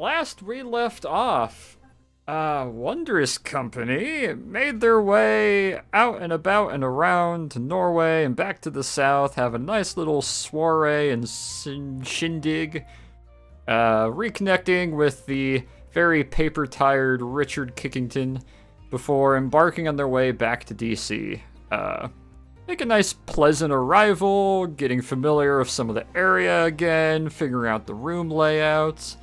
last we left off, Wondrous Company made their way out and about and around to Norway and back to the south, have a nice little soiree and shindig, reconnecting with the very paper-tired Richard Kickington before embarking on their way back to DC. Make a nice pleasant arrival, getting familiar with some of the area again, figuring out the room layouts,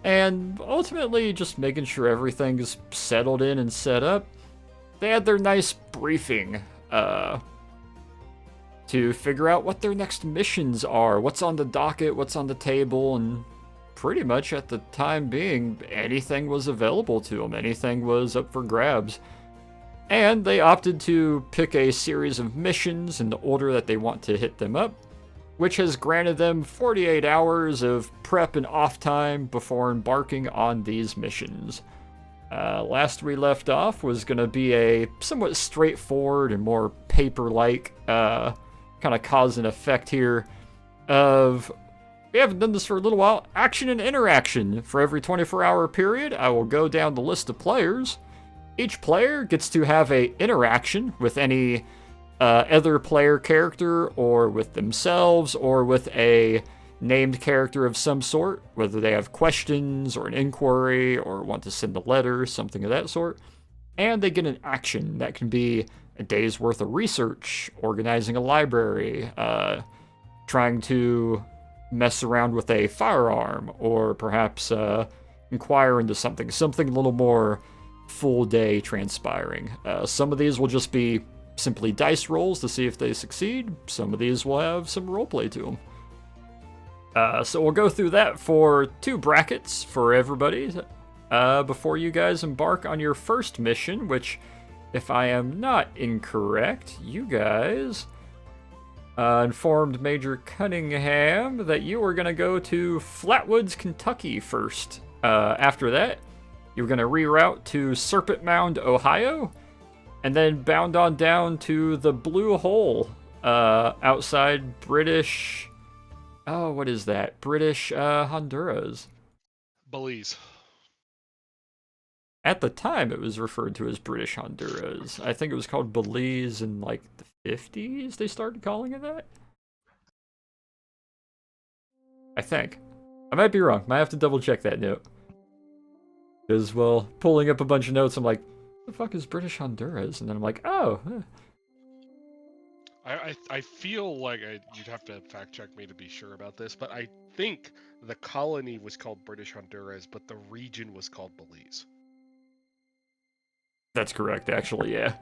and ultimately just making sure everything's settled in and set up. They had their nice briefing to figure out what their next missions are, what's on the docket, what's on the table, and pretty much at the time being, anything was available to them, anything was up for grabs. And they opted to pick a series of missions in the order that they want to hit them up, which has granted them 48 hours of prep and off time before embarking on these missions. Last we left off was going to be a somewhat straightforward and more paper-like kind of cause and effect here of, we haven't done this for a little while, action and interaction. For every 24-hour period, I will go down the list of players. Each player gets to have a interaction with any other player character, or with themselves, or with a named character of some sort, whether they have questions or an inquiry or want to send a letter, something of that sort. And they get an action that can be a day's worth of research, organizing a library, trying to mess around with a firearm, or perhaps inquire into something a little more full day transpiring. Some of these will just be simply dice rolls to see if they succeed. Some of these will have some roleplay to them. So we'll go through that for 2 brackets for everybody before you guys embark on your first mission, which, if I am not incorrect, you guys informed Major Cunningham that you were going to go to Flatwoods, Kentucky first. After that, you were going to reroute to Serpent Mound, Ohio, and then bound on down to the Blue Hole outside British... Oh, what is that? British Honduras. Belize. At the time, it was referred to as British Honduras. I think it was called Belize in, like, the 50s they started calling it that? I think. I might be wrong. Might have to double check that note. Because, well, pulling up a bunch of notes, I'm like, what the fuck is British Honduras? And then I'm like, oh. I feel like you'd have to fact check me to be sure about this, but I think the colony was called British Honduras, but the region was called Belize. That's correct, actually, yeah.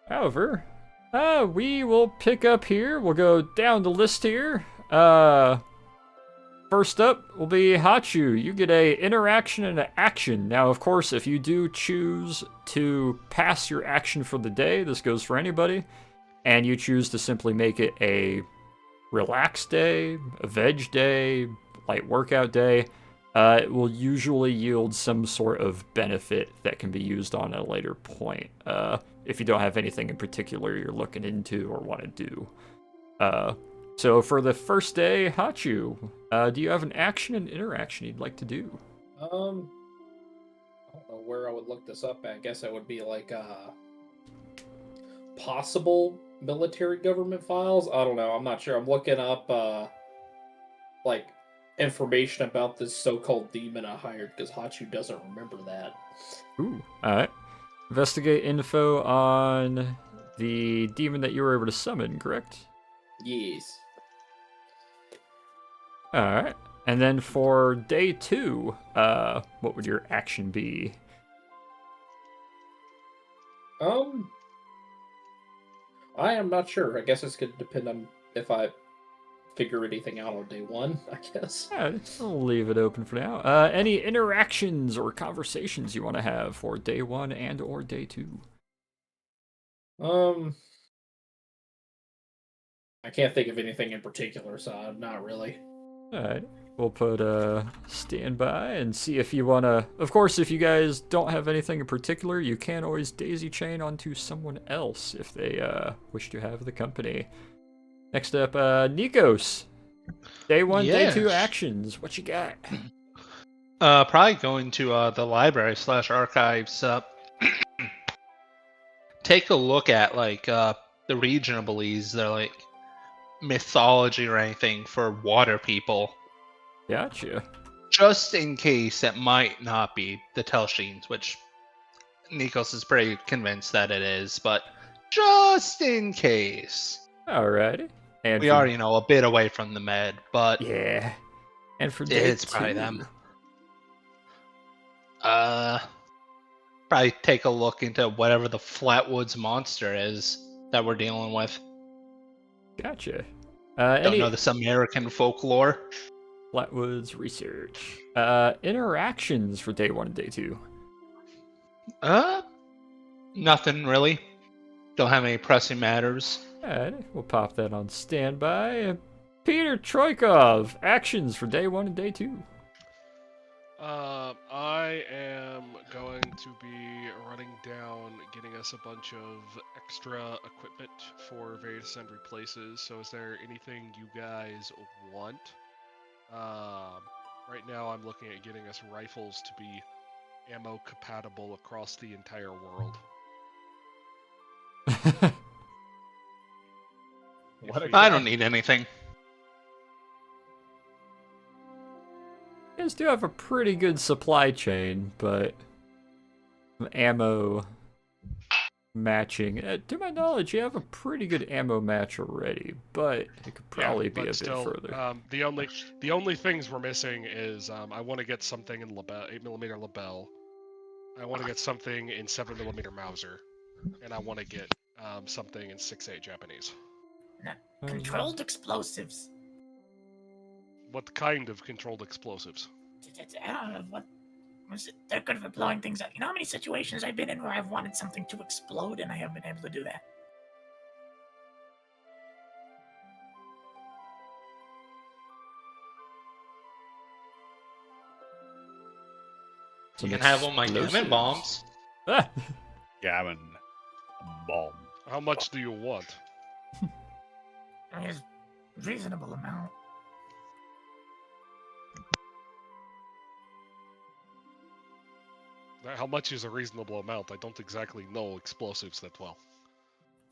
However, we will pick up here. We'll go down the list here. First up will be Hachu. You get a interaction and an action. Now, of course, if you do choose to pass your action for the day, this goes for anybody, and you choose to simply make it a relaxed day, a veg day, light workout day, it will usually yield some sort of benefit that can be used on at a later point, if you don't have anything in particular you're looking into or want to do. So for the first day, Hachu, do you have an action and interaction you'd like to do? I don't know where I would look this up. I guess it would be like possible military government files. I don't know. I'm not sure. I'm looking up like information about this so-called demon I hired because Hachu doesn't remember that. Ooh, all right. Investigate info on the demon that you were able to summon, correct? Yes. Alright. And then for day 2, what would your action be? I am not sure. I guess it's going to depend on if I figure anything out on day 1, I guess. Yeah, I'll leave it open for now. Any interactions or conversations you want to have for day 1 and or day 2? I can't think of anything in particular, so not really. Alright, we'll put standby and see if you want to... Of course, if you guys don't have anything in particular, you can always daisy chain onto someone else if they wish to have the company. Next up, Nikos. Day 1, Day 2 Yes. actions. What you got? Probably going to the library / archives. Take a look at like the regionables, their like mythology or anything for water people, Gotcha. just in case it might not be the Telshines, which Nikos is pretty convinced that it is, but just in case. Alrighty. And We for, already know a bit away from the med, but yeah. And for Day it's probably 2. them. Probably take a look into whatever the Flatwoods monster is that we're dealing with. Gotcha. Don't Any know this American folklore. Flatwoods research. Interactions for Day 1 and Day 2. Nothing really. Don't have any pressing matters. Alright, we'll pop that on standby. Peter Troikov, actions for Day 1 and Day 2. I am going to be running down, getting us a bunch of extra equipment for various sundry places. So, is there anything you guys want? Right now, I'm looking at getting us rifles to be ammo compatible across the entire world. I don't need anything. You guys do have a pretty good supply chain, but ammo matching. To my knowledge, you have a pretty good ammo match already, but it could probably be a bit further. The only things we're missing is I want to get something in 8mm Lebel. I want to get something in 7mm Mauser, and I want to get something in 6.8 Japanese. Controlled explosives. What kind of controlled explosives? I don't know what. They're good for blowing things up. You know how many situations I've been in where I've wanted something to explode and I haven't been able to do that? You can have all my gammon bombs. Gammon bomb. How much do you want? I mean, it's a reasonable amount. How much is a reasonable amount? I don't exactly know explosives that well.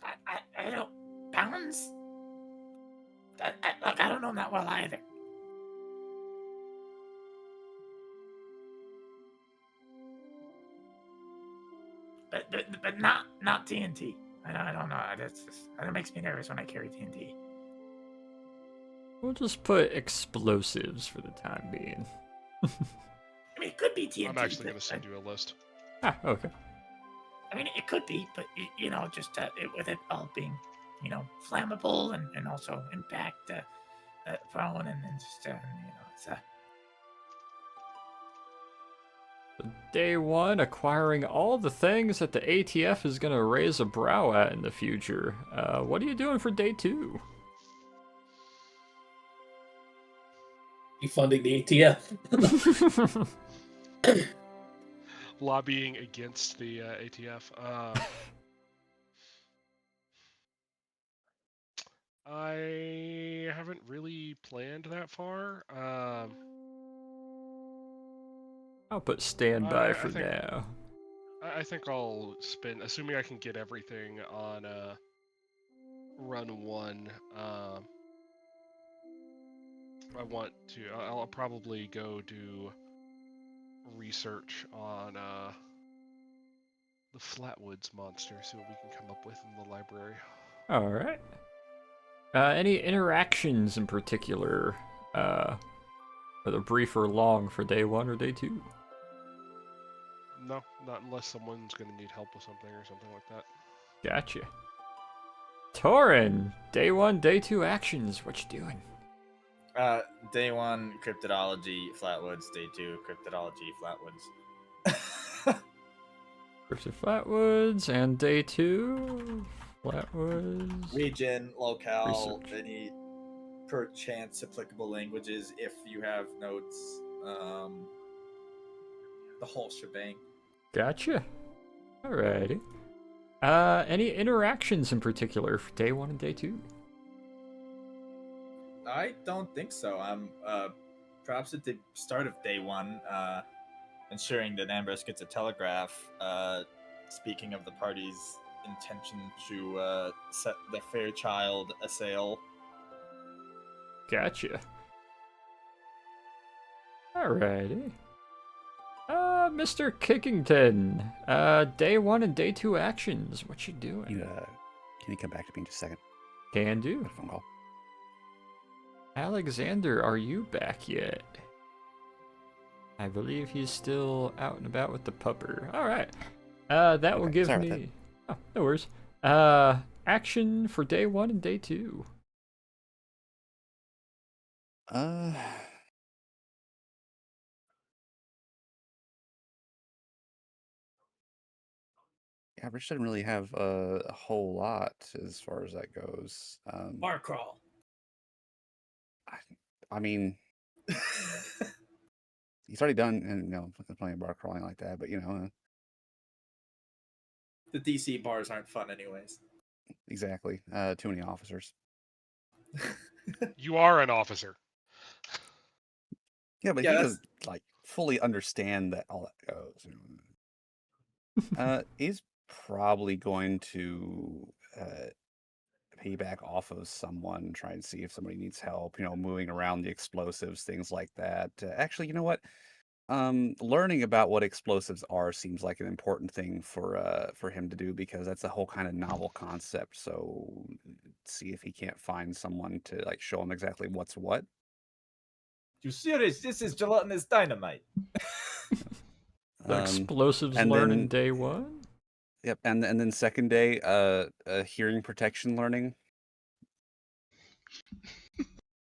I don't. Pounds? I don't know that well either. But not TNT. I don't know. That makes me nervous when I carry TNT. We'll just put explosives for the time being. I mean, it could be TNT. I'm actually going to send you a list. Ah, okay. I mean, it could be, but just with it all being, flammable and also impact prone and just it's Day 1, acquiring all the things that the ATF is going to raise a brow at in the future. What are you doing for Day 2? Defunding the ATF. Lobbying against the ATF. I haven't really planned that far. I'll put standby I for think- now. I think I'll spend, assuming I can get everything on run 1. I'll probably go do research on the Flatwoods monster, see what we can come up with in the library. Alright. Any interactions in particular, whether brief or long, for Day 1 or Day 2? No, not unless someone's going to need help with something or something like that. Gotcha. Torin, Day 1, Day 2 actions. What you doing? Day 1, Cryptidology, Flatwoods. Day 2, Cryptidology, Flatwoods. Cryptid Flatwoods, and Day 2, Flatwoods. Region, locale, Research. any perchance applicable languages if you have notes. The whole shebang. Gotcha. Alrighty. Any interactions in particular for Day 1 and Day 2? I don't think so. I'm perhaps at the start of day one, ensuring that Ambrose gets a telegraph. Speaking of the party's intention to set the Fairchild a sail. Gotcha. Alrighty. Mr. Kickington. Day 1 and day 2 actions. What you doing? Can you come back to me in just a second? Can do. Got a phone call. Alexander, are you back yet? I believe he's still out and about with the pupper. Alright. That will Okay, give sorry about me... Oh, no worries. Action for day 1 and day 2. Yeah, Rich doesn't really have a whole lot as far as that goes. Bar crawl. I mean, he's already done, and plenty of bar crawling like that. But The DC bars aren't fun, anyways. exactly. Too many officers. You are an officer. Yeah, but Yeah, he that's- doesn't like fully understand that all that goes. He's probably going to piggyback off of someone, try and see if somebody needs help. Moving around the explosives, things like that. Actually, you know what? Learning about what explosives are seems like an important thing for him to do, because that's a whole kind of novel concept. So see if he can't find someone to like show him exactly what's what. You serious? This is gelatinous dynamite. The explosives and learning then- day 1? Yep, and then second day, hearing protection learning.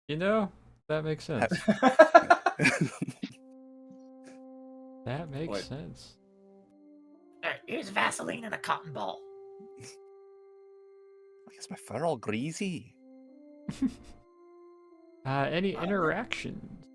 That makes sense. That makes What? sense. Here's Vaseline and a cotton ball. I guess my fur all greasy. Any interactions?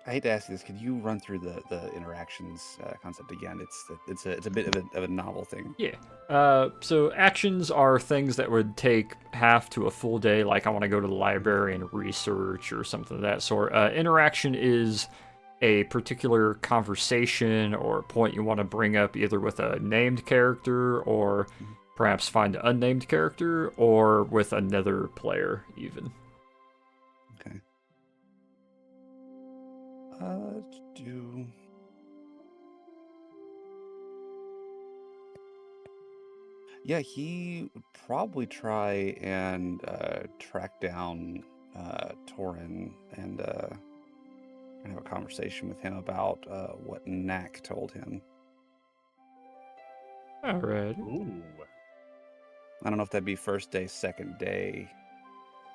I hate to ask you this. Could you run through the interactions concept again? It's a bit of a novel thing. Yeah. So actions are things that would take half to a full day, like I want to go to the library and research or something of that sort. Interaction is a particular conversation or point you want to bring up, either with a named character or perhaps find an unnamed character, or with another player even. Okay. Yeah, he would probably try and track down Torin and have a conversation with him about what Knack told him. Alright. Ooh. I don't know if that'd be first day, second day.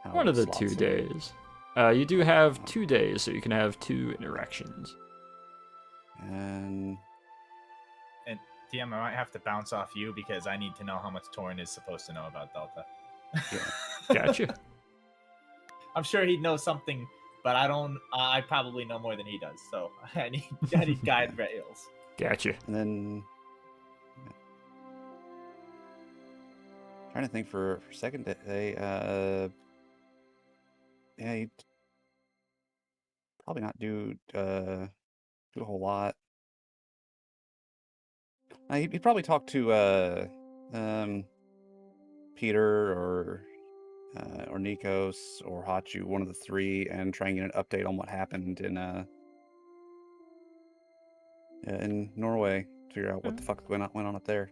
how One it of the slots 2 in. days. You do have 2 days, so you can have 2 interactions. And TM, I might have to bounce off you because I need to know how much Torin is supposed to know about Delta. Gotcha. I'm sure he'd know something, but I don't. I probably know more than he does, so I need guide rails. Gotcha. and then trying to think for second day. Yeah, he'd probably not do a whole lot. He'd probably talk to Peter or Nikos or Hachu, one of the three, and try and get an update on what happened in Norway. Figure out what the fuck went on up there.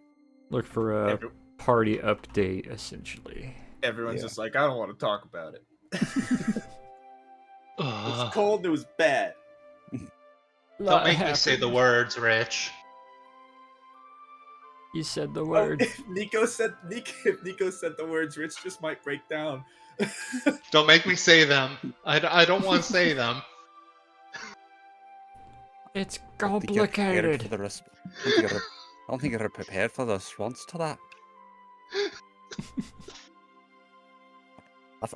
Look for a Every- party update, essentially. Everyone's Yeah. just like, I don't want to talk about it. It Ugh. was cold. It was bad. Don't make me say the words, Rich. You said the Oh, word. if Nico said the words, Rich just might break down. Don't make me say them. I don't want to say them. It's I don't think you're prepared complicated. for the I don't think you're prepared for the response to that.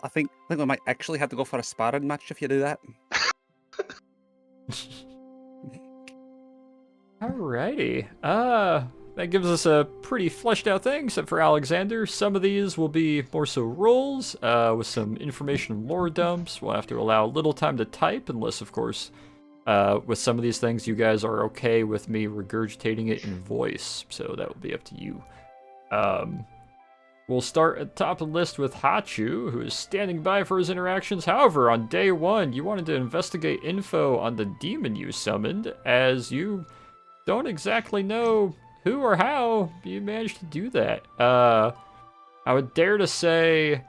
I think we might actually have to go for a sparring match if you do that. Alrighty. That gives us a pretty fleshed out thing, except for Alexander. Some of these will be more so roles, with some information and lore dumps. We'll have to allow a little time to type, unless, of course, with some of these things, you guys are okay with me regurgitating it in voice, so that will be up to you. We'll start at the top of the list with Hachu, who is standing by for his interactions. However, on day 1, you wanted to investigate info on the demon you summoned, as you don't exactly know who or how you managed to do that. I would dare to say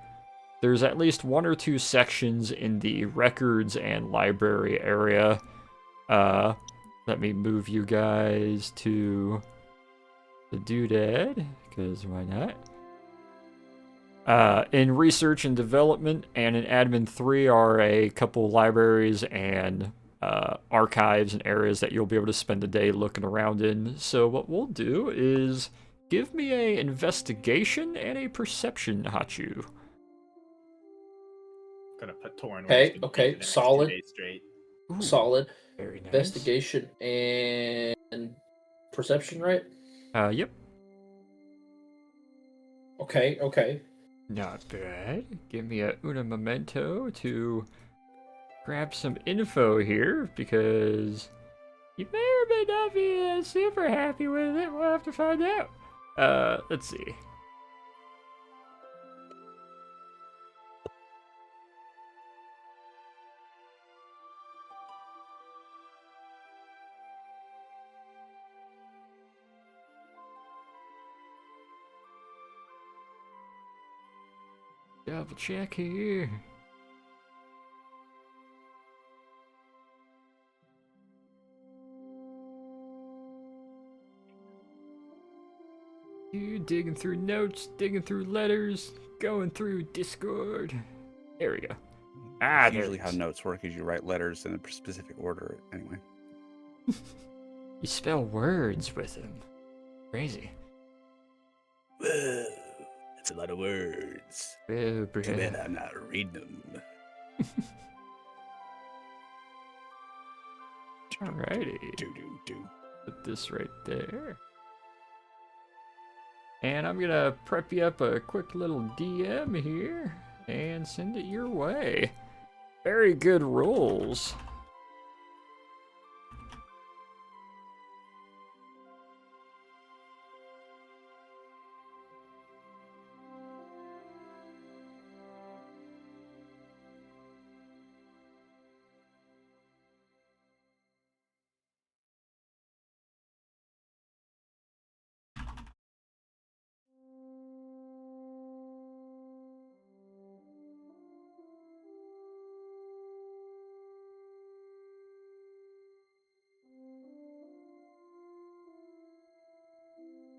there's at least 1 or 2 sections in the records and library area. Let me move you guys to the doodad, because why not? In research and development and in admin 3 are a couple libraries and archives and areas that you'll be able to spend a day looking around in. So what we'll do is give me a investigation and a perception, Hachu. Gonna put Torin. Okay, solid. Straight. Ooh, Solid. very nice. Investigation and perception, right? Yep. Okay. Not bad. Give me a una momento to grab some info here, because you may or may not be super happy with it. We'll have to find out. Let's see. Double check here. You digging through notes, digging through letters, going through Discord. There we go. That's there usually it how is. notes work, is you write letters in a specific order anyway. You spell words with them. Crazy. Whoa, that's a lot of words. Well, Too bad I'm not reading them. Alrighty. Do. Put this right there. And I'm gonna prep you up a quick little DM here and send it your way. Very good rolls.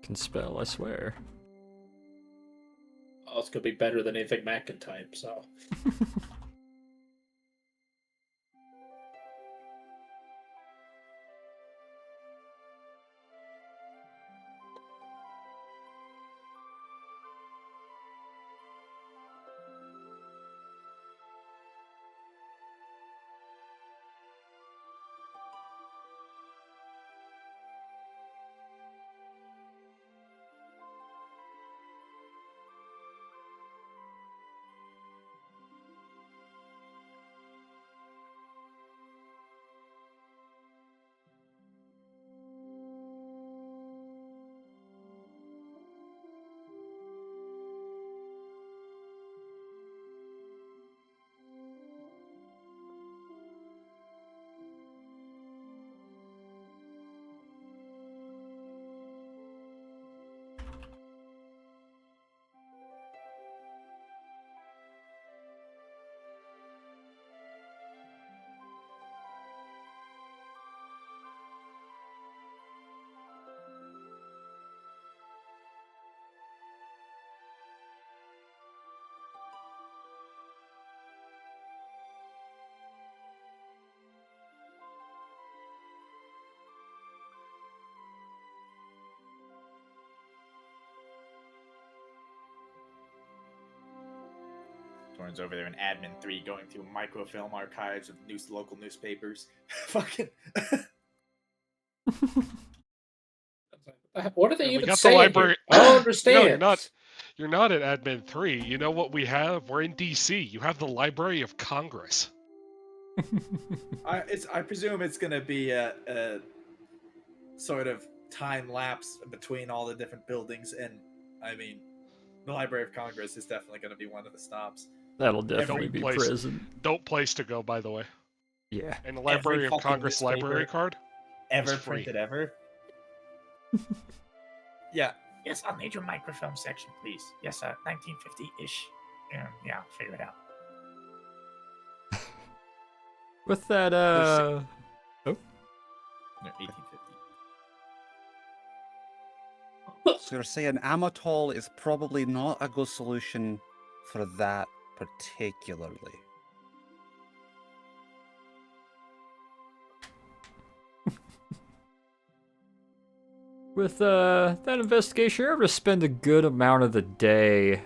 Can spell, I swear. Oh, it's gonna be better than anything Mac can type. So Mistborn's over there in Admin 3 going through microfilm archives of local newspapers. Fucking. What are they Yeah, we even got the saying? library- Here? I don't No, understand. you're not. You're not at Admin 3. You know what we have? We're in DC. You have the Library of Congress. I presume it's gonna be a sort of time lapse between all the different buildings, and I mean, the Library of Congress is definitely gonna be one of the stops. That'll definitely Every be place- present. Dope place to go, by the way. Yeah. And the Library of fucking Congress library newspaper card. Ever It's free. printed ever? Yeah, Yes, I'll need your microfilm section, please. Yes, 1950-ish. Yeah, I'll figure it out. With that, No, 1850. I was going to say an Amatol is probably not a good solution for that particularly. With that investigation, you're able to spend a good amount of the day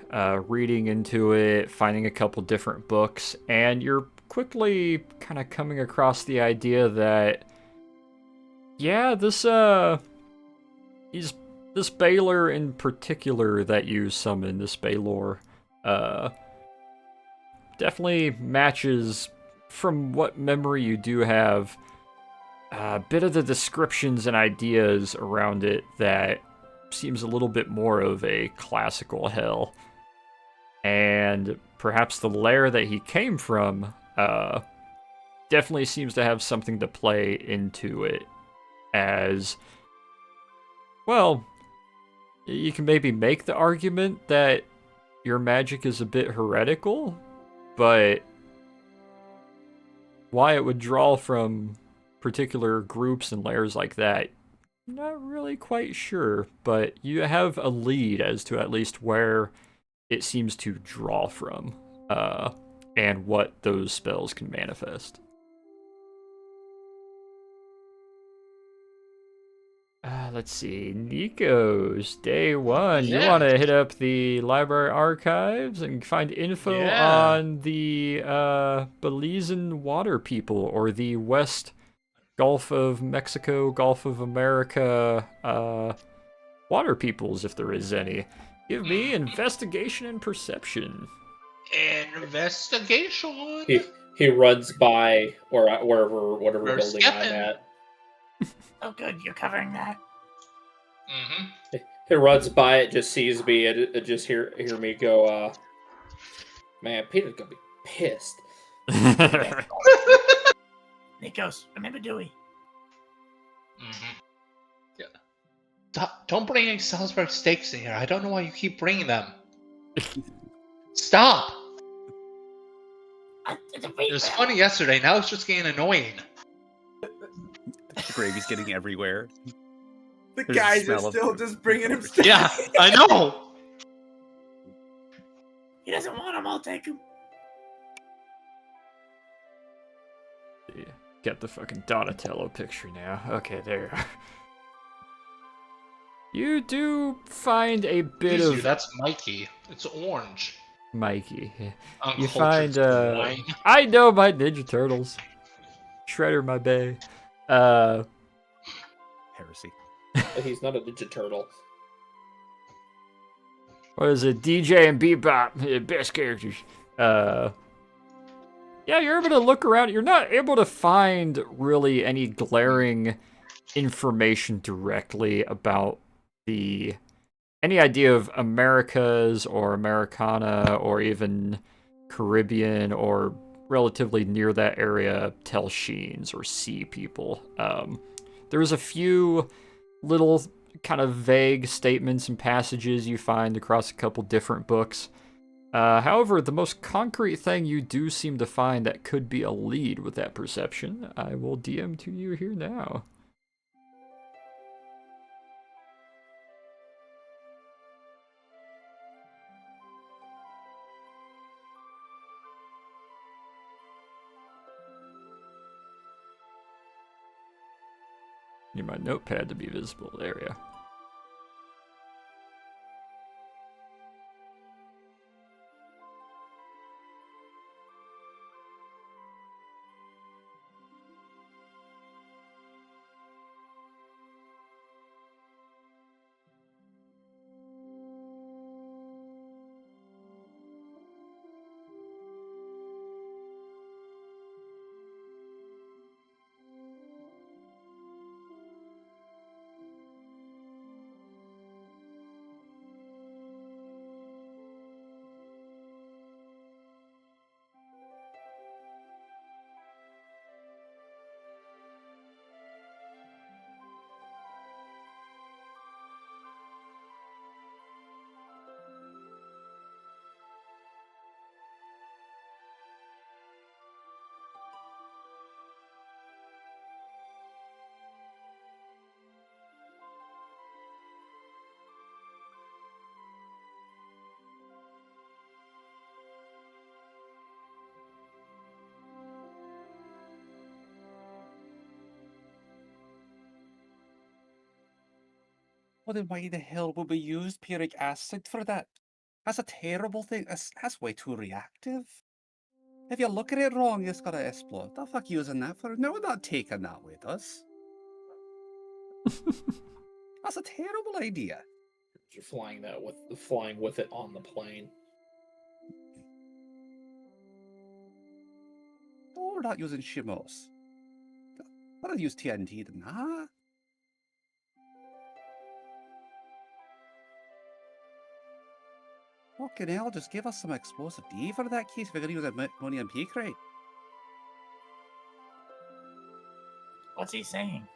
reading into it, finding a couple different books, and you're quickly kind of coming across the idea that, yeah, this Baylor in particular that you summon, this Baylor, definitely matches, from what memory you do have, a bit of the descriptions and ideas around it that seems a little bit more of a classical hell. And perhaps the lair that he came from definitely seems to have something to play into it. As, well, you can maybe make the argument that your magic is a bit heretical, but why it would draw from particular groups and layers like that, not really quite sure, but you have a lead as to at least where it seems to draw from, and what those spells can manifest. Let's see, Nikos, day one. You Yeah. want to hit up the library archives and find info Yeah. on the Belizean water people, or the West Gulf of Mexico, Gulf of America water peoples, if there is any. Give me investigation and perception. Investigation. He runs by or whatever We're building skipping. I'm at. Oh, good, you're covering that. Mm-hmm. He runs by it, just sees me, and just hear me go, man, Peter's gonna be pissed. Nikos, remember Dewey? Mm-hmm. Yeah. Don't bring any Salzburg steaks in here. I don't know why you keep bringing them. Stop. It was funny yesterday. Now it's just getting annoying. The gravy's getting everywhere. The There's a guys are smell of still food. just bringing him. Yeah, I know. He doesn't want him, I'll take him. Yeah, get the fucking Donatello picture now. Okay, there. You do find a bit Easy, of that's Mikey. It's orange. Mikey. You Uncultured find swine. I know my Ninja Turtles. Shredder my bay. Heresy. He's not a Ninja Turtle. What is it? DJ and Bebop, best characters. Yeah, you're able to look around. You're not able to find really any glaring information directly about any idea of Americas or Americana or even Caribbean or relatively near that area Telshines or sea people. There's a few little kind of vague statements and passages you find across a couple different books. However, the most concrete thing you do seem to find that could be a lead with that perception, I will DM to you here now. Need my notepad to be visible. There, yeah. Well, then why the hell would we use puric acid for that? That's a terrible thing. That's way too reactive. If you look at it wrong, it's gonna explode. The fuck using that for? No, we're not taking that with us. That's a terrible idea. You're flying with it on the plane. Oh, we're not using shimos. I'd have used TNT than that. Fucking hell, just give us some explosive D for that case if we're gonna use ammonium picrate. What's he saying?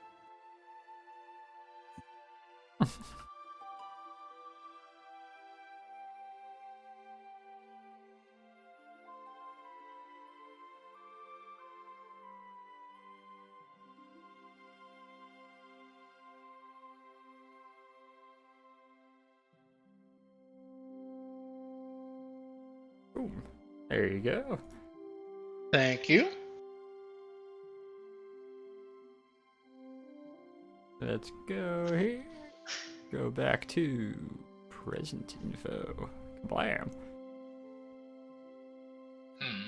Boom. There you go. Thank you. Let's go here. Go back to present info. Blam.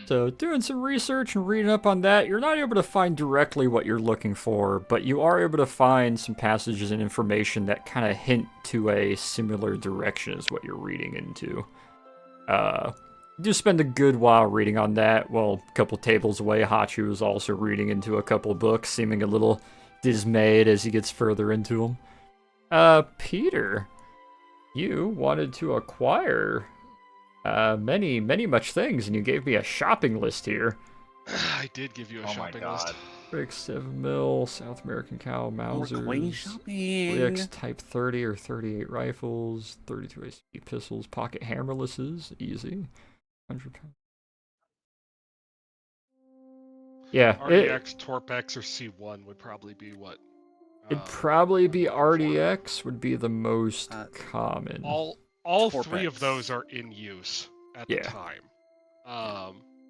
So, doing some research and reading up on that, you're not able to find directly what you're looking for, but you are able to find some passages and information that kind of hint to a similar direction as what you're reading into. Do spend a good while reading on that. Well, a couple tables away, Hachu is also reading into a couple books, seeming a little dismayed as he gets further into them. Peter, you wanted to acquire many much things, and you gave me a shopping list here. I did give you a shopping list. Brick 7 mil, South American cow, Mausers, shopping. Type 30 or 38 rifles, 32 ACP pistols, pocket hammerlesses, easy. 100 pounds. Yeah, RDX, Torpex, or C1 would probably be what? It'd probably be RDX would be the most common. All three of those are in use at the Yeah. time.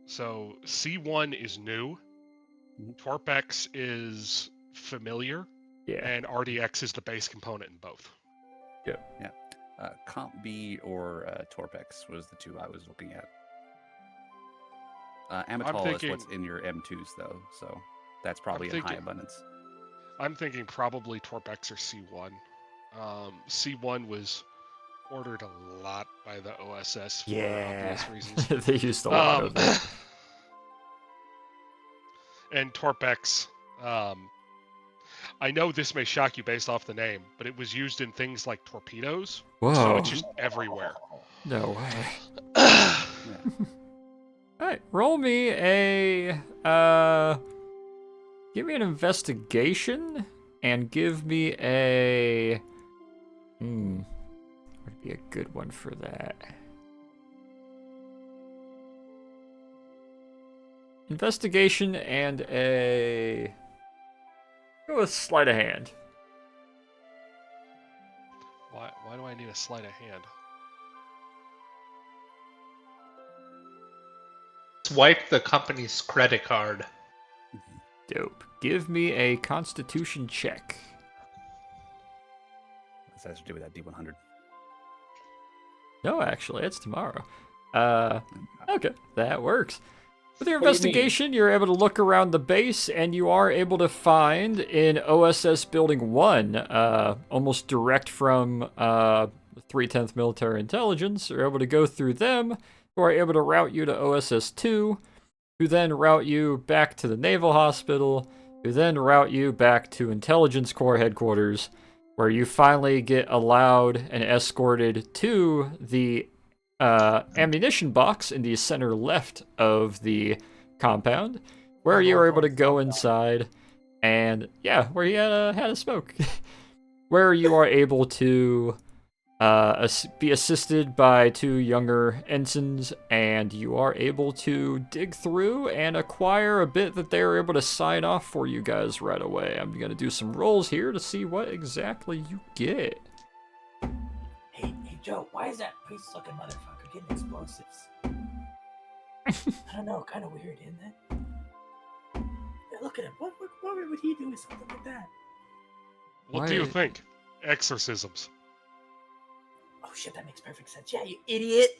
So C1 is new, Torpex is familiar, Yeah. and RDX is the base component in both. Comp B or Torpex was the two I was looking at. Amatol is what's in your M2s, though, so that's probably in high abundance. I'm thinking probably Torpex or C1. C1 was ordered a lot by the OSS for obvious reasons. They used a lot of it. And Torpex, I know this may shock you based off the name, but it was used in things like torpedoes. Whoa. So it's just everywhere. No way. Alright, roll me a give me an investigation and give me a would be a good one for that. Investigation and a go with sleight of hand. Why do I need a sleight of hand? Swipe the company's credit card. Dope. Give me a constitution check. What's that to do with that D100? No, actually, it's tomorrow. Okay, that works. With your What do you investigation, you're able to look around the base, and you are able to find in OSS Building 1, almost direct from 310th Military Intelligence, you're able to go through them, who are able to route you to OSS 2, who then route you back to the Naval Hospital, who then route you back to Intelligence Corps headquarters, where you finally get allowed and escorted to the ammunition box in the center left of the compound, where you are able to go inside and, yeah, where you had a smoke, where you are able to be assisted by two younger ensigns, and you are able to dig through and acquire a bit that they are able to sign off for you guys right away. I'm going to do some rolls here to see what exactly you get. Hey, Joe, why is that priest-looking motherfucker getting explosives? I don't know, kind of weird, isn't it? Yeah, look at him. What would he do with something like that? What do you think? Exorcisms. shit, that makes perfect sense. Yeah, you idiot.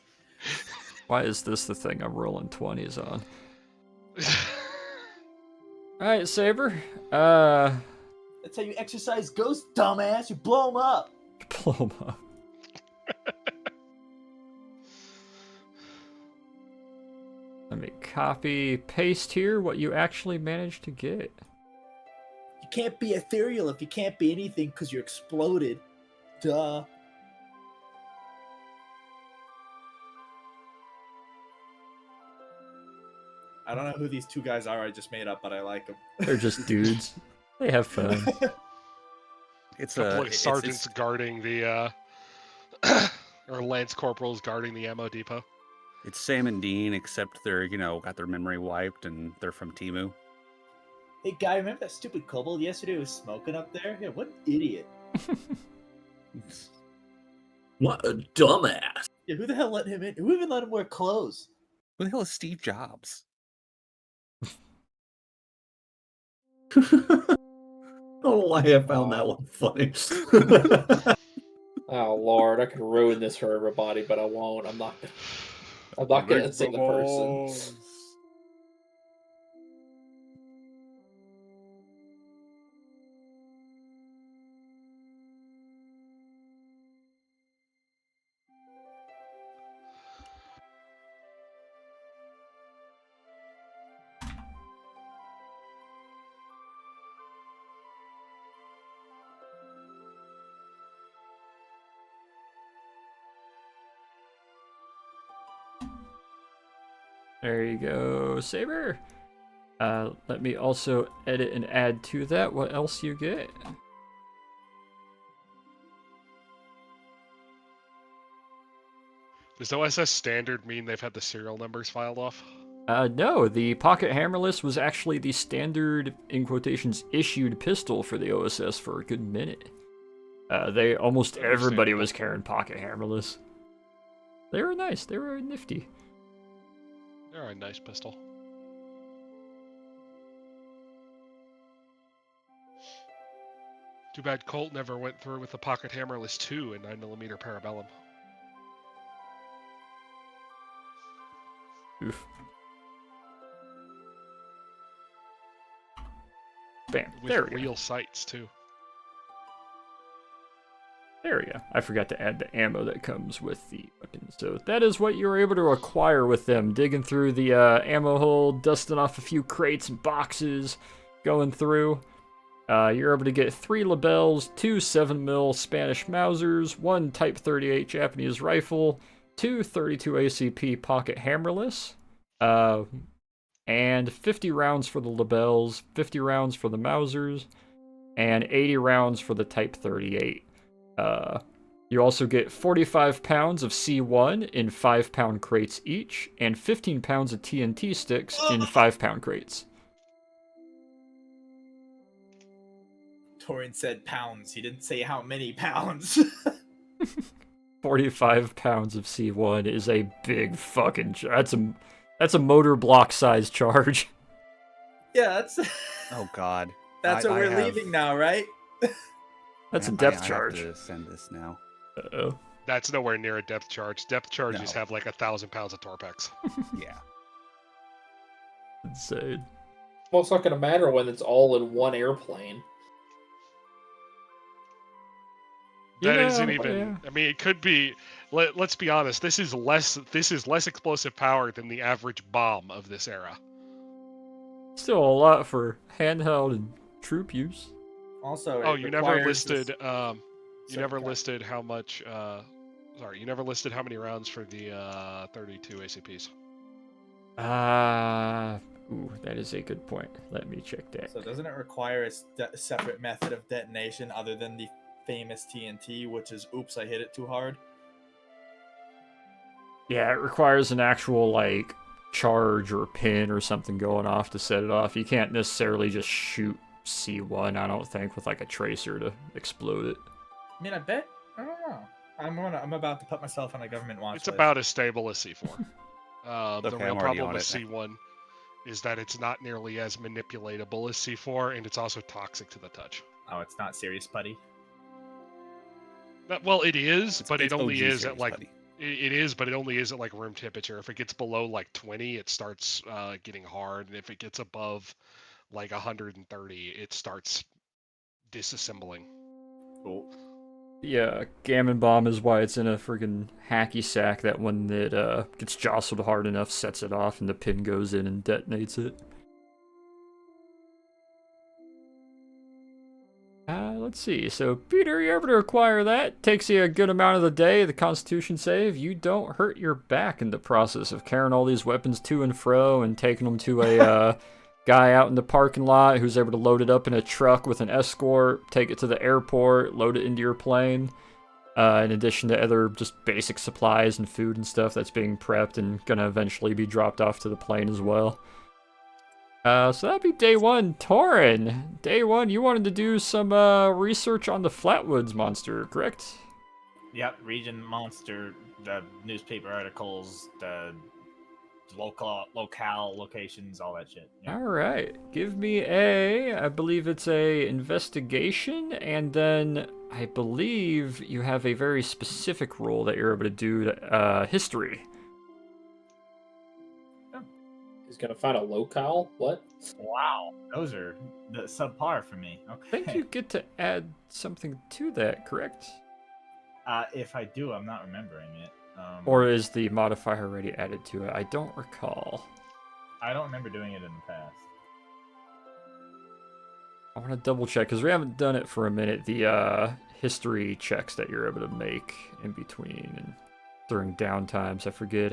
Why is this the thing I'm rolling 20s on? Alright, Saber. That's how you exercise ghosts, dumbass. You blow them up. Diploma. Let me copy, paste here what you actually managed to get. You can't be ethereal if you can't be anything because you're exploded. Duh. I don't know who these two guys are I just made up, but I like them. They're just dudes. They have fun. It's Couple a of sergeants guarding the or lance corporals guarding the ammo depot. It's Sam and Dean, except they're got their memory wiped and they're from Timu. Hey, guy, remember that stupid kobold yesterday who was smoking up there? Yeah, what an idiot. What a dumbass. Yeah, who the hell let him in? Who even let him wear clothes? Who the hell is Steve Jobs? I don't know why I found that one funny. Oh Lord, I could ruin this for everybody, but I won't. I'm not gonna say the person. There you go, Saber. Let me also edit and add to that what else you get. Does OSS standard mean they've had the serial numbers filed off? No, the pocket hammerless was actually the standard, in quotations, issued pistol for the OSS for a good minute. Almost everybody was carrying pocket hammerless. They were nice. They were nifty. They're a nice pistol. Too bad Colt never went through with the pocket hammerless 2 and 9mm Parabellum. Oof. Bam. With There we real go. sights too. There we go. I forgot to add the ammo that comes with the weapon. So that is what you were able to acquire with them. Digging through the ammo hold, dusting off a few crates and boxes, going through. You're able to get 3 Lebels, 2 7mm Spanish Mausers, 1 Type 38 Japanese rifle, 2 32 ACP pocket hammerless, and 50 rounds for the Lebels, 50 rounds for the Mausers, and 80 rounds for the Type 38. You also get 45 pounds of C1 in 5-pound crates each, and 15 pounds of TNT sticks in 5-pound crates. Torin said pounds. He didn't say how many pounds. 45 pounds of C1 is a big fucking... That's a motor block size charge. Yeah, that's... Oh God. That's what we're leaving now, right? That's a I depth have charge. to send this now. Uh-oh. That's nowhere near a depth charge. Depth charges No. have like 1,000 pounds of Torpex. Yeah. Insane. Well, it's not gonna matter when it's all in one airplane. That Yeah, isn't even. yeah. I mean, it could be. Let's be honest. This is less explosive power than the average bomb of this era. Still a lot for handheld and troop use. Also, Oh, it you never requires this- listed. You Sorry, never go ahead. listed how much. Sorry, you never listed how many rounds for the 32 ACPs. Ooh, that is a good point. Let me check that. So doesn't it require a separate method of detonation other than the famous TNT, which is oops, I hit it too hard? Yeah, it requires an actual, like, charge or pin or something going off to set it off. You can't necessarily just shoot C1, I don't think, with, like, a tracer to explode it. I mean, I bet. I don't know. I'm about to put myself on a government watch It's list. about as stable as C4. The Okay, real I'm already problem on with it. C1 is that it's not nearly as manipulatable as C4, and it's also toxic to the touch. Oh, it's not serious, putty. Well, it is, It's, but it's it only OG is series, at like buddy. it is, but it only is at like room temperature. If it gets below like 20, it starts getting hard, and if it gets above like 130, it starts disassembling. Cool. Yeah, Gammon Bomb is why it's in a friggin' hacky sack that when it gets jostled hard enough, sets it off, and the pin goes in and detonates it. Let's see. So, Peter, you're able to acquire that. Takes you a good amount of the day. The Constitution save. You don't hurt your back in the process of carrying all these weapons to and fro and taking them to a guy out in the parking lot who's able to load it up in a truck with an escort, take it to the airport, load it into your plane. In addition to other just basic supplies and food and stuff that's being prepped and gonna eventually be dropped off to the plane as well. So that'd be day one. Torin, day one, you wanted to do some research on the Flatwoods monster, correct? Yep, region monster, the newspaper articles, the locale locations, all that shit. Yeah. All right, give me I believe it's a investigation, and then I believe you have a very specific role that you're able to do, history. He's gonna find a locale. What? Wow, those are the subpar for me. Okay. I think you get to add something to that, correct? If I do, I'm not remembering it. Or is the modifier already added to it? I don't recall. I don't remember doing it in the past. I want to double check because we haven't done it for a minute. The history checks that you're able to make in between and during downtimes. I forget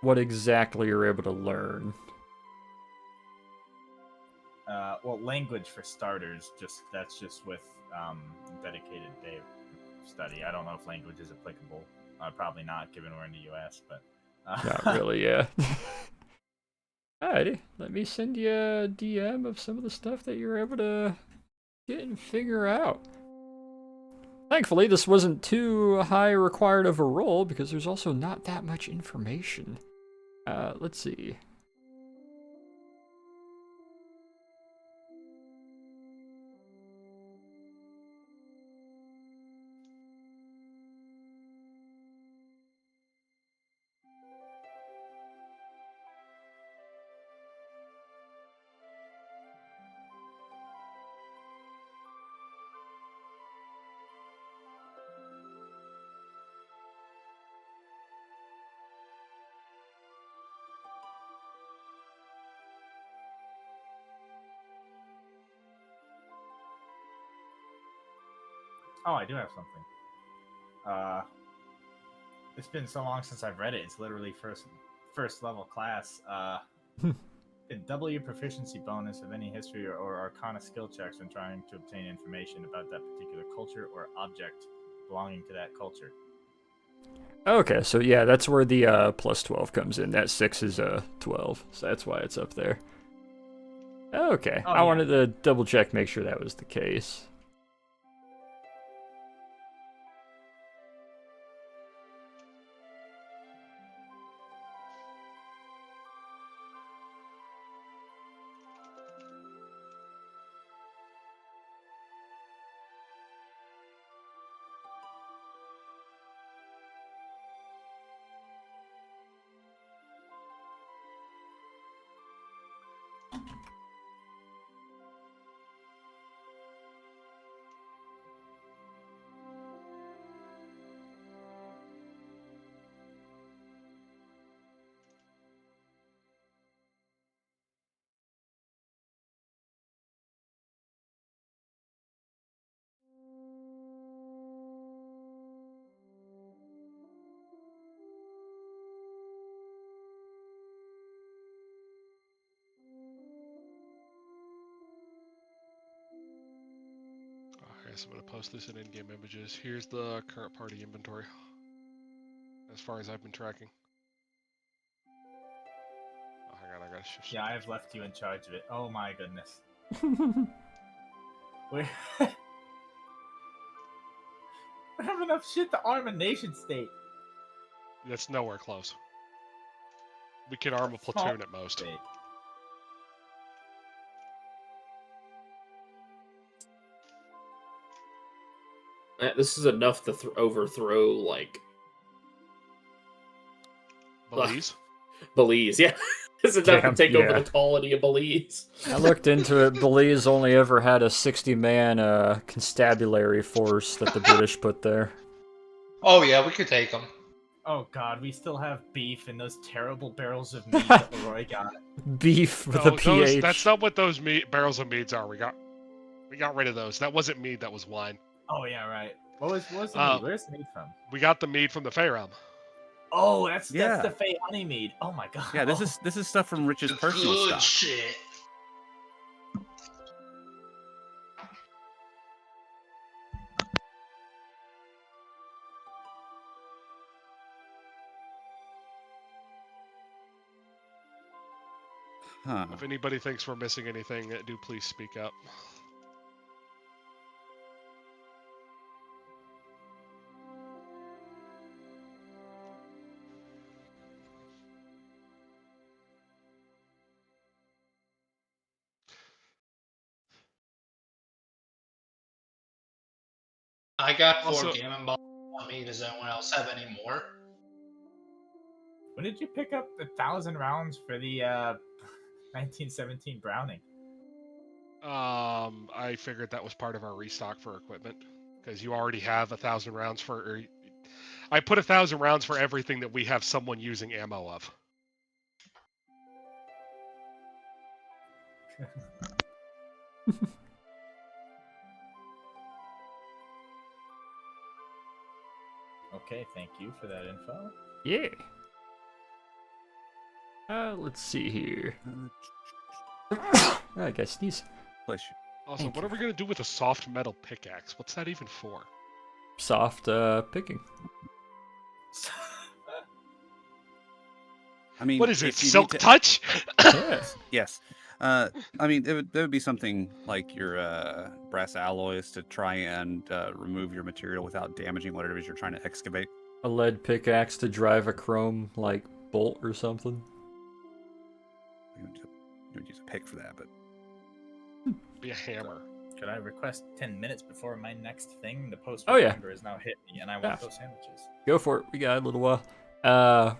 what exactly you're able to learn. Well, language for starters. That's just with dedicated day of study. I don't know if language is applicable. Probably not, given we're in the U.S. But Not really, yeah. Alrighty, let me send you a DM of some of the stuff that you're able to get and figure out. Thankfully, this wasn't too high required of a roll because there's also not that much information. Let's see. oh, I do have something. It's been so long since I've read it. It's literally first level class. It double your proficiency bonus of any history or arcana skill checks when trying to obtain information about that particular culture or object belonging to that culture. Okay, so yeah, that's where the plus 12 comes in. That 6 is 12, so that's why it's up there. Okay, Oh, I yeah. wanted to double check, make sure that was the case. Okay, so I'm gonna post this in in-game images. Here's the current party inventory, as far as I've been tracking. Oh, hang on, I gotta shift. Yeah, I have left you in charge of it. Oh my goodness. We we have enough shit to arm a nation state. That's nowhere close. We can arm a Small platoon at most. state. This is enough to overthrow, like, Belize? Belize. Yeah, it's enough Damn, to take over yeah. the colony of Belize. I looked into it. Belize only ever had a 60-man constabulary force that the British put there. Oh yeah, we could take them. Oh god, we still have beef and those terrible barrels of meat that Leroy got. Beef with No, a PH. that's not what those barrels of meads are. We got rid of those. That wasn't mead. That was wine. Oh yeah, right. What was the meat? Where's the meat from? We got the mead from the Fey realm. Oh, that's Yeah. the Fey honey mead. Oh my god. Yeah, this is stuff from Rich's personal Good stock. shit. Huh. If anybody thinks we're missing anything, do please speak up. I got 4 Also- gammon balls on me. Does anyone else have any more? When did you pick up 1,000 rounds for the 1917 Browning? I figured that was part of our restock for equipment because you already have 1,000 rounds for. I put 1,000 rounds for everything that we have someone using ammo of. Okay, thank you for that info. Yeah. Let's see here. I guess sneeze. Bless you. Also, Thank what are we gonna do with a soft metal pickaxe? What's that even for? Soft picking. I mean, What is it? if you need Silk to- touch? Yeah. Yes. I mean, there would be something like your brass alloys to try and remove your material without damaging whatever it is you're trying to excavate. A lead pickaxe to drive a chrome like bolt or something. You would use a pick for that, but Be a hammer. Could I request 10 minutes before my next thing? The post Oh, yeah. has now hit me, and I want Yeah. those sandwiches. Go for it. We got a little while.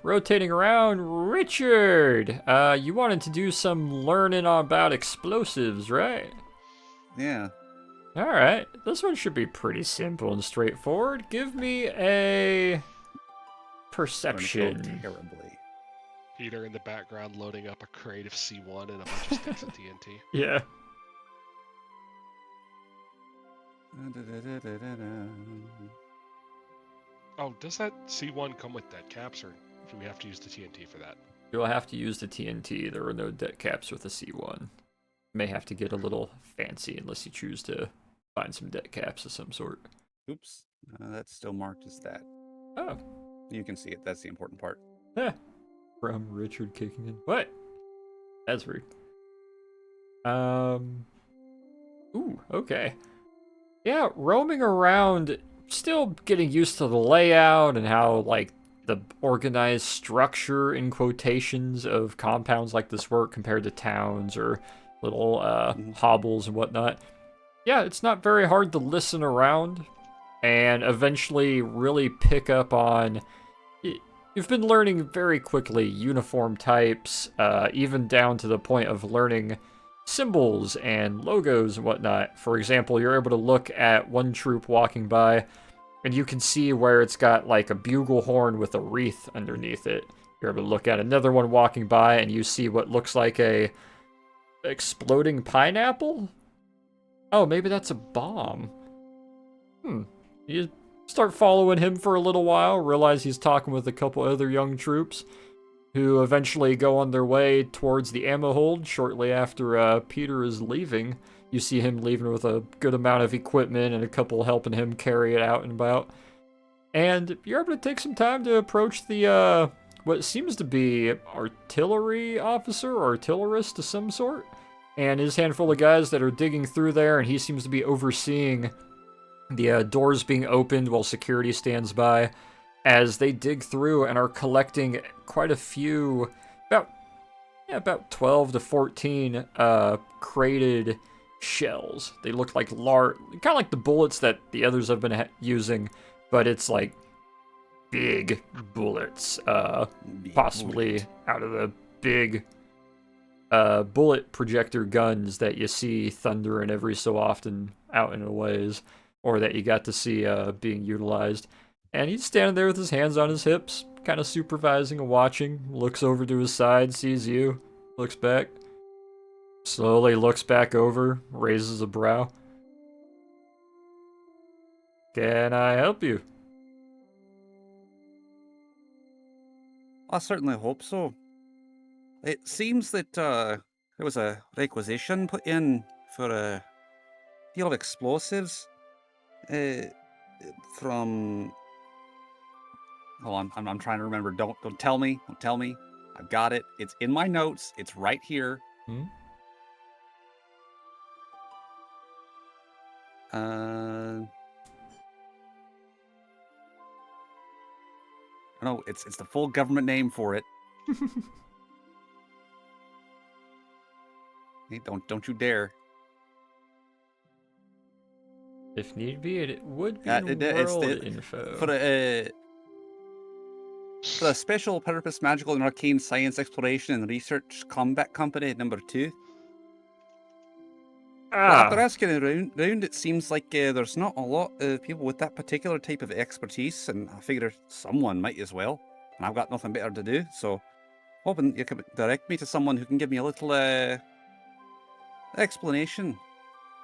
Rotating around, Richard. You wanted to do some learning about explosives, right? yeah. All right. This one should be pretty simple and straightforward. Give me a I'm gonna perception. fail terribly. Peter in the background loading up a crate of C1 and a bunch of sticks of TNT. Yeah. Oh, does that C1 come with dead caps, or do we have to use the TNT for that? You'll have to use the TNT. There are no debt caps with the C1. May have to get a little fancy unless you choose to find some debt caps of some sort. Oops. That's still marked as that. Oh. You can see it. That's the important part. From Richard kicking in. What? That's rude. Ooh, okay. Yeah, roaming around, still getting used to the layout and how, like, the organized structure, in quotations, of compounds like this work compared to towns or little hobbles and whatnot. Yeah, it's not very hard to listen around and eventually really pick up on... You've been learning very quickly uniform types, even down to the point of learning symbols and logos and whatnot. For example, you're able to look at one troop walking by, and you can see where it's got like a bugle horn with a wreath underneath it. You're able to look at another one walking by, and you see what looks like a exploding pineapple? Oh, maybe that's a bomb. You start following him for a little while, realize he's talking with a couple other young troops, who eventually go on their way towards the ammo hold shortly after Peter is leaving. You see him leaving with a good amount of equipment and a couple helping him carry it out and about. And you're able to take some time to approach the, what seems to be artillery officer or artillerist of some sort. And his handful of guys that are digging through there, and he seems to be overseeing the doors being opened while security stands by as they dig through and are collecting quite a few, about 12 to 14 crated shells. They look like kind of like the bullets that the others have been using, but it's like big bullets, Big possibly bullet. out of the big bullet projector guns that you see thundering every so often out in the ways, or that you got to see being utilized. And he's standing there with his hands on his hips, kind of supervising and watching, looks over to his side, sees you, looks back, slowly looks back over, raises a brow. Can I help you? I certainly hope so. It seems that there was a requisition put in for a deal of explosives from. Hold on, I'm trying to remember. Don't tell me. Don't tell me. I've got it. It's in my notes. It's right here. Hmm? No, it's the full government name for it. Hey, don't you dare. If need be, it would be It's world the- info. For a special purpose magical and arcane science exploration and research combat company number 2. Well, after asking around, it seems like there's not a lot of people with that particular type of expertise, and I figure someone might as well. And I've got nothing better to do, so hoping you could direct me to someone who can give me a little explanation.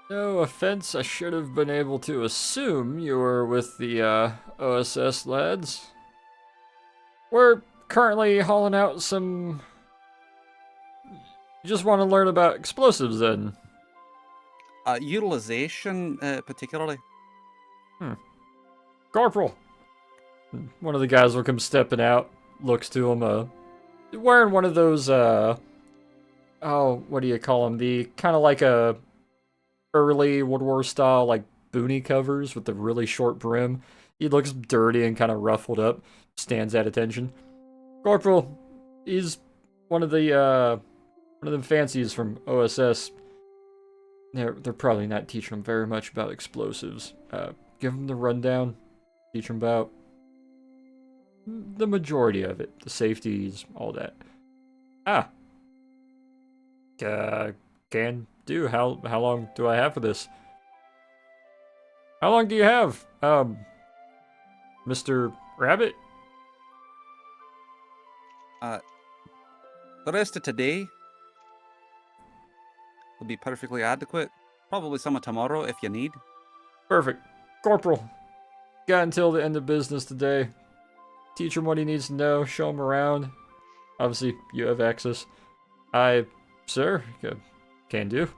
No offense, I should have been able to assume you were with the OSS lads. We're currently hauling out some... You just want to learn about explosives then? Utilization, particularly. Corporal! One of the guys will come stepping out, looks to him, wearing one of those, oh, what do you call them? The kind of like a early World War style, like, boonie covers with the really short brim. He looks dirty and kind of ruffled up, stands at attention. Corporal, he's one of them fancies from OSS. They're probably not teaching him very much about explosives. Give him the rundown, teach him about the majority of it, the safeties, all that. Can do. How long do I have for this? How long do you have, Mr. Rabbit? The rest of today will be perfectly adequate. Probably some of tomorrow if you need. Perfect. Corporal, got until the end of business today. Teach him what he needs to know, show him around. Obviously, you have access. Sir, can do.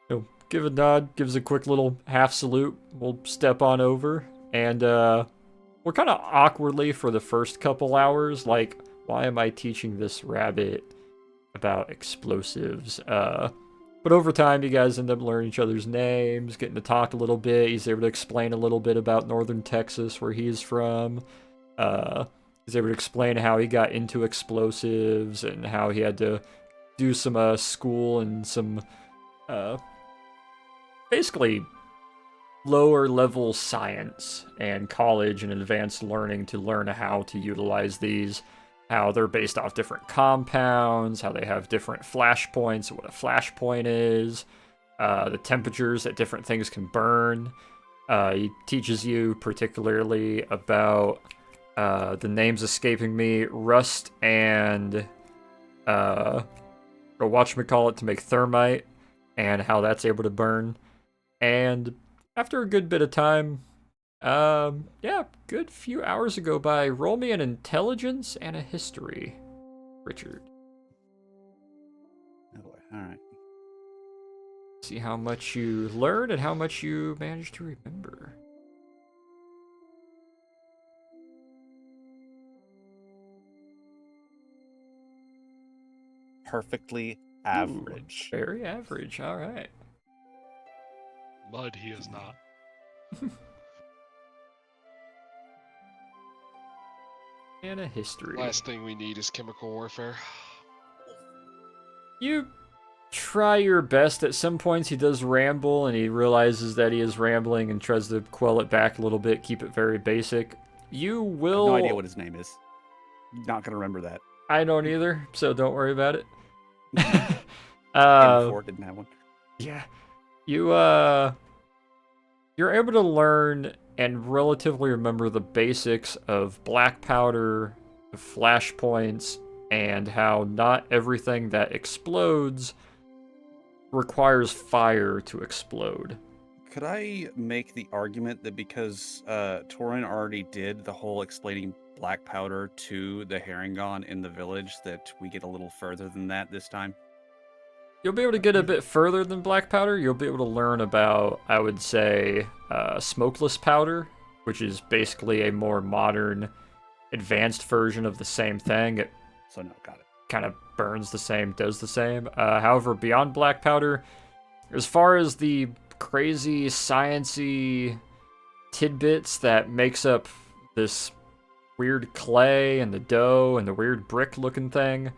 He'll give a nod, gives a quick little half salute. We'll step on over, and we're kind of awkwardly for the first couple hours, like, why am I teaching this rabbit about explosives? But over time, you guys end up learning each other's names, getting to talk a little bit. He's able to explain a little bit about northern Texas, where he's from. He's able to explain how he got into explosives and how he had to do some school and some basically lower level science and college and advanced learning to learn how to utilize these, how they're based off different compounds, how they have different flashpoints, what a flashpoint is, the temperatures that different things can burn. He teaches you particularly about the names escaping me, rust and or whatchamacallit to make thermite, and how that's able to burn. And after a good bit of time, yeah, good few hours ago by, roll me an intelligence and a history, Richard. Oh boy, alright. See how much you learn and how much you manage to remember. Perfectly average. Ooh, very average, alright. Mud, he is not. And a history. Last thing we need is chemical warfare. You try your best. At some points he does ramble, and he realizes that he is rambling and tries to quell it back a little bit, keep it very basic. You I have will... no idea what his name is. Not gonna remember that. I don't either, so don't worry about it. Before didn't have one. Yeah. You're able to learn and relatively remember the basics of black powder, flashpoints, and how not everything that explodes requires fire to explode. Could I make the argument that because Torin already did the whole explaining black powder to the Harengon in the village, that we get a little further than that this time? You'll be able to get a bit further than black powder. You'll be able to learn about, I would say, smokeless powder, which is basically a more modern, advanced version of the same thing. So no, got it. Kind of burns the same, does the same. However, beyond black powder, as far as the crazy sciencey tidbits that makes up this weird clay and the dough and the weird brick looking thing,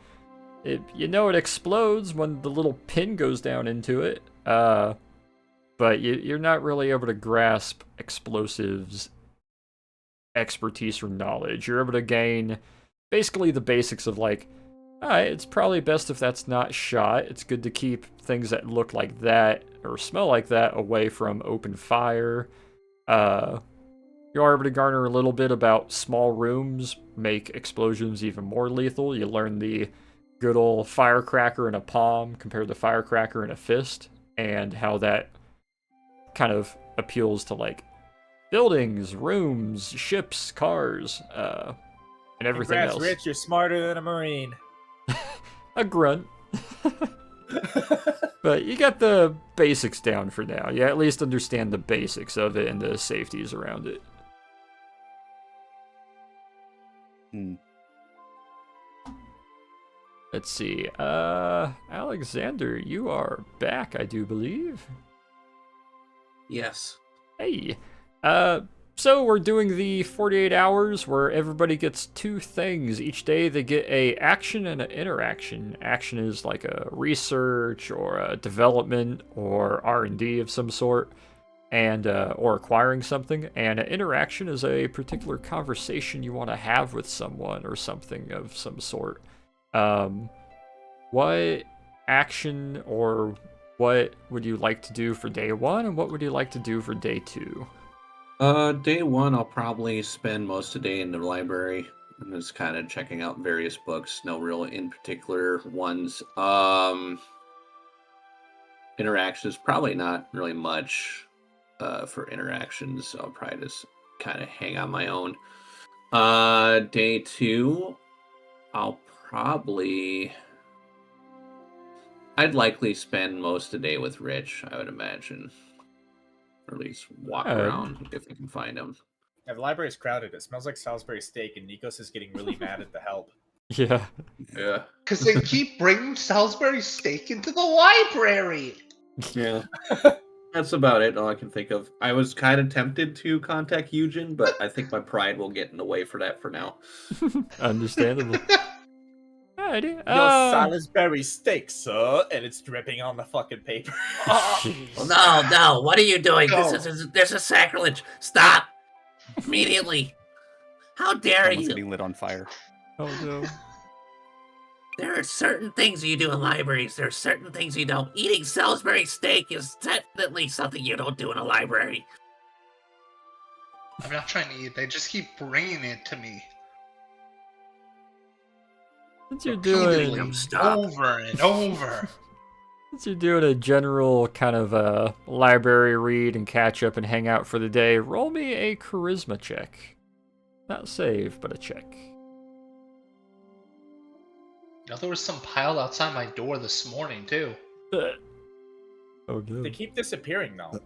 it explodes when the little pin goes down into it, but you're not really able to grasp explosives expertise or knowledge. You're able to gain basically the basics of like, alright, it's probably best if that's not shot. It's good to keep things that look like that or smell like that away from open fire. You are able to garner a little bit about small rooms, make explosions even more lethal. You learn the good old firecracker in a palm compared to firecracker in a fist, and how that kind of appeals to like buildings, rooms, ships, cars, and everything Congrats, else. Rich, you're smarter than a Marine. A grunt. But you got the basics down for now. You at least understand the basics of it and the safeties around it. Let's see. Alexander, you are back, I do believe. Yes. Hey. So we're doing the 48 hours where everybody gets 2 things. Each day they get a action and an interaction. Action is like a research or a development or R&D of some sort, and or acquiring something. And an interaction is a particular conversation you want to have with someone or something of some sort. What action or what would you like to do for day 1, and what would you like to do for day 2? Day 1, I'll probably spend most of the day in the library. I'm just kind of checking out various books, no real in particular ones. Interactions, probably not really much for interactions. I'll probably just kind of hang on my own. Day 2, I'd likely spend most of the day with Rich, I would imagine. Or at least walk around if we can find him. Yeah, the library's crowded. It smells like Salisbury steak, and Nikos is getting really mad at the help. Yeah. Yeah. Because they keep bringing Salisbury steak into the library. Yeah. That's about it, all I can think of. I was kind of tempted to contact Eugen, but I think my pride will get in the way for that for now. Understandable. Alrighty. Your Salisbury steak, sir, and it's dripping on the fucking paper. Well, no, what are you doing? No. This is sacrilege. Stop! Immediately. How dare Someone's you? getting lit on fire. Oh no. There are certain things you do in libraries. There are certain things you don't. Eating Salisbury steak is definitely something you don't do in a library. I'm not trying to eat. They just keep bringing it to me. Since you're Repeatedly, doing Stop. over and over. Since you're doing a general kind of library read and catch up and hang out for the day, roll me a charisma check. Not save, but a check. You know, there was some piled outside my door this morning too. Oh no. They keep disappearing, though.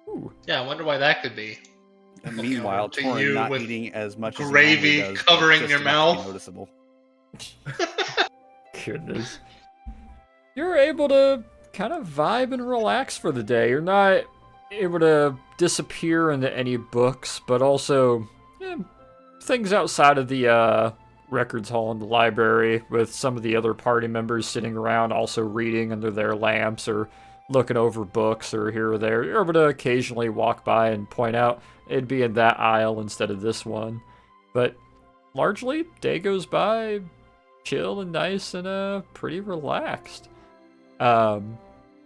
Ooh. Yeah, I wonder why that could be. And Looking meanwhile, over to Torin you not with eating as much as he gravy normally does, but covering just your enough to be mouth. noticeable. Goodness. You're able to kind of vibe and relax for the day. You're not able to disappear into any books, but also things outside of the records hall in the library with some of the other party members sitting around also reading under their lamps or looking over books or here or there. You're able to occasionally walk by and point out it'd be in that aisle instead of this one. But largely, day goes by chill and nice and pretty relaxed.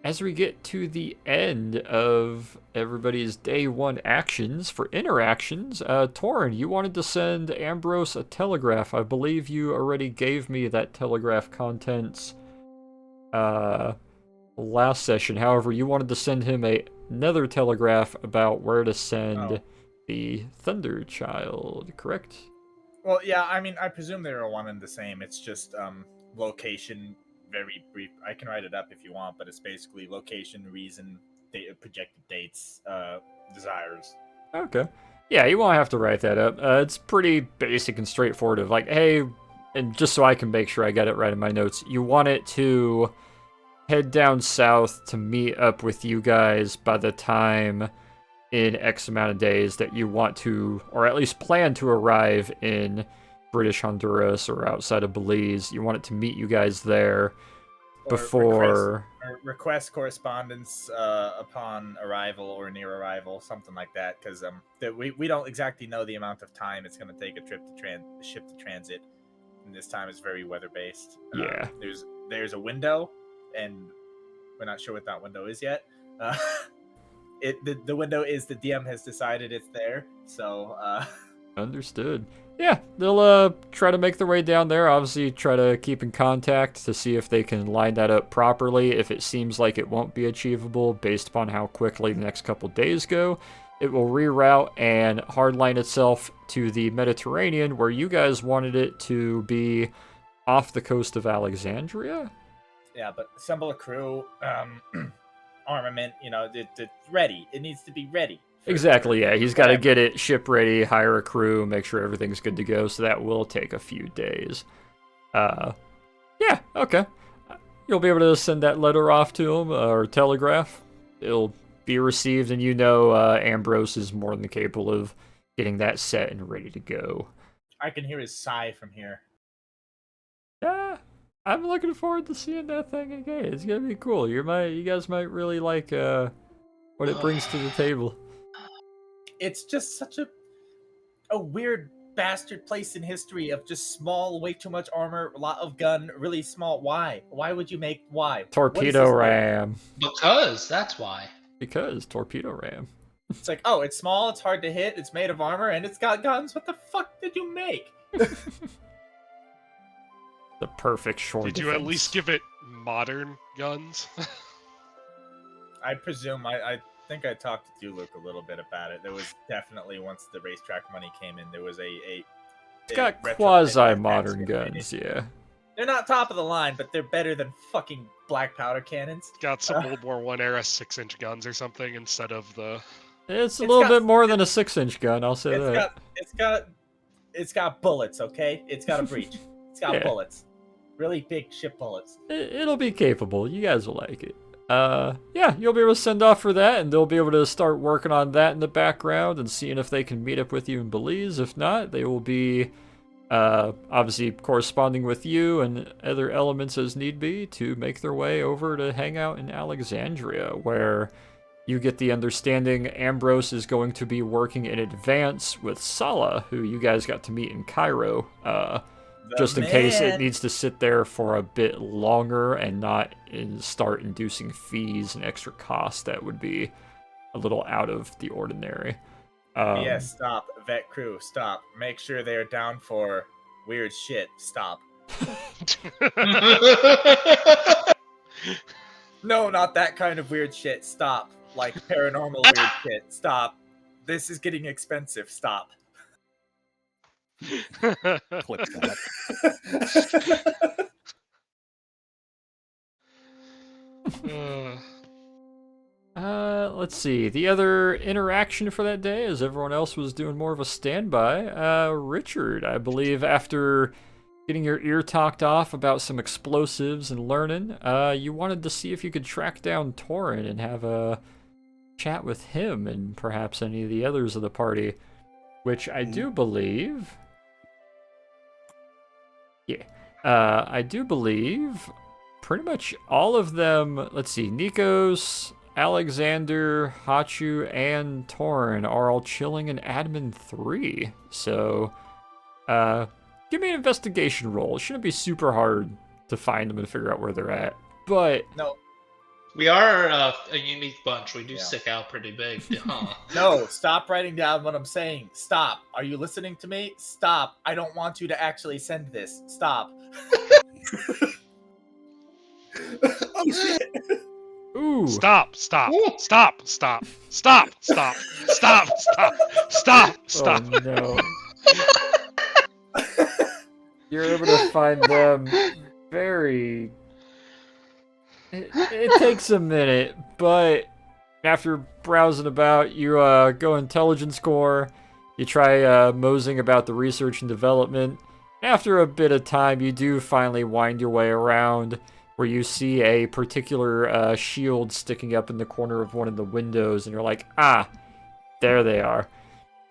As we get to the end of everybody's day one actions for interactions, Torin, you wanted to send Ambrose a telegraph. I believe you already gave me that telegraph contents last session. However, you wanted to send him another telegraph about where to send the Thunder Child, correct? Well, yeah, I mean, I presume they're one and the same. It's just location, very brief. I can write it up if you want, but it's basically location, reason, projected dates, desires. Okay. Yeah, you won't have to write that up. It's pretty basic and straightforward of like, hey, and just so I can make sure I got it right in my notes, you want it to head down south to meet up with you guys by the time in X amount of days that you want to, or at least plan to arrive in British Honduras or outside of Belize. You want it to meet you guys there before... Request correspondence upon arrival or near arrival, something like that, because we don't exactly know the amount of time it's going to take a ship to transit, and this time it's very weather-based. Yeah. There's a window, and we're not sure what that window is yet. The window is the DM has decided it's there, so... Understood. Yeah, they'll try to make their way down there. Obviously, try to keep in contact to see if they can line that up properly. If it seems like it won't be achievable based upon how quickly the next couple days go, it will reroute and hardline itself to the Mediterranean, where you guys wanted it to be off the coast of Alexandria. Yeah, but assemble a crew, armament, it's ready. It needs to be ready. Exactly, yeah. He's got to get it ship ready, hire a crew, make sure everything's good to go, so that will take a few days. Yeah, okay. You'll be able to send that letter off to him, or telegraph. It'll be received, and Ambrose is more than capable of getting that set and ready to go. I can hear his sigh from here. Yeah, I'm looking forward to seeing that thing again. It's gonna be cool. You guys might really like what it brings to the table. It's just such a weird bastard place in history of just small, way too much armor, a lot of gun, really small. Why? Why would you make why? Torpedo ram. Because that's why. Because torpedo ram. It's like, oh, it's small, it's hard to hit, it's made of armor, and it's got guns. What the fuck did you make? The perfect short Did you at least give it modern guns? I presume I think I talked to you, Luke, a little bit about it. There was definitely, once the racetrack money came in, there was it's got quasi-modern guns, yeah. They're not top of the line, but they're better than fucking black powder cannons. It's got some World War I era 6-inch guns or something instead of the... It's a little bit more than a 6-inch gun, I'll say that. It's got bullets, okay? It's got a breech. It's got bullets. Really big ship bullets. It'll be capable. You guys will like it. Yeah, you'll be able to send off for that, and they'll be able to start working on that in the background and seeing if they can meet up with you in Belize. If not, they will be obviously corresponding with you and other elements as need be to make their way over to hang out in Alexandria, where you get the understanding Ambrose is going to be working in advance with Sala, who you guys got to meet in Cairo. Just in case it needs to sit there for a bit longer and not start inducing fees and extra costs that would be a little out of the ordinary. Yes, stop. Vet crew, stop. Make sure they're down for weird shit. Stop. No, not that kind of weird shit. Stop. Like paranormal weird shit. Stop. This is getting expensive. Stop. Clip that. Let's see. The other interaction for that day, as everyone else was doing more of a standby, Richard, I believe after getting your ear talked off about some explosives and learning, you wanted to see if you could track down Torin and have a chat with him and perhaps any of the others of the party, which I do believe I do believe pretty much all of them, let's see, Nikos, Alexander, Hachu, and Torn are all chilling in Admin 3. So, give me an investigation roll. It shouldn't be super hard to find them and figure out where they're at. But No, We are a unique bunch. We do Yeah. stick out pretty big. Huh? no, stop writing down what I'm saying. Stop. Are you listening to me? Stop. I don't want you to actually send this. Stop. Oh shit. ooh, Stop! Stop! Stop! Stop! Stop! Stop! Stop! Stop! Stop! Stop! oh no. You're able to find them very. It takes a minute, but after browsing about, you go intelligence core. You try moseying about the research and development. After a bit of time, you do finally wind your way around where you see a particular shield sticking up in the corner of one of the windows, and you're like, ah, there they are.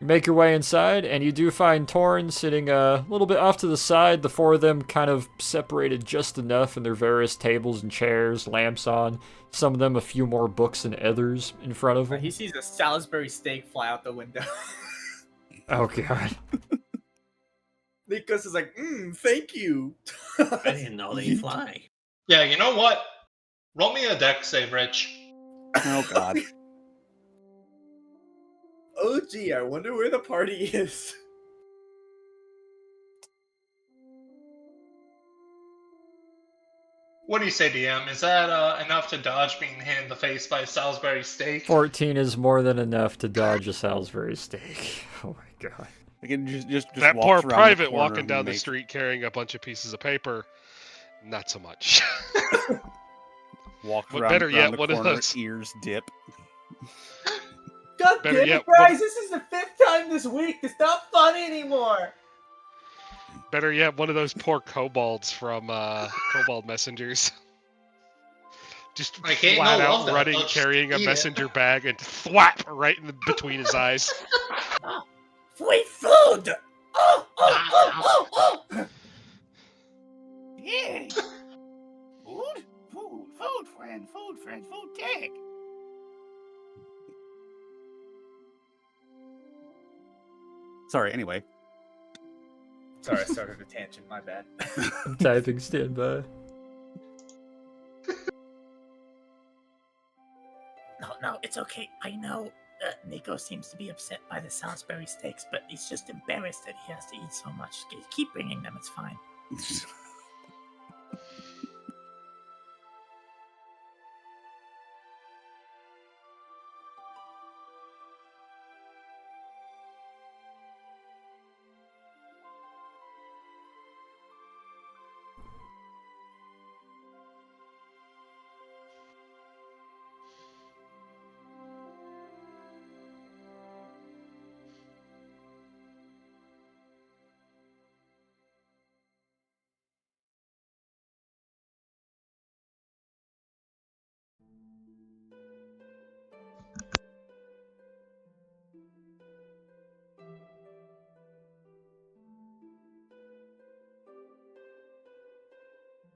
You make your way inside, and you do find Torn sitting a little bit off to the side. The four of them kind of separated just enough in their various tables and chairs, lamps on. Some of them a few more books and others in front of them. He sees a Salisbury steak fly out the window. Oh, God. Nikos is like, thank you. I didn't know they fly. Yeah, you know what? Roll me a deck save, Rich. Oh God. Oh gee, I wonder where the party is. What do you say, DM? Is that enough to dodge being hit in the face by a Salisbury steak? 14 is more than enough to dodge a Salisbury steak. Oh, my God. I can just That walks poor around the private corner walking and down the make- street carrying a bunch of pieces of paper, not so much. Walk But around, better around yet, the one of corner, those- ears dip. God Better damn yet, it, guys! This is the 5th time this week. It's not funny anymore. Better yet, one of those poor kobolds from Kobold Messengers. Just I can't flat no out love that running, much. carrying a Eat it. messenger bag, and thwap right in between his eyes. Free food! Oh, oh, oh, oh, oh! Yeah. Food, friend, food tech. Sorry, anyway. Sorry, I started a tangent. My bad. I'm typing standby. No, it's okay. I know Nico seems to be upset by the Salisbury steaks, but he's just embarrassed that he has to eat so much. Keep bringing them, it's fine.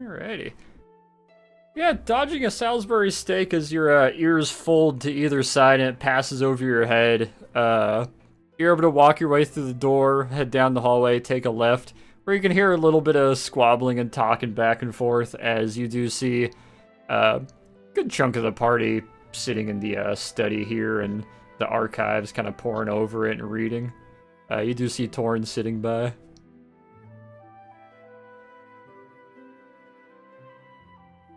Alrighty. Yeah, dodging a Salisbury steak as your ears fold to either side and it passes over your head. You're able to walk your way through the door, head down the hallway, take a left, where you can hear a little bit of squabbling and talking back and forth as you do see a good chunk of the party sitting in the study here and the archives kind of poring over it and reading. You do see Torn sitting by.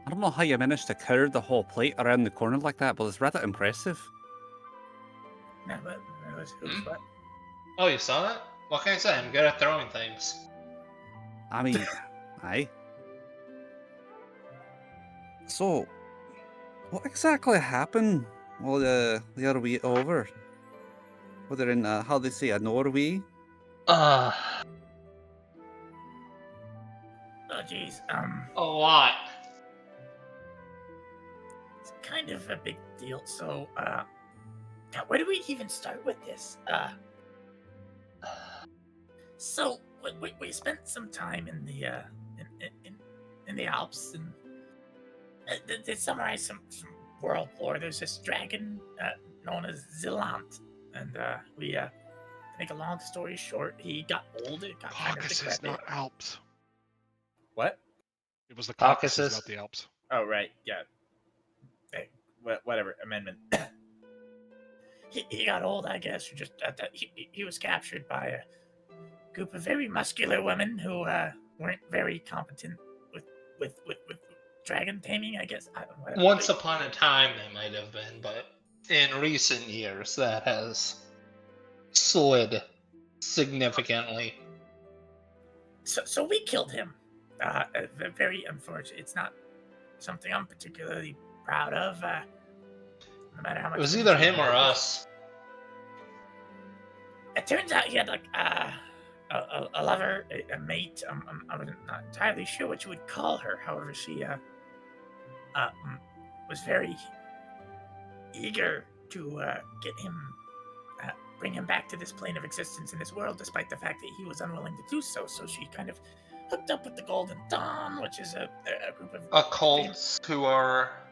I don't know how you managed to cover the whole plate around the corner like that, but it's rather impressive. No, but what? Oh, you saw that? What can I say? I'm good at throwing things. I mean, aye. So, what exactly happened while the other week over? Were they in, how they say, a Norway? Uh, Oh, jeez. a lot. It's kind of a big deal. So, now where do we even start with this? So, we spent some time in the in the Alps, and to summarize some world lore, there's this dragon known as Zilant, and to make a long story short, he got old. It got kind of Caucasus, decrepit. not Alps. What? It was the Caucasus, Caucasus. not the Alps. Oh, right. Yeah. Hey, whatever. Amendment. He got old, I guess. Or just he was captured by a group of very muscular women who weren't very competent with dragon taming, I guess. Whatever. Once upon a time, they might have been, but in recent years, that has slid significantly. So we killed him. Very unfortunate. It's not something I'm particularly proud of. No matter how much. It was either him or us. It turns out he had like a lover, a mate. I'm not entirely sure what you would call her. However, she was very eager to get him, bring him back to this plane of existence in this world, despite the fact that he was unwilling to do so. So she kind of hooked up with the Golden Dawn, which is a group of Occults who are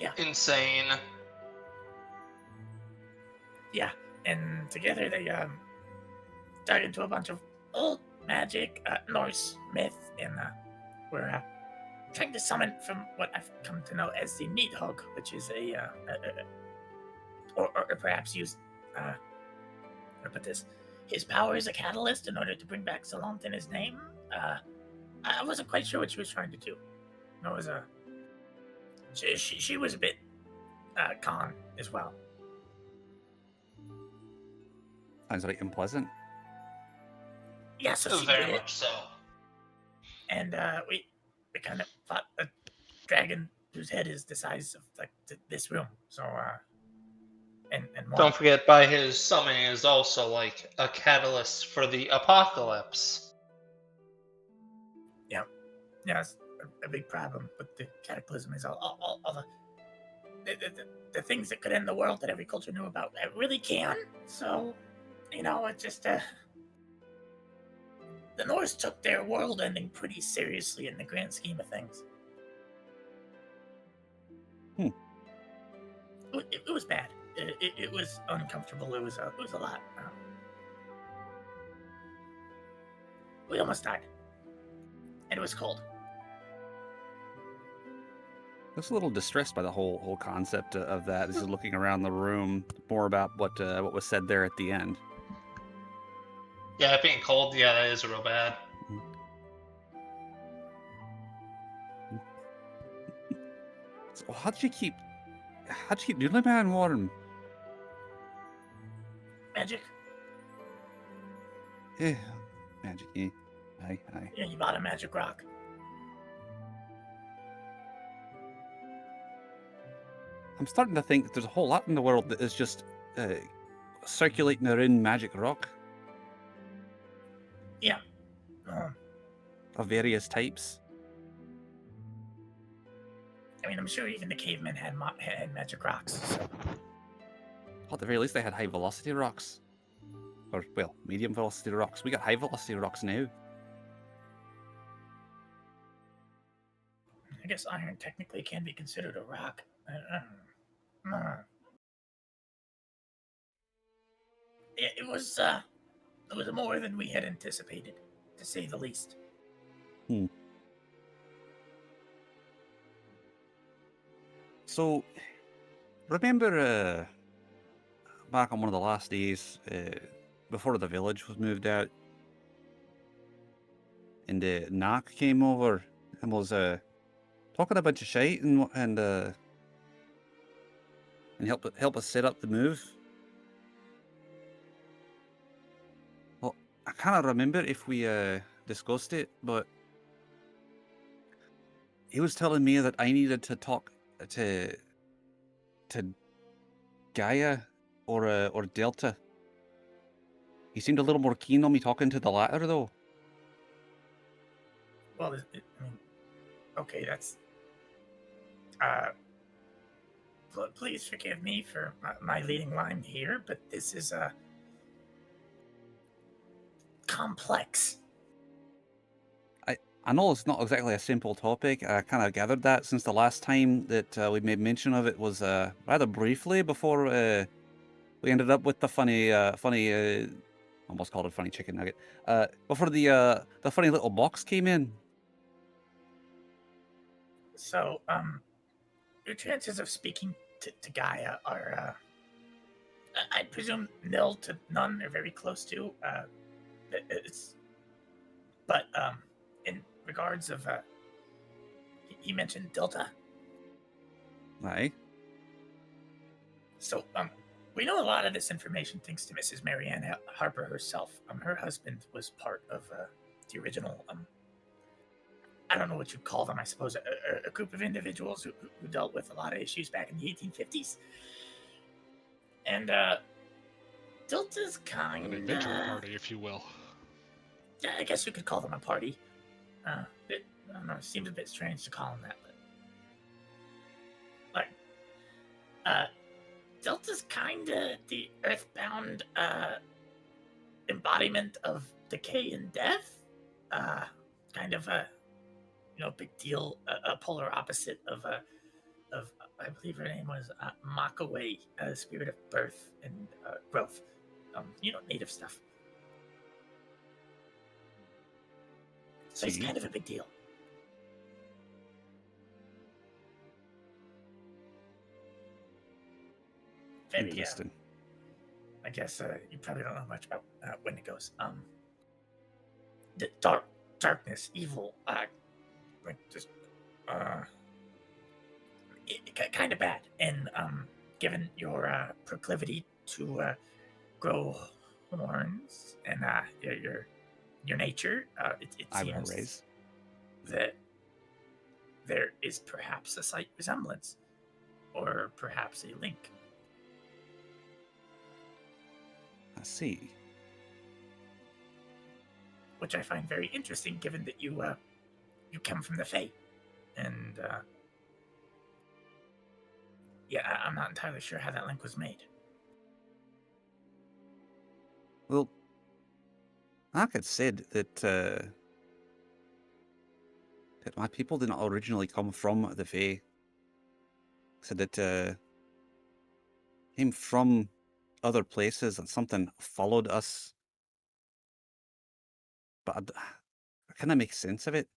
Yeah. insane. Yeah, and together they dug into a bunch of old magic, Norse myth, and were trying to summon from what I've come to know as the Nidhogg, which is or perhaps use, or put this, his power is a catalyst in order to bring back Zilant in his name. I wasn't quite sure what she was trying to do. It was she was a bit con as well. Sounds like unpleasant. Yeah, so she Very did it. much so. And we kind of fought a dragon whose head is the size of like this room. So and won. Don't forget, by his summoning is also like a catalyst for the apocalypse. Yeah, it's a big problem. But the cataclysm is all the things that could end the world that every culture knew about. It really can. So, it just the Norse took their world ending pretty seriously in the grand scheme of things. It was bad. It was uncomfortable. It was a lot. We almost died, and it was cold. I was a little distressed by the whole concept of that. This is looking around the room, more about what was said there at the end. Yeah, it being cold, yeah, that is real bad. So how'd you keep Doodly Man warm? Magic. Yeah, magic. Yeah, aye. Yeah, you bought a magic rock. I'm starting to think that there's a whole lot in the world that is just circulating around magic rock Yeah. of various types. I mean, I'm sure even the cavemen had magic rocks. So. At the very least, they had high velocity rocks. Or, well, medium velocity rocks. We got high velocity rocks now. I guess iron technically can be considered a rock. It was more than we had anticipated, to say the least. So, remember back on one of the last days before the village was moved out, and Nak came over and was talking a bunch of shit and help us set up the move. Well, I can't remember if we discussed it, but he was telling me that I needed to talk to Gaia or Delta. He seemed a little more keen on me talking to the latter, though. Well, okay, that's. Please forgive me for my leading line here, but this is complex. I know it's not exactly a simple topic. I kind of gathered that since the last time that we made mention of it was rather briefly before we ended up with the funny, almost called it funny chicken nugget. Before the funny little box came in. So, your chances of speaking to Gaia are, I presume, nil to none, or very close to. But in regards of, he mentioned Delta. Aye. So, we know a lot of this information thanks to Mrs. Marianne Harper herself. Her husband was part of the original, I don't know what you'd call them, I suppose, a group of individuals who dealt with a lot of issues back in the 1850s. And, Delta's kind of... An adventure party, if you will. Yeah, I guess we could call them a party. I don't know, it seems a bit strange to call them that, but... Like, Delta's kind of the earthbound, embodiment of decay and death. Kind of a, big deal, a polar opposite of I believe her name was Makaway, spirit of birth and growth. Native stuff. So he's kind of a big deal. Very, Interesting. I guess you probably don't know much about Wendigos. The darkness, evil, kind of bad. And given your proclivity to grow horns and your nature, it seems that there is perhaps a slight resemblance, or perhaps a link. I see. Which I find very interesting, given that you come from the Fae, and I'm not entirely sure how that link was made. Well, like I said that my people did not originally come from the Fae. Said that came from other places and something followed us. But I kind of make sense of it.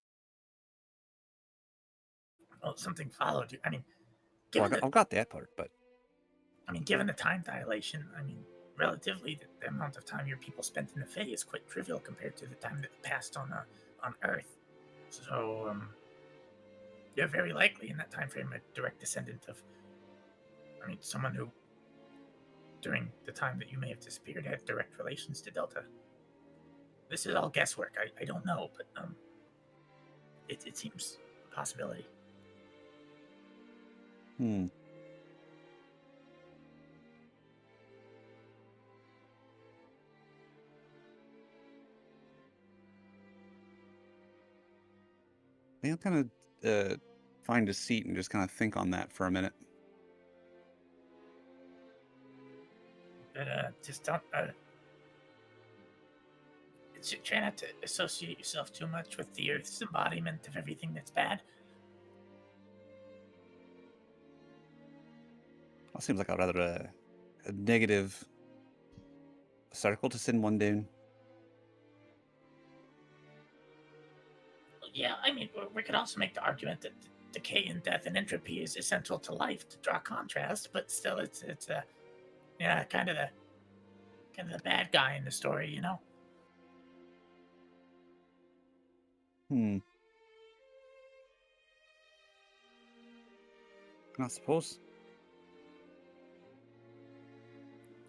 Well, something followed you. I mean, I've got that part, but given the time dilation, relatively, the amount of time your people spent in the Fae is quite trivial compared to the time that they passed on Earth. So, you're very likely in that time frame a direct descendant of, someone who, during the time that you may have disappeared, had direct relations to Delta. This is all guesswork. I don't know, but it seems a possibility. I'll kind of find a seat and just kind of think on that for a minute. But just don't. Try not to associate yourself too much with the Earth's embodiment of everything that's bad. That seems like a rather a negative circle to send one down. Yeah, we could also make the argument that decay and death and entropy is essential to life to draw contrast, but still, it's kind of the bad guy in the story, I suppose.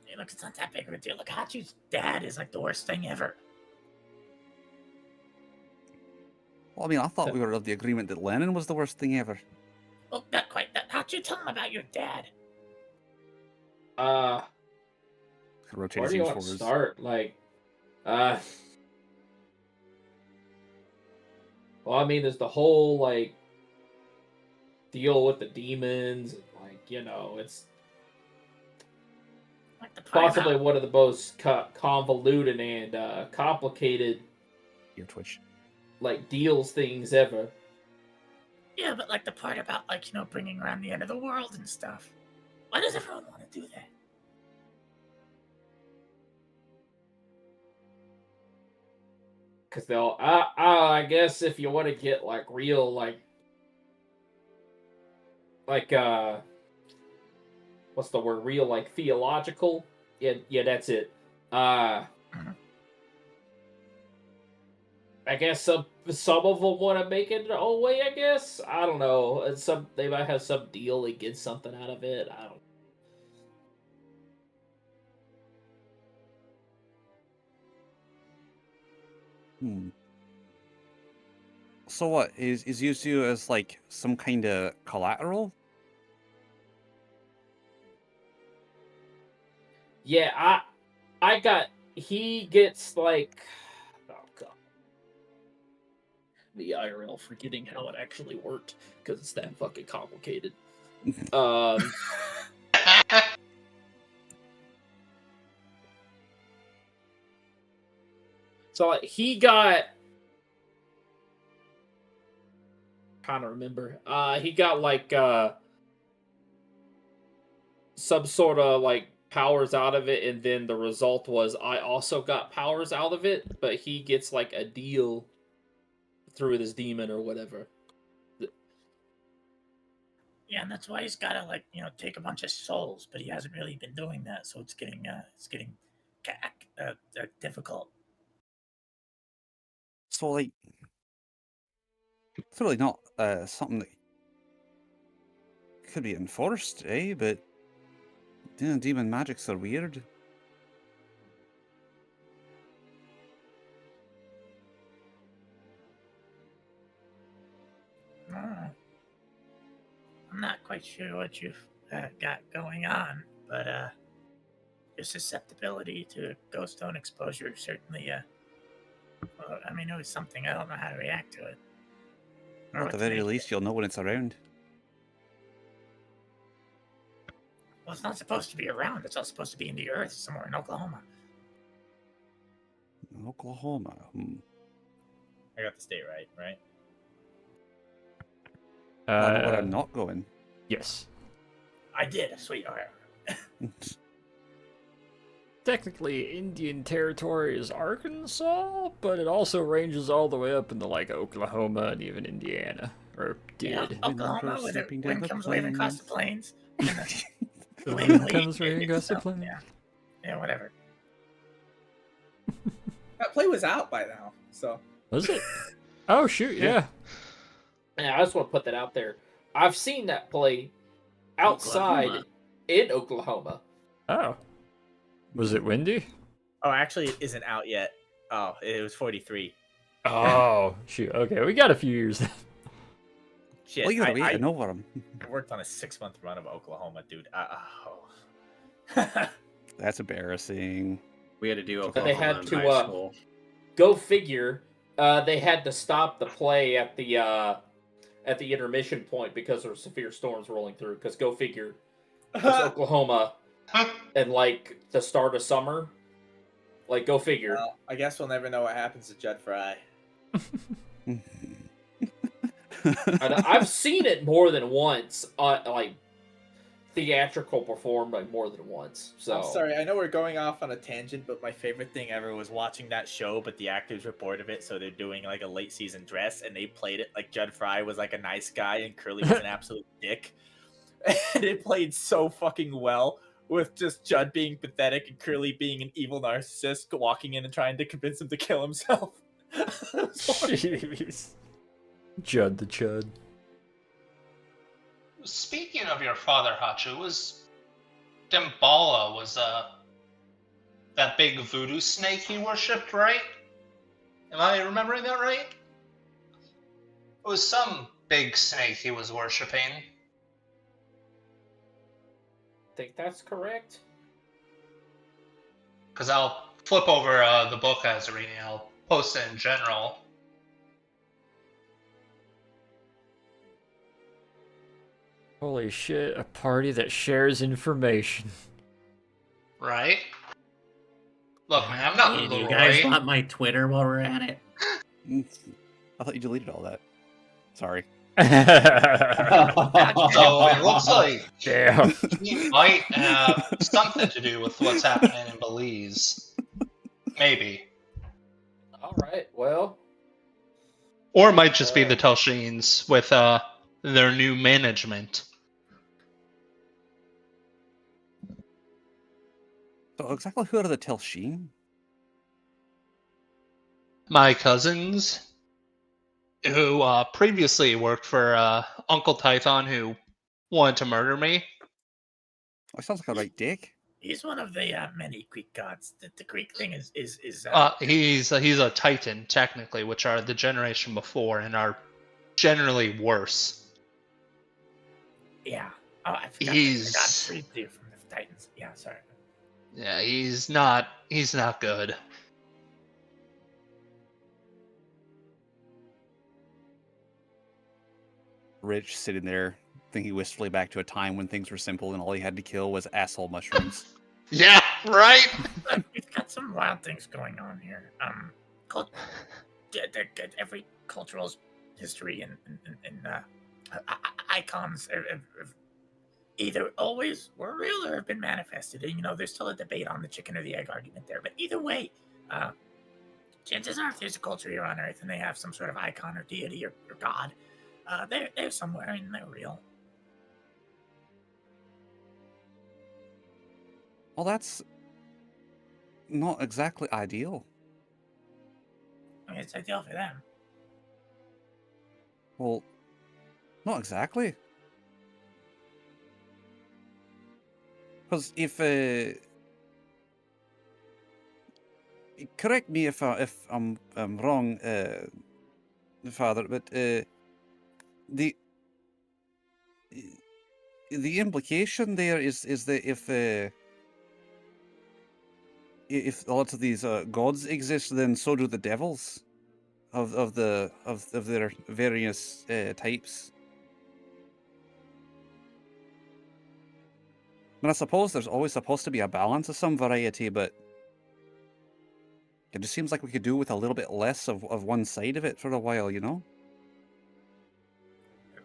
Hey, look, it's not that big of a deal. Look, Hachi's dad is like the worst thing ever. Well, I thought we were of the agreement that Lenin was the worst thing ever. Well, not quite. Hachi, tell him about your dad. Where do you want to start? Well, there's the whole, deal with the demons, and, it's... Like the part possibly about, one of the most convoluted and complicated Your Twitch. like deals things ever. yeah, but like the part about like bringing around the end of the world and stuff. Why does everyone want to do that? Because they'll, I guess if you want to get like real, what's the word? Real, like theological. Yeah, that's it. I guess some of them want to make it their own way. I guess I don't know. They might have some deal and get something out of it. I don't. So what is used to as like some kind of collateral? Yeah, he gets like, oh god, the IRL forgetting how it actually worked because it's that fucking complicated. So like, he got, trying to remember. He got like some sort of like powers out of it, and then the result was I also got powers out of it, but he gets like a deal through this demon or whatever. Yeah, and that's why he's gotta like take a bunch of souls, but he hasn't really been doing that, so it's getting difficult. So like, it's really not something that could be enforced, eh? But demon magics are weird. I'm not quite sure what you've got going on, but your susceptibility to ghost stone exposure certainly. Well, I mean, it was something I don't know how to react to it. Or at the very least, you'll know when it's around. Well, it's not supposed to be around. It's not supposed to be in the earth somewhere in Oklahoma. Oklahoma. I got the state right? I know where I'm not going. Yes. I did. Sweet. All right. Technically, Indian Territory is Arkansas, but it also ranges all the way up into like Oklahoma and even Indiana, or did. Yeah, Oklahoma, where the wind comes waving across the plains. The wind comes waving across the plains. Yeah, whatever. That play was out by now, so. Was it? Oh shoot, yeah. Yeah, I just want to put that out there. I've seen that play outside in Oklahoma. Oh. Was it windy? Oh, actually, it isn't out yet. Oh, it was 43. Oh, shoot. Okay, we got a few years. Shit. Well, you gotta wait. I know what I'm. I worked on a 6-month run of Oklahoma, dude. That's embarrassing. We had to do But Oklahoma they had in to high school. go figure. They had to stop the play at the intermission point because there were severe storms rolling through. Because go figure, it's Oklahoma, and like the start of summer. Like go figure. Well, I guess we'll never know what happens to Judd Fry. I've seen it more than once, like theatrical performed like more than once. So I'm sorry, I know we're going off on a tangent, but my favorite thing ever was watching that show, but the actors were bored of it, so they're doing like a late season dress, and they played it like Judd Fry was like a nice guy and Curly was an absolute dick. And it played so fucking well with just Judd being pathetic and Curly being an evil narcissist walking in and trying to convince him to kill himself. Jeez. Judd the Chud. Speaking of your father, Hachu, was Dembala that big voodoo snake he worshipped, right? Am I remembering that right? It was some big snake he was worshipping. I think that's correct. Because I'll flip over the book I was reading. I'll post it in general. Holy shit, a party that shares information. right? Look, man, I'm not Hey, do you guys Leroy. want my Twitter while we're at it? I thought you deleted all that. Sorry. So it looks like Damn. he might have something to do with what's happening in Belize. Maybe. All right. Well, Or it might just be the Telshines with their new management. So exactly who are the Telsheen? My cousins, who previously worked for Uncle Tython, who wanted to murder me. Oh, sounds like a right dick. He's one of the many Greek gods. The Greek thing is He's a Titan, technically, which are the generation before and are generally worse. yeah. Oh, I forgot. He's- God freed you from the Titans. Yeah, sorry. Yeah, he's not good. Rich sitting there thinking wistfully back to a time when things were simple and all he had to kill was asshole mushrooms. Yeah, right. Look, we've got some wild things going on here. Every cultural history and icons have either always were real or have been manifested. And, there's still a debate on the chicken or the egg argument there. But either way, chances are if there's a culture here on Earth and they have some sort of icon or deity or god, they're somewhere and they're real. Well, that's not exactly ideal. I mean, it's ideal for them. Well, not exactly. Because if correct me if I'm wrong, Father, but the implication there is that if lots of these gods exist, then so do the devils of their various types. I mean, I suppose there's always supposed to be a balance of some variety, but it just seems like we could do with a little bit less of one side of it for a while, you know?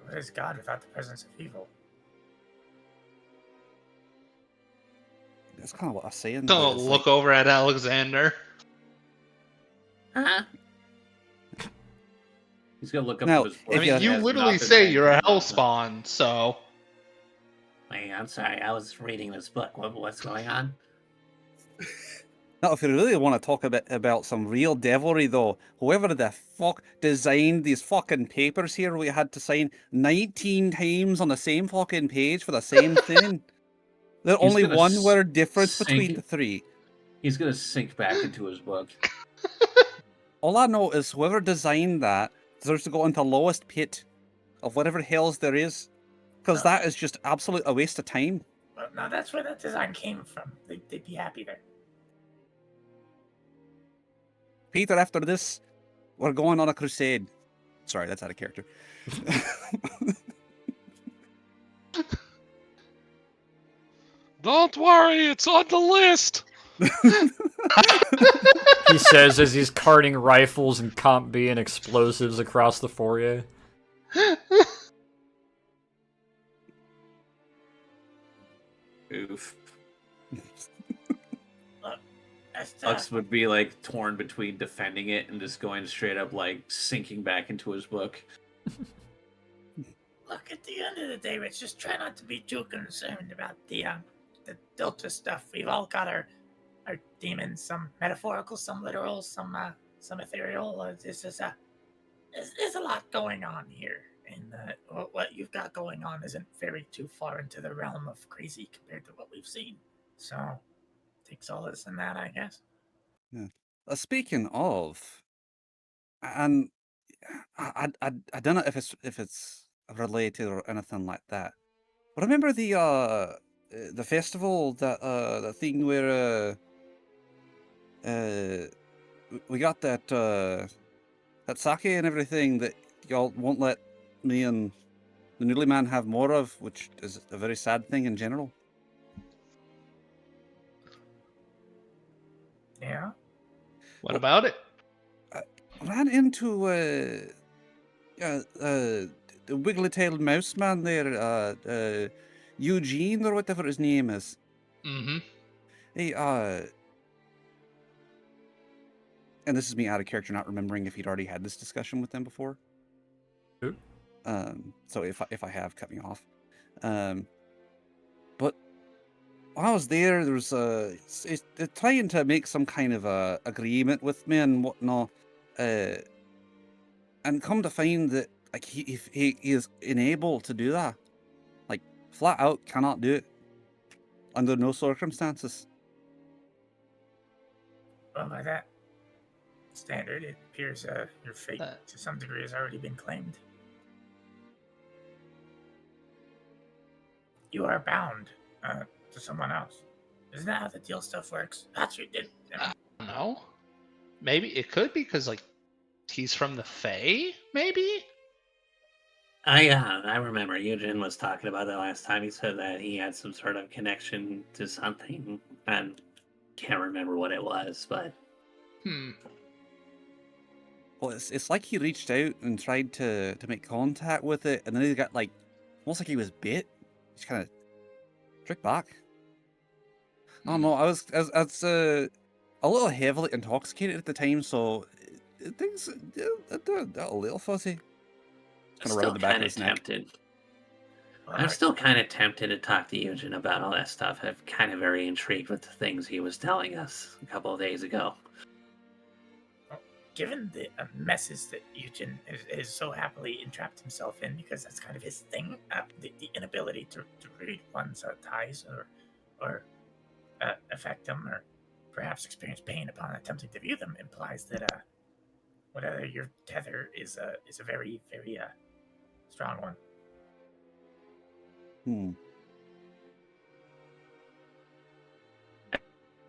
What is God without the presence of evil? That's kind of what I'm saying. Don't but it's look like, over at Alexander. He's gonna look up Now, to his if I mean, you- you has literally not been say paying you're a attention. hellspawn, so Wait, I'm sorry. I was reading this book. What's going on? Now, if you really want to talk about some real devilry, though, whoever the fuck designed these fucking papers here we had to sign 19 times on the same fucking page for the same thing. There's He's only gonna one word difference sink between it. the three. He's gonna sink back into his book. All I know is whoever designed that deserves to go into the lowest pit of whatever hells there is. Because that is just absolute a waste of time. Well, no, that's where that design came from. They'd be happy there. Peter, after this, we're going on a crusade. Sorry, that's out of character. Don't worry, it's on the list. He says as he's carting rifles and Comp B and explosives across the foyer. Oof. That's Ux would be like torn between defending it and just going straight up like sinking back into his book. Look, at the end of the day, let's just try not to be too concerned about the Delta stuff. We've all got our demons, some metaphorical, some literal, some ethereal. There's a lot going on here, and what you've got going on isn't very too far into the realm of crazy compared to what we've seen. So, take solace in that, I guess. Yeah. Speaking of, and I don't know if it's related or anything like that. But remember the festival that thing where we got that sake and everything that y'all won't let me and the noodly man have more of, which is a very sad thing in general. What about it? Ran into the wiggly-tailed mouse man there, Eugene or whatever his name is. Mm-hmm. Hey, and this is me out of character, not remembering if he'd already had this discussion with them before. Who? So if I have, cut me off. But while I was there, there was they're trying to make some kind of a agreement with me and whatnot. And come to find that like he is unable to do that. Like flat out cannot do it under no circumstances. Well, by that standard, it appears your fate to some degree has already been claimed. You are bound to someone else. Isn't that how the deal stuff works? That's what you did. I don't know. Maybe it could be because like he's from the Fae. Maybe. I remember Eugene was talking about it last time. He said that he had some sort of connection to something, and can't remember what it was, but. Well, it's like he reached out and tried to make contact with it, and then he got like almost like he was bit. Just kind of tricked back. I don't know. I was a little heavily intoxicated at the time, so things a little fuzzy. Kind of rubbing the back of his neck. I'm still kind of tempted to talk to Eugene about all that stuff. I'm kind of very intrigued with the things he was telling us a couple of days ago. Given the messes that Eugene is so happily entrapped himself in, because that's kind of his thing, the inability to read one's ties or affect them, or perhaps experience pain upon attempting to view them, implies that whatever your tether is a very, very strong one.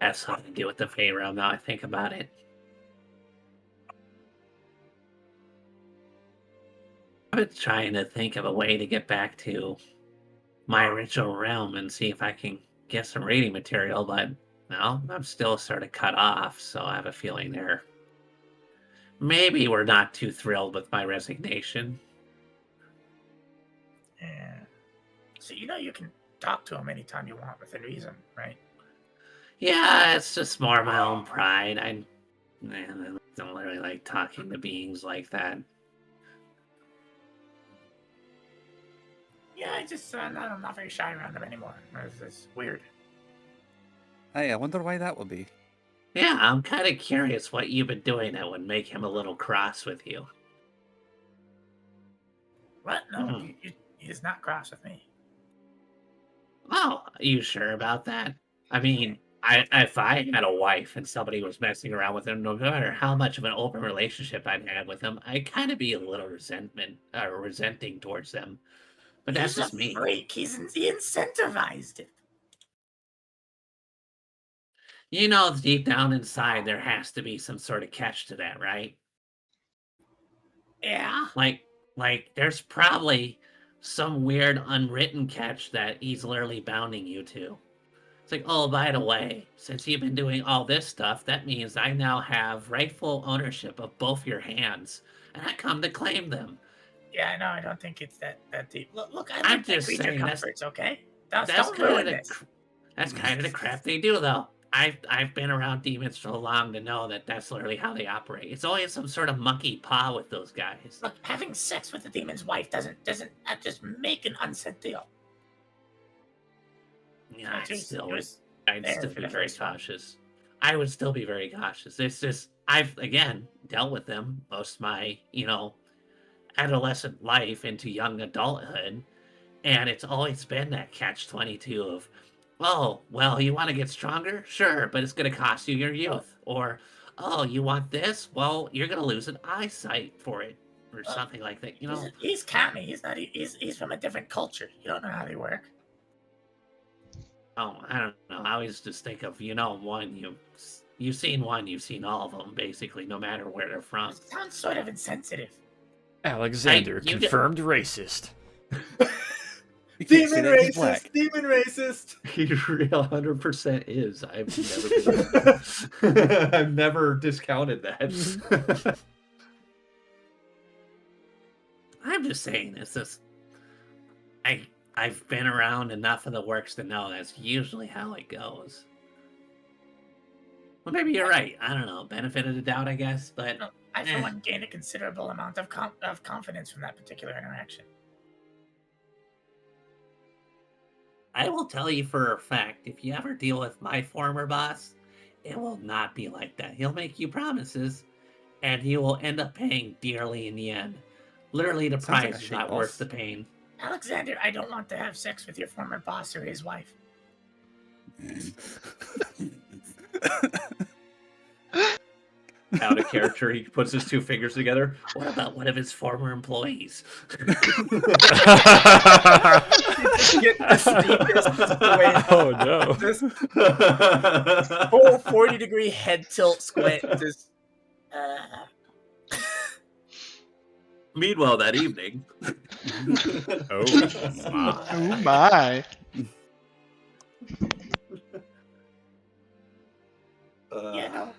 Has something to do with the Fae realm now I think about it. I've been trying to think of a way to get back to my original realm and see if I can get some reading material, but no, I'm still sort of cut off, so I have a feeling they're maybe we're not too thrilled with my resignation. Yeah. So you can talk to him anytime you want within reason, right? Yeah, it's just more of my own pride. I don't really like talking to beings like that. Yeah, I'm not very shy around him anymore. It's weird. Hey, I wonder why that would be. Yeah, I'm kind of curious what you've been doing that would make him a little cross with you. What? No, he is not cross with me. Oh, are you sure about that? I mean, if I had a wife and somebody was messing around with him, no matter how much of an open relationship I'd had with him, I'd kind of be a little resenting towards them. But that's just me. Freak. He incentivized it. You know, deep down inside, there has to be some sort of catch to that, right? Yeah. Like there's probably some weird unwritten catch that he's literally bounding you to. It's like, oh, by the way, since you've been doing all this stuff, that means I now have rightful ownership of both your hands, and I come to claim them. Yeah, no, I don't think it's that deep. Look, I'm just saying comforts, okay? That's kind of the crap they do, though. I've been around demons so long to know that that's literally how they operate. It's always some sort of monkey paw with those guys. Look, having sex with the demon's wife doesn't just make an unsaid deal. Yeah, I'd still be very cautious. I would still be very cautious. It's just I've again dealt with them most of my adolescent life into young adulthood, and it's always been that catch-22 of, oh, well, you want to get stronger? Sure, but it's going to cost you your youth. Or, oh, you want this? Well, you're going to lose an eyesight for it, or something like that. He's Kami. He's from a different culture. You don't know how they work. Oh, I don't know. I always just think of, one, you've seen one, you've seen all of them, basically, no matter where they're from. It sounds sort of insensitive. Alexander, confirmed racist. You can't say Demon that, he's racist. black. Demon racist. He real 100% is. I've never discounted that. I'm just saying this is I've been around enough of the works to know that's usually how it goes. Well, maybe you're right. I don't know. Benefit of the doubt, I guess. But I, for one, gained a considerable amount of confidence from that particular interaction. I will tell you for a fact, if you ever deal with my former boss, it will not be like that. He'll make you promises, and he will end up paying dearly in the end. Literally, the Sounds like price a is shit not boss. worth the pain. Alexander, I don't want to have sex with your former boss or his wife. Out of character, he puts his two fingers together. What about one of his former employees? Get the deepest way. Oh no. Just full 40-degree head tilt squint. Just Meanwhile, that evening. Oh my. Oh my. Yeah, no,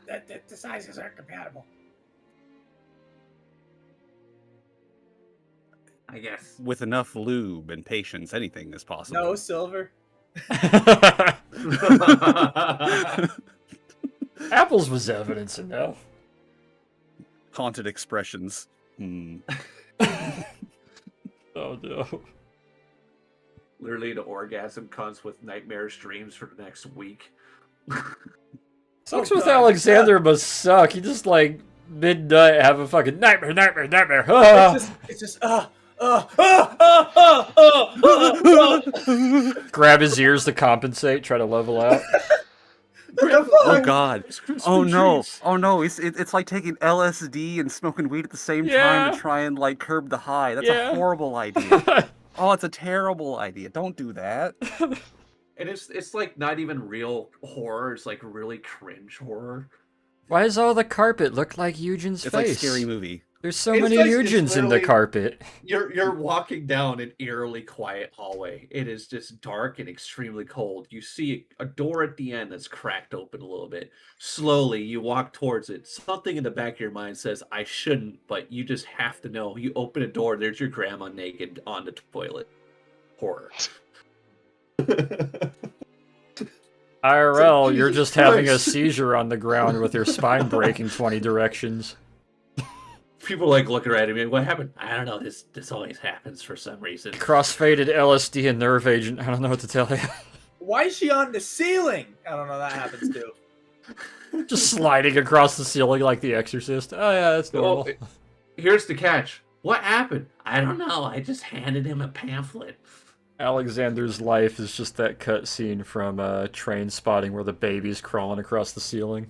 the sizes aren't compatible. I guess. With enough lube and patience, anything is possible. no silver. Apples was evidence enough. Haunted expressions. Hmm. Oh no. Literally, the orgasm comes with nightmarish dreams for the next week. Sex Oh, with God. Alexander must suck. He just like midnight have a fucking nightmare. Ah! It's just Grab his ears to compensate, try to level out. What the Oh fuck? God! Oh no! Oh no! It's like taking LSD and smoking weed at the same time Yeah. to try and like curb the high. That's Yeah. a horrible idea. Oh, it's a terrible idea. Don't do that. And it's like not even real horror. It's like really cringe horror. Why does all the carpet look like Eugen's It's face? like Scary Movie. There's so It's many like- it's Eugens in the literally- carpet. You're walking down an eerily quiet hallway. It is just dark and extremely cold. You see a door at the end that's cracked open a little bit. Slowly, you walk towards it. Something in the back of your mind says, I shouldn't, but you just have to know. You open a door, there's your grandma naked on the toilet. Horror. IRL, you're Jesus just having a Christ. seizure on the ground with your spine breaking 20 directions. People like looking at him and what happened? I don't know. This always happens for some reason. Crossfaded LSD and nerve agent. I don't know what to tell you. Why is she on the ceiling? I don't know. That happens too. Just sliding across the ceiling like The Exorcist. Oh yeah, that's normal. Well, here's the catch. What happened? I don't know. I just handed him a pamphlet. Alexander's life is just that cut scene from Train Spotting where the baby's crawling across the ceiling.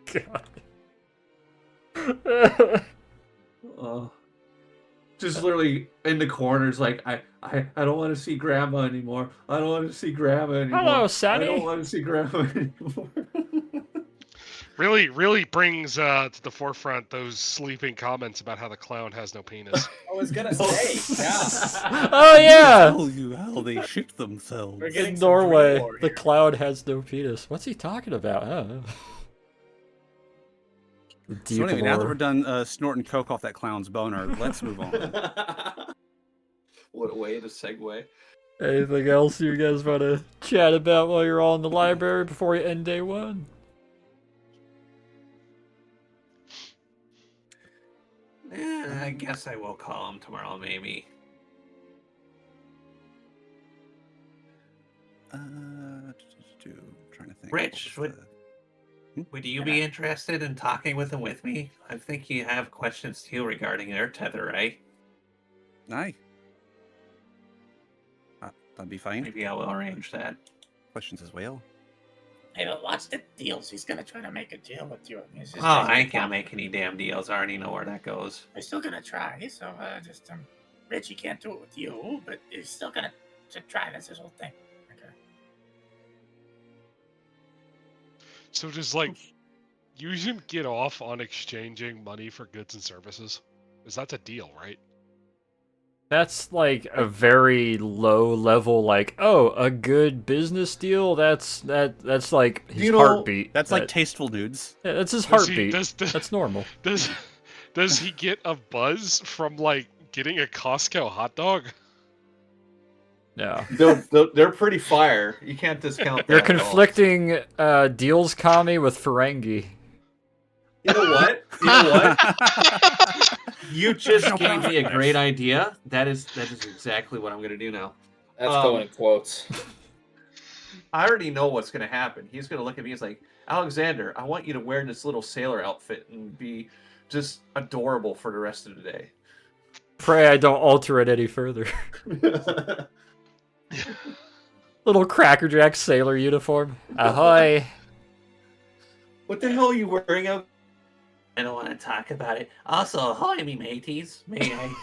God. Just literally in the corners, like I don't want to see Grandma anymore. I don't want to see Grandma anymore. Hello, I Sonny. don't want to see Grandma anymore. Really brings to the forefront those sleeping comments about how the clown has no penis. I was gonna say, yeah. Oh yeah! Tell you how they shit themselves. We're getting In some Norway, dream lore the here. cloud has no penis. What's he talking about? I don't know. Deep So anyway, now that lore. we're done snorting coke off that clown's boner, let's move on. What a way to segue. Anything else you guys want to chat about while you're all in the library before you end day one? I guess I will call him tomorrow, maybe. Trying to think. Rich, what was would you be interested in talking with him with me? I think you have questions too regarding their tether, right? Aye. That'd be fine. Maybe I will arrange that. Questions as well. Hey, but watch the deals. He's gonna try to make a deal with you. He's just Oh, I ain't gonna make any damn deals. I already know where that goes. He's still gonna try. So just Rich, he can't do it with you, but he's still gonna try. That's his whole thing. Okay. So just like, you should get off on exchanging money for goods and services, because that's a deal, right? That's like a very low level, like, oh, a good business deal. That's like his heartbeat. That's like tasteful dudes. Yeah, that's his Does heartbeat. he, That's normal. Does he get a buzz from like getting a Costco hot dog? No. They're pretty fire. You can't discount that. You're at all. conflicting deals Kami with Ferengi. You know what? You know what? You just gave me a great idea. That is exactly what I'm gonna do now. That's going in quotes. I already know what's going to happen. He's going to look at me. He's like, Alexander, I want you to wear this little sailor outfit and be just adorable for the rest of the day. Pray I don't alter it any further. Little Cracker Jack sailor uniform. Ahoy! What the hell are you wearing out? I don't want to talk about it. Also, ahoy, me mateys. May I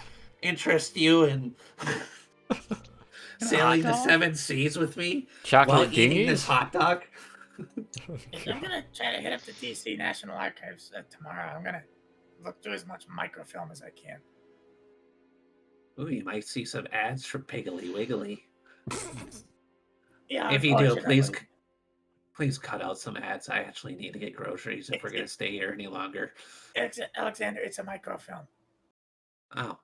interest you in sailing the 7 seas with me Chocolate while eating dinghies? this hot dog? I'm gonna try to hit up the DC National Archives tomorrow. I'm gonna look through as much microfilm as I can. Ooh, you might see some ads for Piggly Wiggly. Yeah. If you do, unfortunately. please cut out some ads. I actually need to get groceries if we're gonna stay here any longer. Alexander, it's a microfilm. Oh,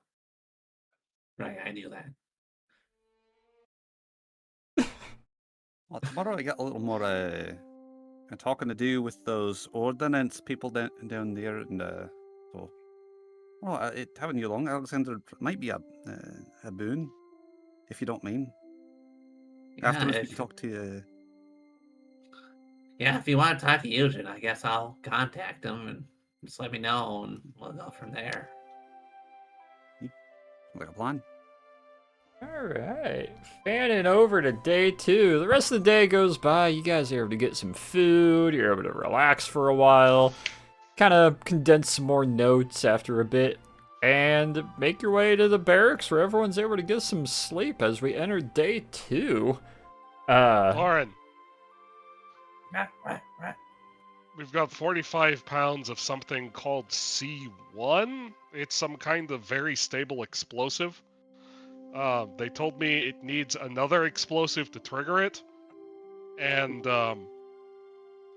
right, I knew that. Well, tomorrow I got a little more talking to do with those ordnance people down there, and so. Well, having you along, Alexander, might be a boon, if you don't mind. Afterwards, we can talk to you. Yeah, if you want to talk to Eugen, I guess I'll contact him and just let me know, and we'll go from there. Like a plan. Alright. Fanning over to day 2. The rest of the day goes by. You guys are able to get some food. You're able to relax for a while. Kind of condense some more notes after a bit. And make your way to the barracks where everyone's able to get some sleep as we enter day 2. Lauren, What? we've got 45 pounds of something called C1. It's some kind of very stable explosive. They told me it needs another explosive to trigger it, and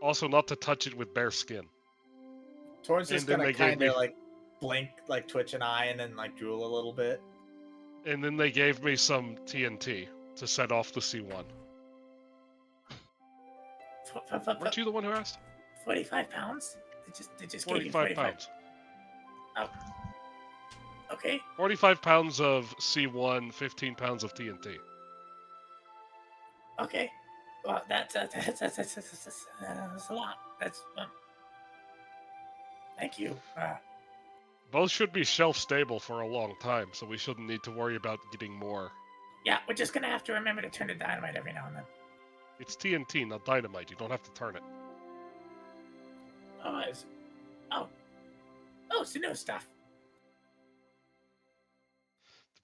also not to touch it with bare skin. Torn's just And then gonna they gave kind me- of like blink, like twitch an eye, and then like drool a little bit. And then they gave me some TNT to set off the C1. Weren't you the one who asked? 45 pounds? They just gave you 45 pounds. Oh. Okay. 45 pounds of C1, 15 pounds of TNT. Okay. Well, that's a lot. That's thank you. Both should be shelf stable for a long time, so we shouldn't need to worry about getting more. Yeah, we're just gonna have to remember to turn the dynamite every now and then. It's TNT, not dynamite. You don't have to turn it. It's the new stuff.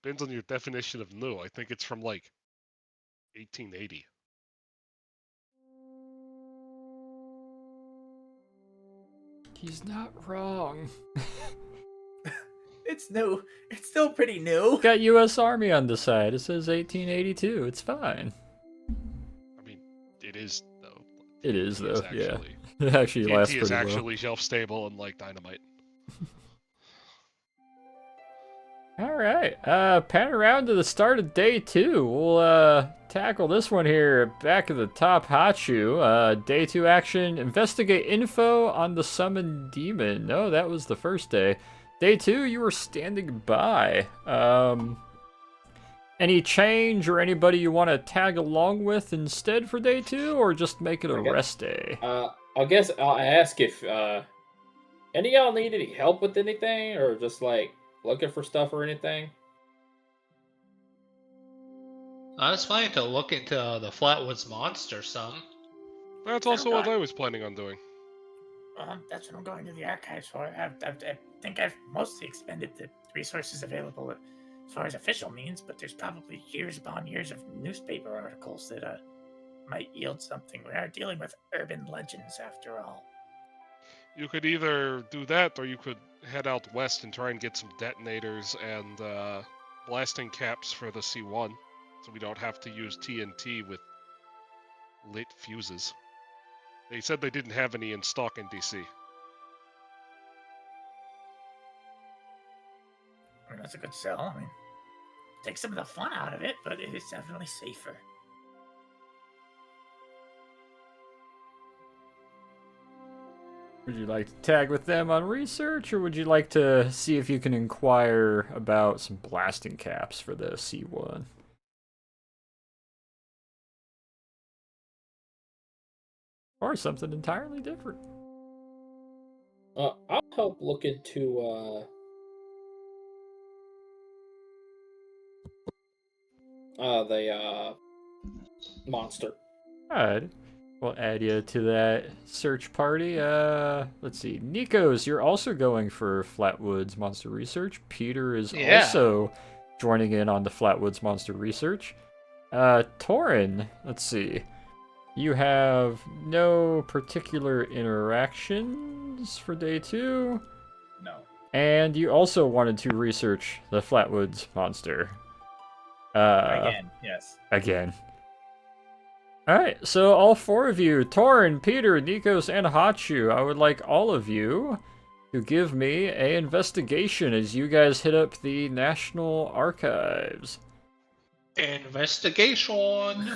Depends on your definition of new. I think it's from like 1880. He's not wrong. It's new. It's still pretty new. Got U.S. Army on the side. It says 1882. It's fine. I mean, it is though. It is TNT though. Yeah. It actually TNT lasts is pretty well. actually shelf stable, unlike dynamite. All right, pan around to the start of day 2. We'll tackle this one here back at the top. Hachu, day 2 action: investigate info on the summoned demon. No, that was the first day. Day 2, you were standing by. Any change or anybody you want to tag along with instead for day 2, or just make it a rest day? I guess I'll ask if any of y'all need any help with anything, or just like looking for stuff or anything. I was planning to look into the Flatwoods monster some. That's also what I was planning on doing. That's what I'm going to the archives for. I think I've mostly expended the resources available as far as official means, but there's probably years upon years of newspaper articles that might yield something. We are dealing with urban legends, after all. You could either do that, or you could head out west and try and get some detonators and blasting caps for the C1, so we don't have to use TNT with lit fuses. They said they didn't have any in stock in DC. I mean, that's a good sell. I mean, take some of the fun out of it, but it is definitely safer. Would you like to tag with them on research, or would you like to see if you can inquire about some blasting caps for the C1? Or something entirely different? I'll help look into the monster. Alright. We'll add you to that search party. Let's see. Nikos, you're also going for Flatwoods Monster Research. Peter is also joining in on the Flatwoods Monster Research. Torin, let's see. You have no particular interactions for day 2. No. And you also wanted to research the Flatwoods Monster. Again, yes. Again. Alright, so all 4 of you, Torin, Peter, Nikos, and Hachu, I would like all of you to give me an investigation as you guys hit up the National Archives. Investigation.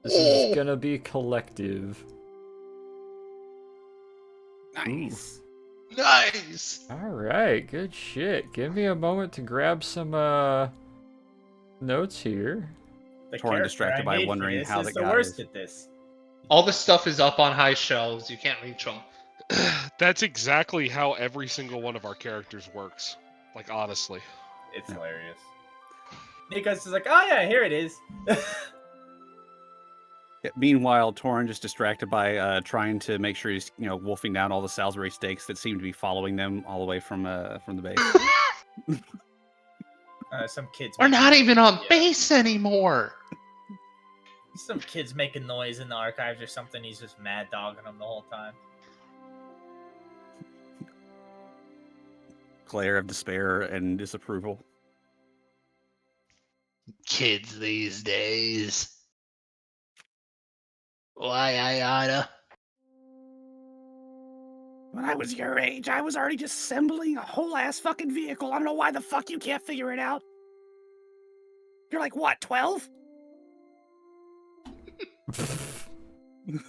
This is gonna be collective. Nice. Nice. Alright, good shit. Give me a moment to grab some notes here. Torin distracted by wondering how the the guy worst is. at this. All this stuff is up on high shelves. You can't reach them. That's exactly how every single one of our characters works. Like, honestly. It's hilarious. Nikos is like, oh yeah, here it is. Yeah, meanwhile, Torin just distracted by trying to make sure he's, wolfing down all the Salisbury steaks that seem to be following them all the way from the base. Some kids. We're not even on Yeah. base anymore. Some kids making noise in the archives or something. He's just mad dogging them the whole time. Glare of despair and disapproval. Kids these days. Why I oughta. When I was your age, I was already just assembling a whole ass fucking vehicle. I don't know why the fuck you can't figure it out. You're like, what, 12?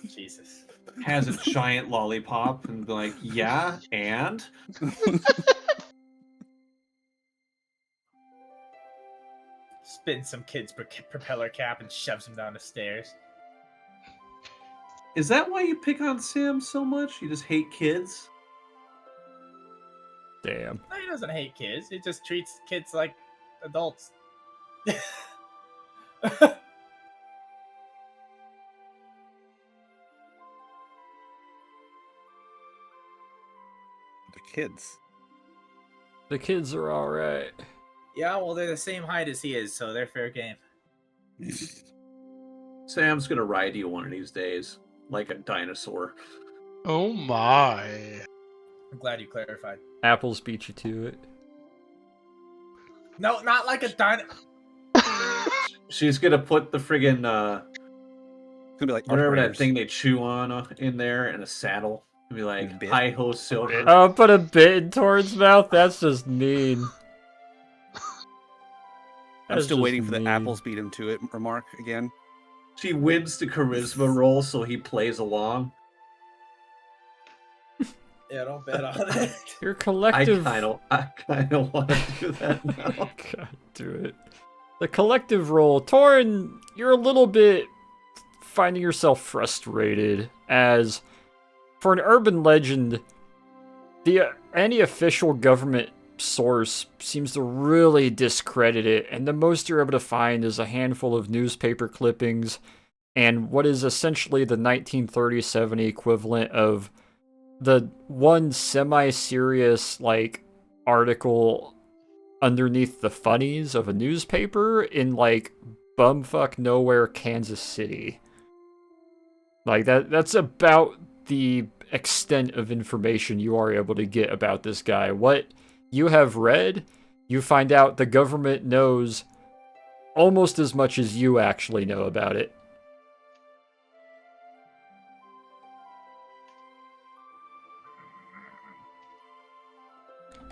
Jesus. Has a giant lollipop and be like, yeah, and Spins some kid's propeller cap and shoves him down the stairs. is that why you pick on Sam so much? You just hate kids? Damn. No, he doesn't hate kids. He just treats kids like adults. The kids. The kids are alright. Yeah, well, they're the same height as he is, so they're fair game. Sam's gonna ride you one of these days, like a dinosaur. Oh my. I'm glad you clarified. Apples beat you to it. No, not like a dino. She's gonna put the friggin' It's gonna be like whatever that Raiders. thing they chew on in there in a saddle. It'll be like Bit. hi ho silver. Oh, put a bit in Torin's mouth? That's just mean. I'm That's still just waiting for the mean. apples beat him to it remark again. She wins the charisma roll, so he plays along. Yeah, don't bet on it. Your I collective... kind of want to do that now. God, do it. The collective role. Torin, you're a little bit finding yourself frustrated as, for an urban legend, any official government source seems to really discredit it, and the most you're able to find is a handful of newspaper clippings and what is essentially the 1937 equivalent of the one semi-serious, article underneath the funnies of a newspaper in, bumfuck nowhere, Kansas City. That's about the extent of information you are able to get about this guy. What you have read, you find out the government knows almost as much as you actually know about it.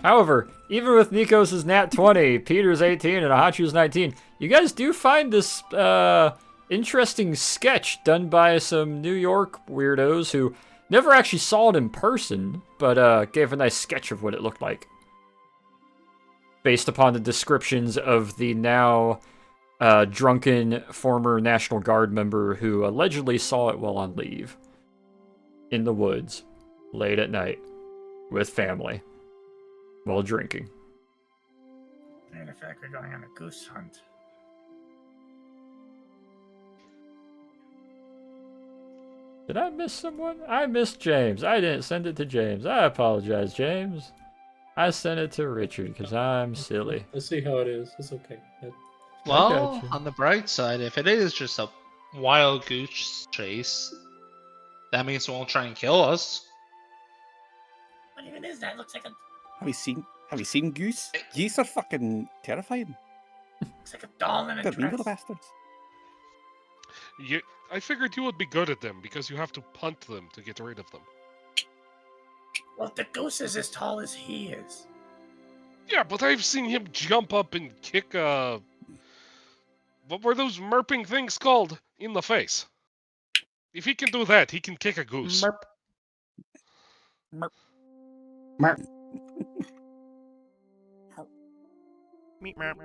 However, even with Nikos' nat 20, Peter's 18, and Ahachu's 19, you guys do find this interesting sketch done by some New York weirdos who never actually saw it in person, but gave a nice sketch of what it looked like. Based upon the descriptions of the now drunken former National Guard member who allegedly saw it while on leave. In the woods, late at night, with family. While drinking. And in fact, we're going on a goose hunt. Did I miss someone? I missed James. I didn't send it to James. I apologize, James. I sent it to Richard because I'm silly. Let's see how it is. It's okay. Well, gotcha. on the bright side, if it is just a wild goose chase, that means it won't try and kill us. What even is that? Looks like a Have you seen Goose? Geese are fucking terrifying. looks like a doll in a They're mean dress. little bastards. I figured you would be good at them because you have to punt them to get rid of them. Well, if the goose is as tall as he is. Yeah, but I've seen him jump up and kick what were those merping things called? In the face. If he can do that, he can kick a goose. Merp. Merp. Merp. Meep, merp.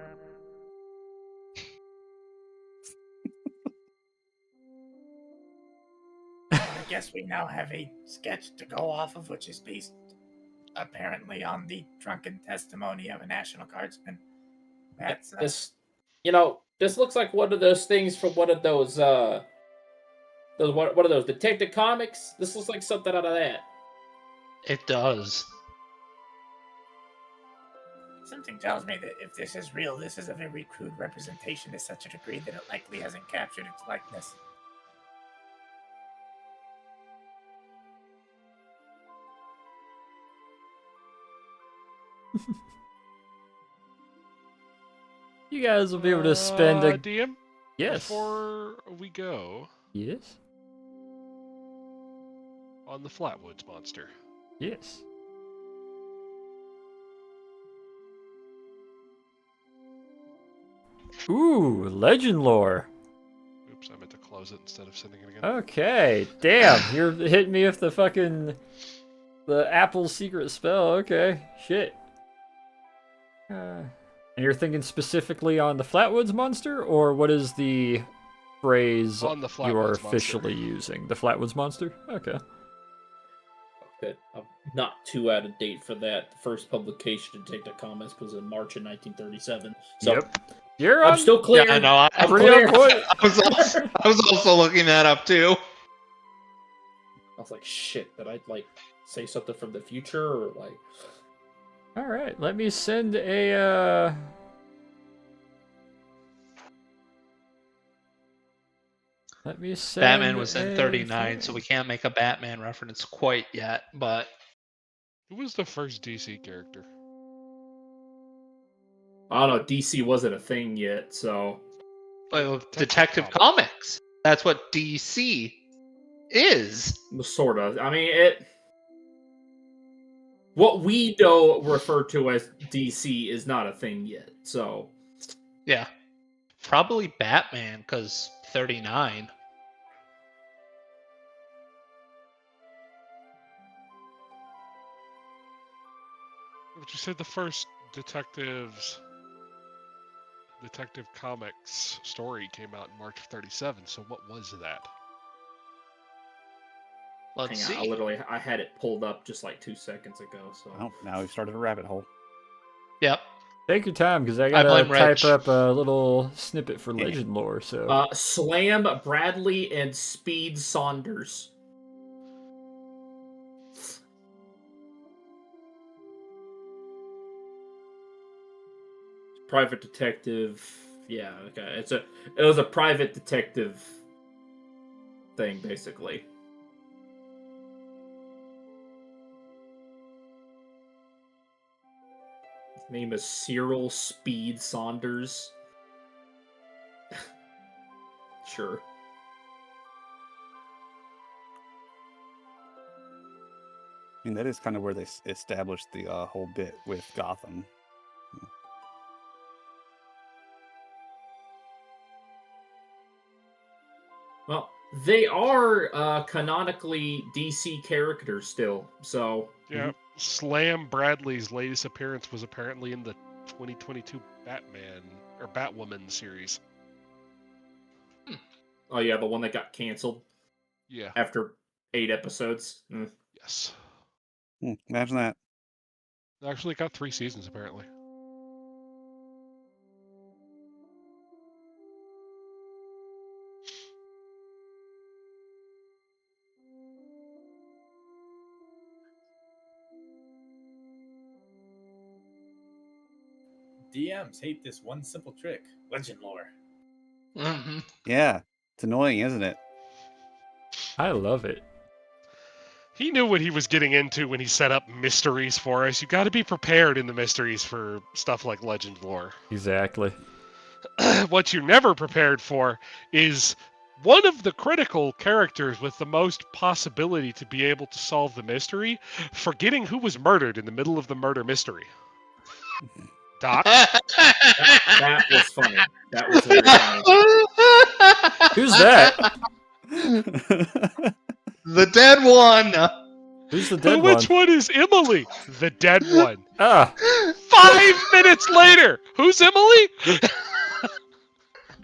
I guess we now have a sketch to go off of, which is based apparently on the drunken testimony of a National Guardsman. That's This, this looks like one of those things from one of those what are those Detective Comics? This looks like something out of that. It does. something tells me that if this is real, this is a very crude representation to such a degree that it likely hasn't captured its likeness. You guys will be able to spend a... DM? Yes. Before we go... Yes? On the Flatwoods monster. Yes. Ooh, legend lore. Oops, I meant to close it instead of sending it again. Okay, damn, you're hitting me with the fucking... The Apple secret spell, okay, shit. And you're thinking specifically on the Flatwoods monster, or what is the phrase On the you Flatwoods are monster. officially using? The Flatwoods monster? Okay. Okay, I'm not too out of date for that. The first publication to take the comments was in March of 1937. So Yep. You're I'm on... still clear. Yeah, I know. I'm pretty clear. on point. I was also looking that up too. I was like, shit, did I say something from the future or All right, let me send a Let me send Batman was in a 39, so thing. we can't make a Batman reference quite yet, but Who was the first DC character? I don't know, DC wasn't a thing yet, so well, Detective Comics. That's what DC is. sort of. I mean, what we know refer to as DC is not a thing yet. So Yeah. Probably Batman, because 39. But you said the first Detective Comics story came out in March of 37, so what was that? Let's hang see. on, I had it pulled up just like 2 seconds ago. So Oh, now we've started a rabbit hole. Yep. Take your time, because I gotta blame type Rich. up a little snippet for legend lore. So Slam Bradley and Speed Saunders. Private detective. Yeah, okay. It was a private detective thing, basically. Name is Cyril Speed Saunders. Sure. I mean, that is kind of where they established the whole bit with Gotham. Well, they are canonically DC characters still, so... Yeah, Slam Bradley's latest appearance was apparently in the 2022 Batman, or Batwoman series. Oh yeah, the one that got canceled Yeah. after 8 episodes. Yes. Imagine that. It actually got 3 seasons, apparently. DMs hate this one simple trick: legend lore. Mm-hmm. Yeah, it's annoying, isn't it? I love it. He knew what he was getting into when he set up mysteries for us. You got to be prepared in the mysteries for stuff like legend lore. Exactly. What you're never prepared for is one of the critical characters with the most possibility to be able to solve the mystery forgetting who was murdered in the middle of the murder mystery. Doc? That was funny. That was very funny. Who's that? The dead one. Who's the dead Which one? one is Emily? The dead one. Ah, 5 minutes later, who's Emily?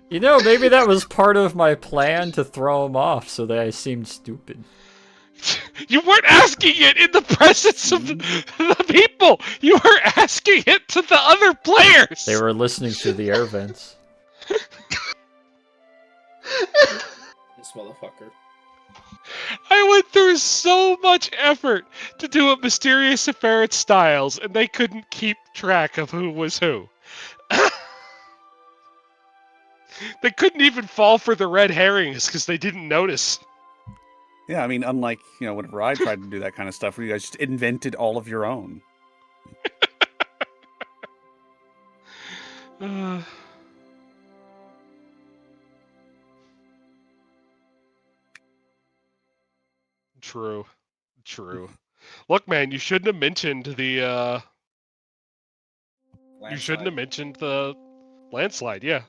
you know, maybe that was part of my plan to throw him off so that I seemed stupid. You weren't asking it in the presence of the people. You were asking it to the other players. They were listening through the air vents. This motherfucker. I went through so much effort to do it Mysterious Ferret Styles, and they couldn't keep track of who was who. They couldn't even fall for the red herrings because they didn't notice. Yeah, I mean, unlike, whenever I tried to do that kind of stuff, where you guys just invented all of your own. True. Look, man, you shouldn't have mentioned the, You shouldn't have mentioned the landslide, yeah.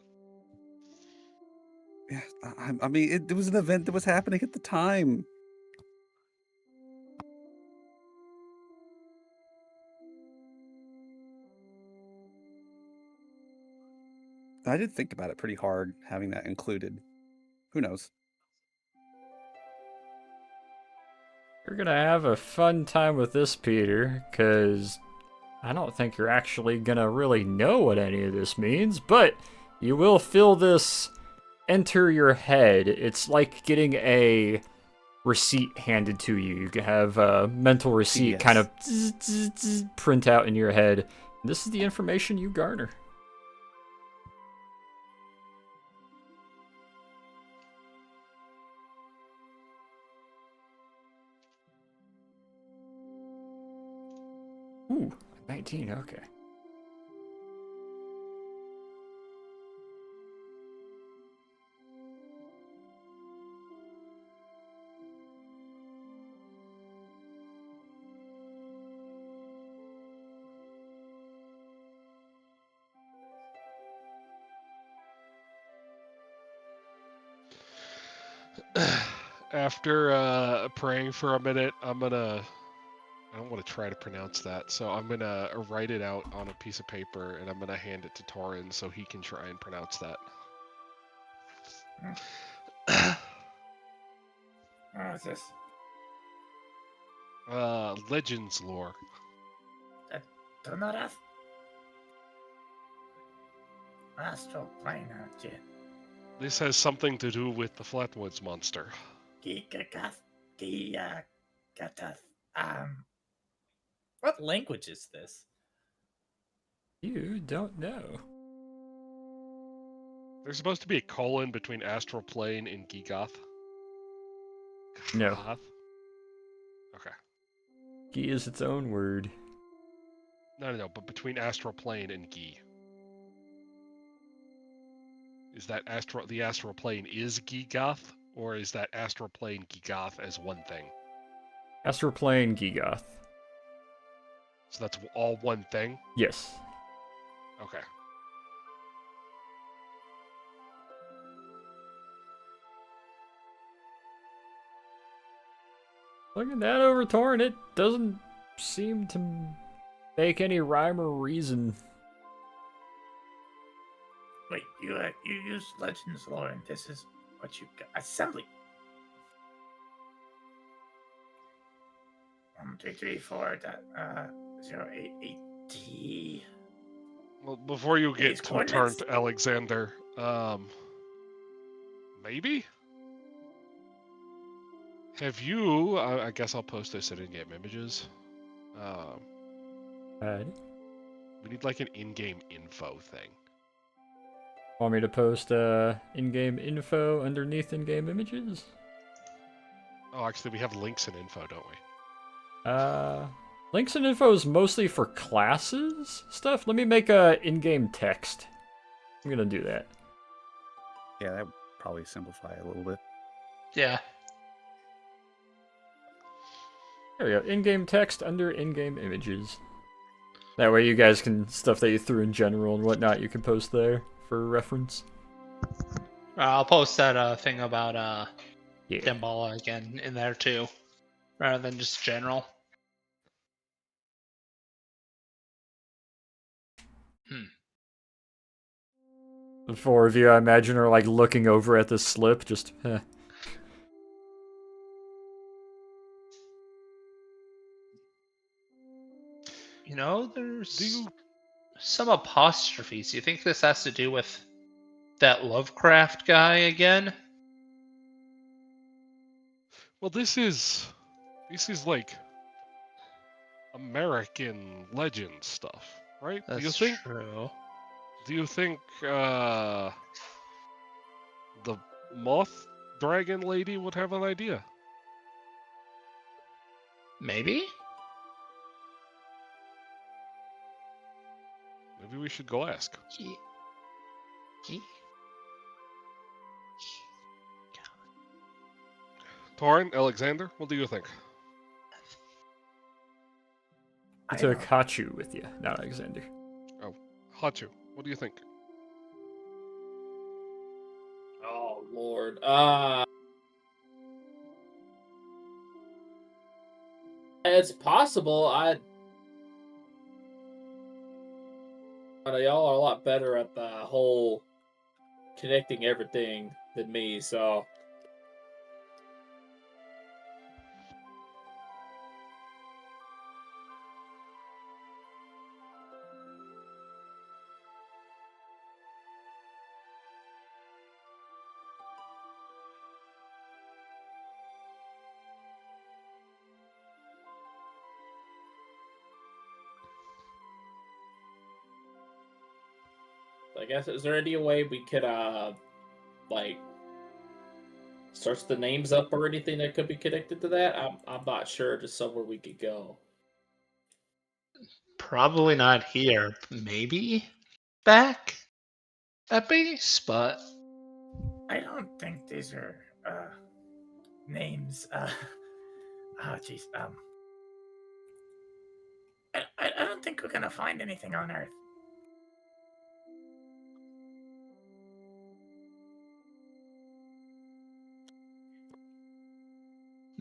Yeah, I mean, it was an event that was happening at the time. I did think about it pretty hard, having that included. Who knows? You're gonna have a fun time with this, Peter, because I don't think you're actually gonna really know what any of this means, but you will feel this enter your head. It's like getting a receipt handed to you. You can have a mental receipt kind of print out in your head. This is the information you garner. Ooh, 19, okay. After praying for a minute, I don't want to try to pronounce that, so I'm gonna write it out on a piece of paper and I'm gonna hand it to Torin so he can try and pronounce that. What is this? Legends lore. Donorath? Astral plane, aren't you? This has something to do with the Flatwoods monster. Gigagath? Gatath? What language is this? You don't know. There's supposed to be a colon between Astral Plane and Gigoth. No. Goth? Okay. Gi is its own word. No, but between astral plane and Gi. Is that the astral plane is Gigath, or is that astral plane Gigath as one thing? Astral Plane Gigath. So that's all one thing? Yes. Okay. Looking that over, Torn, it doesn't seem to make any rhyme or reason. Wait, you use Legends lore, and this is what you got. Assembly. 1334088T. Well, before you These get too turned coordinates? to Alexander, maybe? Have you, I guess I'll post this in in-game images. Alright. We need like an in-game info thing. Want me to post in-game info underneath in-game images? Oh, actually, we have links and info, don't we? Links and info is mostly for classes stuff. Let me make a in-game text. I'm gonna do that. Yeah, that would probably simplify it a little bit. Yeah. There we go. In-game text under in-game images. That way you guys can, stuff that you threw in general and whatnot, you can post there for reference. I'll post that thing about Yeah. Dembala again in there too, rather than just general. The four of you, I imagine, are like looking over at this slip, just, heh. You know, there's some apostrophes. Do you think this has to do with that Lovecraft guy again? Well, this is like American legend stuff, right? That's do you think? true. Do you think the moth dragon lady would have an idea? Maybe? Maybe we should go ask. Torin, Alexander, what do you think? I took Hachu with you, not Alexander. Oh, Hachu, what do you think? Oh Lord. It's possible. Y'all are a lot better at the whole connecting everything than me, so. I guess, is there any way we could, like, search the names up or anything that could be connected to that? I'm not sure, just somewhere we could go. Probably not here. Maybe back at base, but I don't think these are names. Oh jeez. I don't think we're gonna find anything on Earth.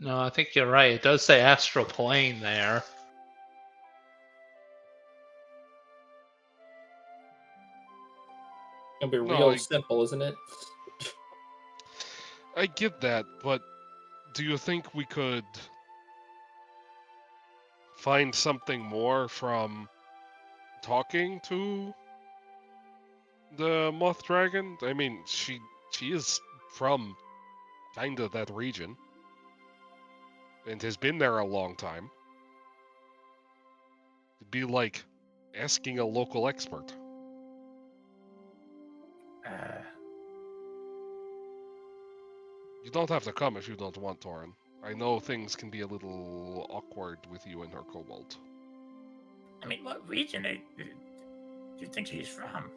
no, I think you're right. It does say astral plane there. It'll be No, real simple, isn't it? I get that, but do you think we could find something more from talking to the moth dragon? I mean, she is from kind of that region and has been there a long time. It'd be like asking a local expert. You don't have to come if you don't want, Torin. I know things can be a little awkward with you and her kobold. I mean, what region do you think she's from?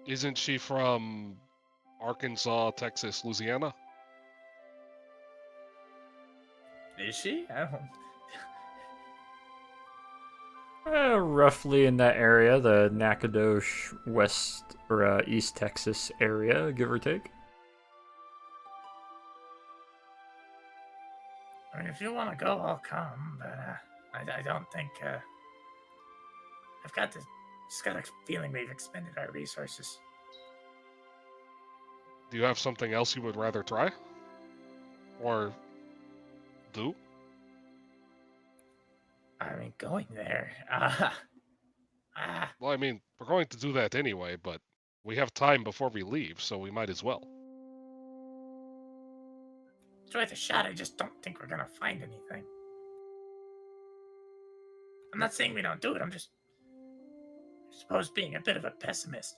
Isn't she from Arkansas, Texas, Louisiana? Is she? I don't. Roughly in that area, the Nacogdoches, West or East Texas area, give or take. I mean, if you want to go, I'll come, but I don't think. I've got just got a feeling we've expended our resources. Do you have something else you would rather try? Or do? I mean, going there. Well, I mean, we're going to do that anyway, but we have time before we leave, so we might as well. It's worth a shot. I just don't think we're gonna find anything. I'm not saying we don't do it. I'm just, I suppose, being a bit of a pessimist.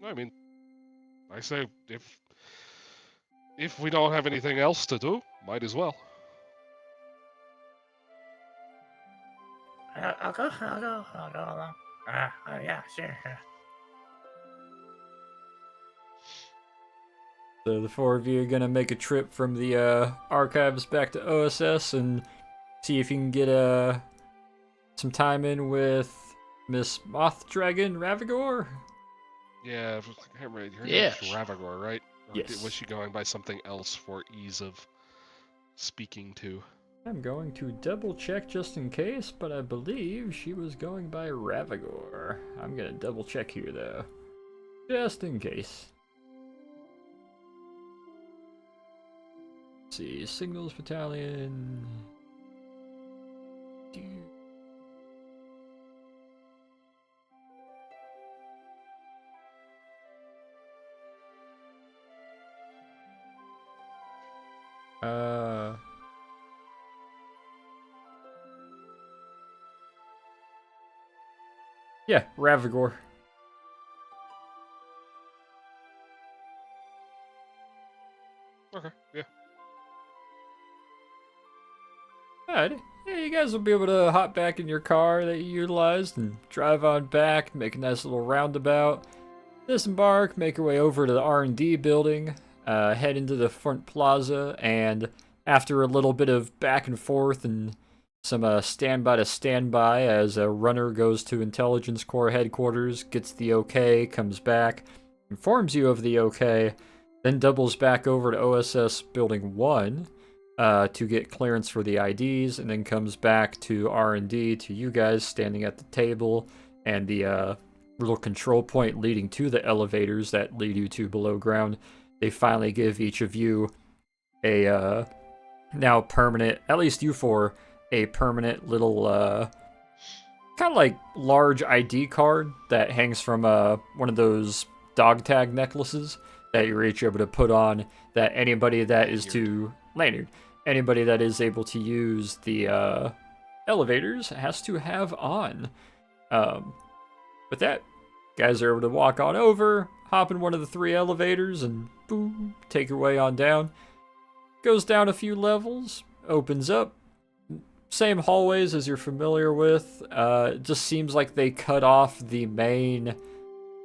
I mean, I say if we don't have anything else to do, might as well. I'll go along. Yeah, sure. So the four of you are gonna make a trip from the archives back to OSS and see if you can get some time in with Miss Moth Dragon Ravagore. Yeah, I can't remember. Her Yes. name's Ravagore, right? Or Yes. was she going by something else for ease of speaking to? I'm going to double check just in case, but I believe she was going by Ravagore. I'm gonna double check here though, just in case. Let's see, Signals Battalion. Yeah, Ravagore. Okay, yeah. Alright, yeah, you guys will be able to hop back in your car that you utilized and drive on back, make a nice little roundabout, disembark, make your way over to the R&D building, head into the front plaza, and after a little bit of back and forth and some standby to standby as a runner goes to Intelligence Corps headquarters, gets the okay, comes back, informs you of the okay, then doubles back over to OSS Building 1 to get clearance for the IDs, and then comes back to R&D to you guys standing at the table and the little control point leading to the elevators that lead you to below ground. They finally give each of you a now permanent, at least you four, a permanent little kind of like large ID card that hangs from one of those dog tag necklaces that you're each able to put on, that anybody that is to lanyard, anybody that is able to use the elevators has to have on. With that, guys are able to walk on over, hop in one of the 3 elevators, and boom, take your way on down. Goes down a few levels, opens up. Same hallways as you're familiar with. It just seems like they cut off the main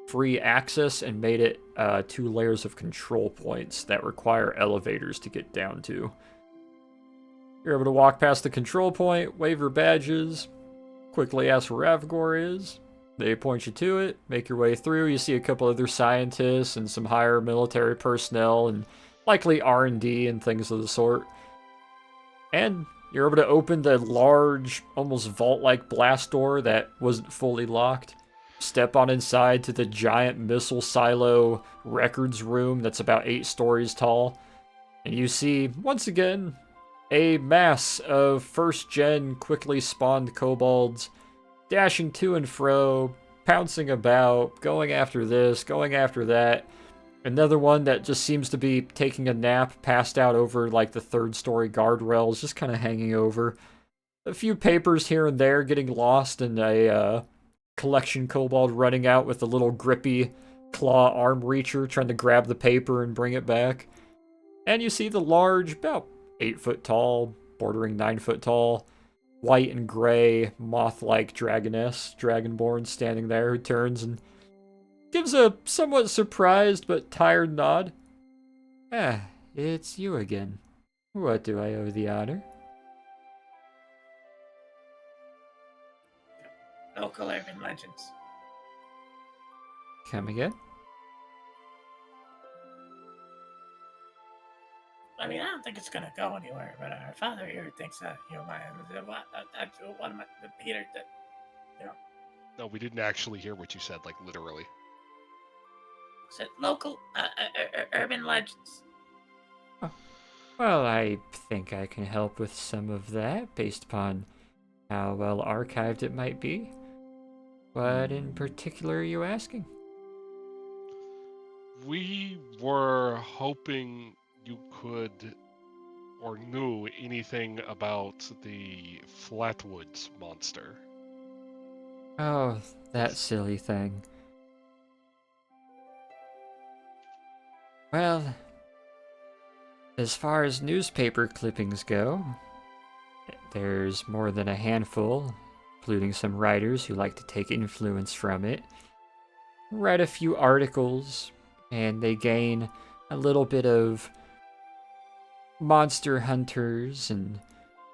free access and made it 2 layers of control points that require elevators to get down to. You're able to walk past the control point, wave your badges, quickly ask where Ravagore is. They point you to it, make your way through. You see a couple other scientists and some higher military personnel and likely R&D and things of the sort. And you're able to open the large, almost vault-like blast door that wasn't fully locked. Step on inside to the giant missile silo records room that's about 8 stories tall. And you see, once again, a mass of first-gen quickly spawned kobolds dashing to and fro, pouncing about, going after this, going after that. Another one that just seems to be taking a nap, passed out over like the 3rd-story guardrails, just kind of hanging over. A few papers here and there getting lost in a collection kobold running out with a little grippy claw arm reacher trying to grab the paper and bring it back. And you see the large, about 8 foot tall, bordering 9 foot tall, white and gray, moth-like dragoness, dragonborn standing there who turns and gives a somewhat surprised but tired nod. Ah, it's you again. What do I owe the honor? Local urban legends. Come again? I mean, I don't think it's gonna go anywhere, but our father here thinks that, one of my, Peter, that, No, we didn't actually hear what you said, like literally. said local urban legends. Well, I think I can help with some of that based upon how well archived it might be. What in particular are you asking? We were hoping you could or knew anything about the Flatwoods monster. Oh, that silly thing. Well, as far as newspaper clippings go, there's more than a handful, including some writers who like to take influence from it. Write a few articles, and they gain a little bit of monster hunters and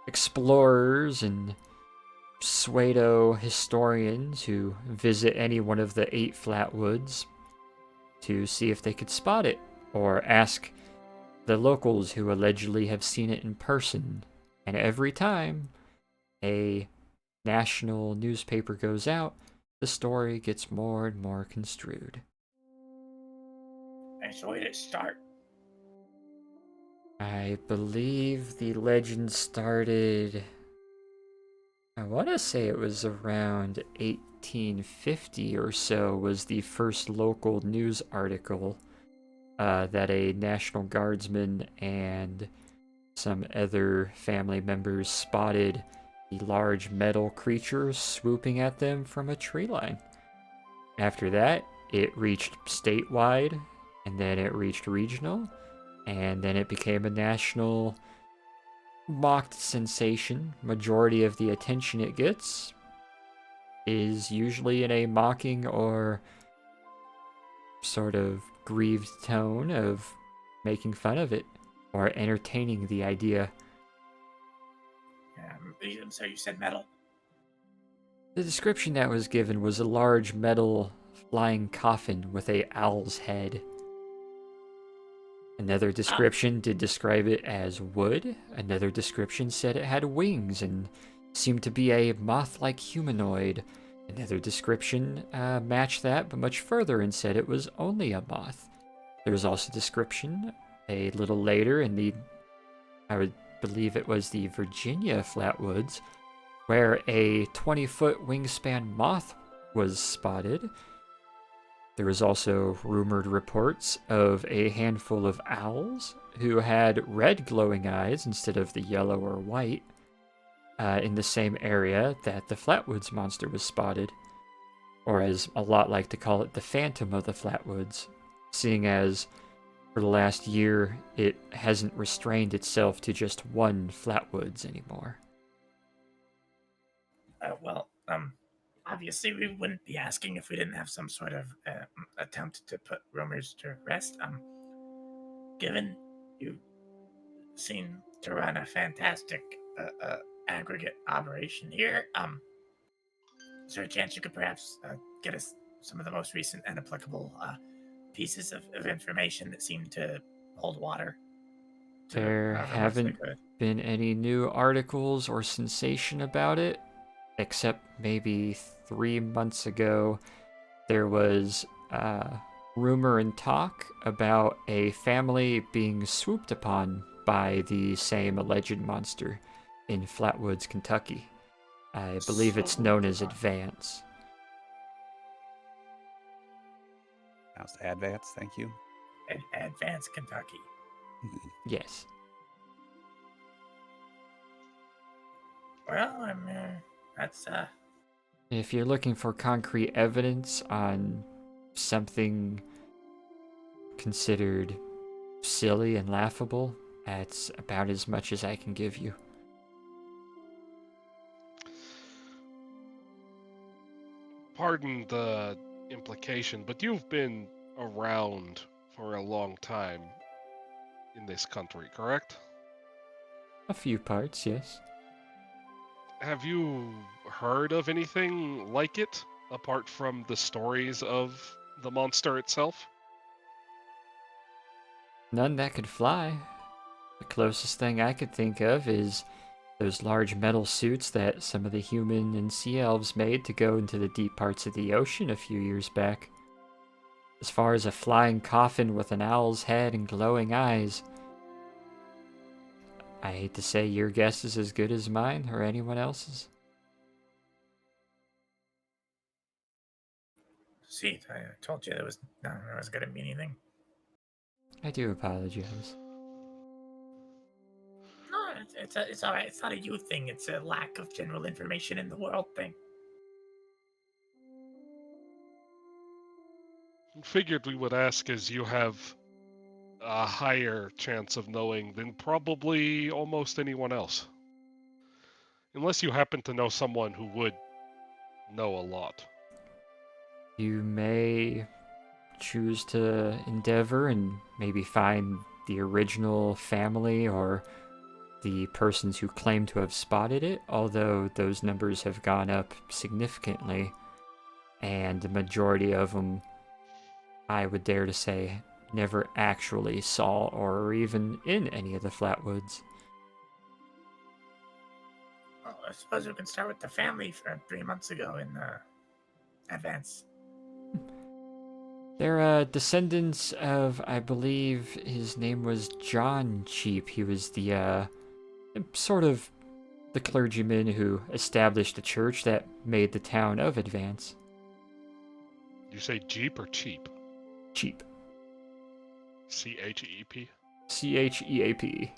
explorers and pseudo historians who visit any one of the 8 Flatwoods to see if they could spot it, or ask the locals who allegedly have seen it in person. And every time a national newspaper goes out, the story gets more and more construed. Nice way to start. I believe the legend started, I want to say it was around 1850 or so, was the first local news article that a National Guardsman and some other family members spotted the large metal creature swooping at them from a tree line. After that, it reached statewide, and then it reached regional, and then it became a national mocked sensation. Majority of the attention it gets is usually in a mocking or sort of grieved tone of making fun of it or entertaining the idea. So you said metal. The description that was given was a large metal flying coffin with a owl's head. Another description did describe it as wood. Another description said it had wings and seemed to be a moth-like humanoid. Another description matched that, but much further, and said it was only a moth. There was also a description a little later in the, I would believe it was the Virginia Flatwoods, where a 20-foot wingspan moth was spotted. There was also rumored reports of a handful of owls who had red glowing eyes instead of the yellow or white in the same area that the Flatwoods monster was spotted, or as a lot like to call it, the Phantom of the Flatwoods, seeing as for the last year it hasn't restrained itself to just one Flatwoods anymore. Obviously we wouldn't be asking if we didn't have some sort of attempt to put rumors to rest. Given you seem to run a fantastic aggregate operation here, is there a chance you could perhaps get us some of the most recent and applicable pieces of information that seem to hold water? There haven't been any new articles or sensation about it, except maybe 3 months ago there was rumor and talk about a family being swooped upon by the same alleged monster in Flatwoods, Kentucky. I believe it's known as Advance. How's Advance? Thank you. Advance, Kentucky. Yes. Well, that's If you're looking for concrete evidence on something considered silly and laughable, That's about as much as I can give you. Pardon the implication, but you've been around for a long time in this country, correct? A few parts, yes. Have you heard of anything like it, apart from the stories of the monster itself? None that could fly. The closest thing I could think of is those large metal suits that some of the human and sea elves made to go into the deep parts of the ocean a few years back. As far as a flying coffin with an owl's head and glowing eyes, I hate to say your guess is as good as mine or anyone else's. See, I told you there was going to be anything. I do apologize. No, it's all right. It's not a you thing. It's a lack of general information in the world thing. Figured we would ask, as you have a higher chance of knowing than probably almost anyone else. Unless you happen to know someone who would know a lot. You may choose to endeavor and maybe find the original family or the persons who claim to have spotted it, although those numbers have gone up significantly, and the majority of them, I would dare to say, never actually saw or were even in any of the Flatwoods. Well, I suppose we can start with the family from 3 months ago in advance. They're descendants of, I believe his name was John Cheap. He was the sort of the clergyman who established the church that made the town of Advance. You say Jeep or Cheap? Cheap. C-H-E-E-P? C-H-E-A-P.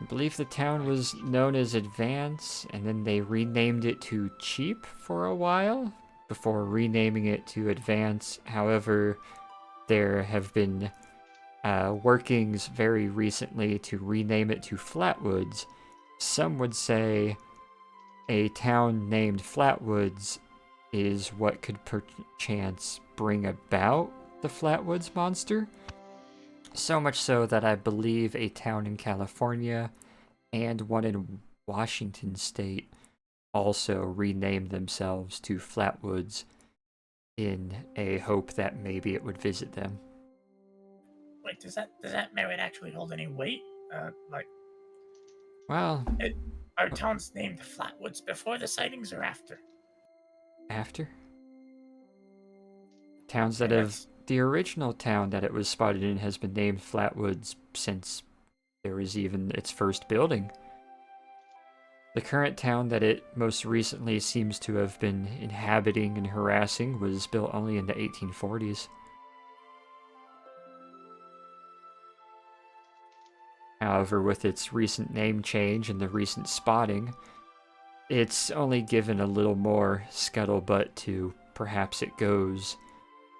I believe the town was known as Advance, and then they renamed it to Cheap for a while, before renaming it to Advance. However, there have been workings very recently to rename it to Flatwoods. Some would say a town named Flatwoods is what could perchance bring about the Flatwoods monster. So much so that I believe a town in California and one in Washington State also renamed themselves to Flatwoods in a hope that maybe it would visit them. Wait, does that merit actually hold any weight? Well, Are towns named Flatwoods before the sightings or after? After? Towns that have... The original town that it was spotted in has been named Flatwoods since there was even its first building. The current town that it most recently seems to have been inhabiting and harassing was built only in the 1840s. However, with its recent name change and the recent spotting, it's only given a little more scuttlebutt to perhaps it goes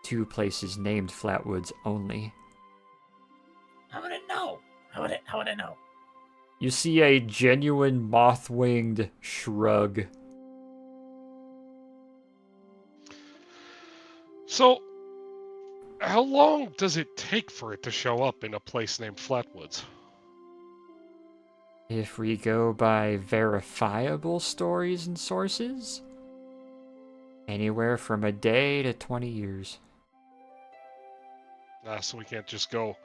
to places named Flatwoods only. How would it know? How would it know? You see a genuine moth-winged shrug. So, how long does it take for it to show up in a place named Flatwoods? If we go by verifiable stories and sources, anywhere from a day to 20 years. So we can't just go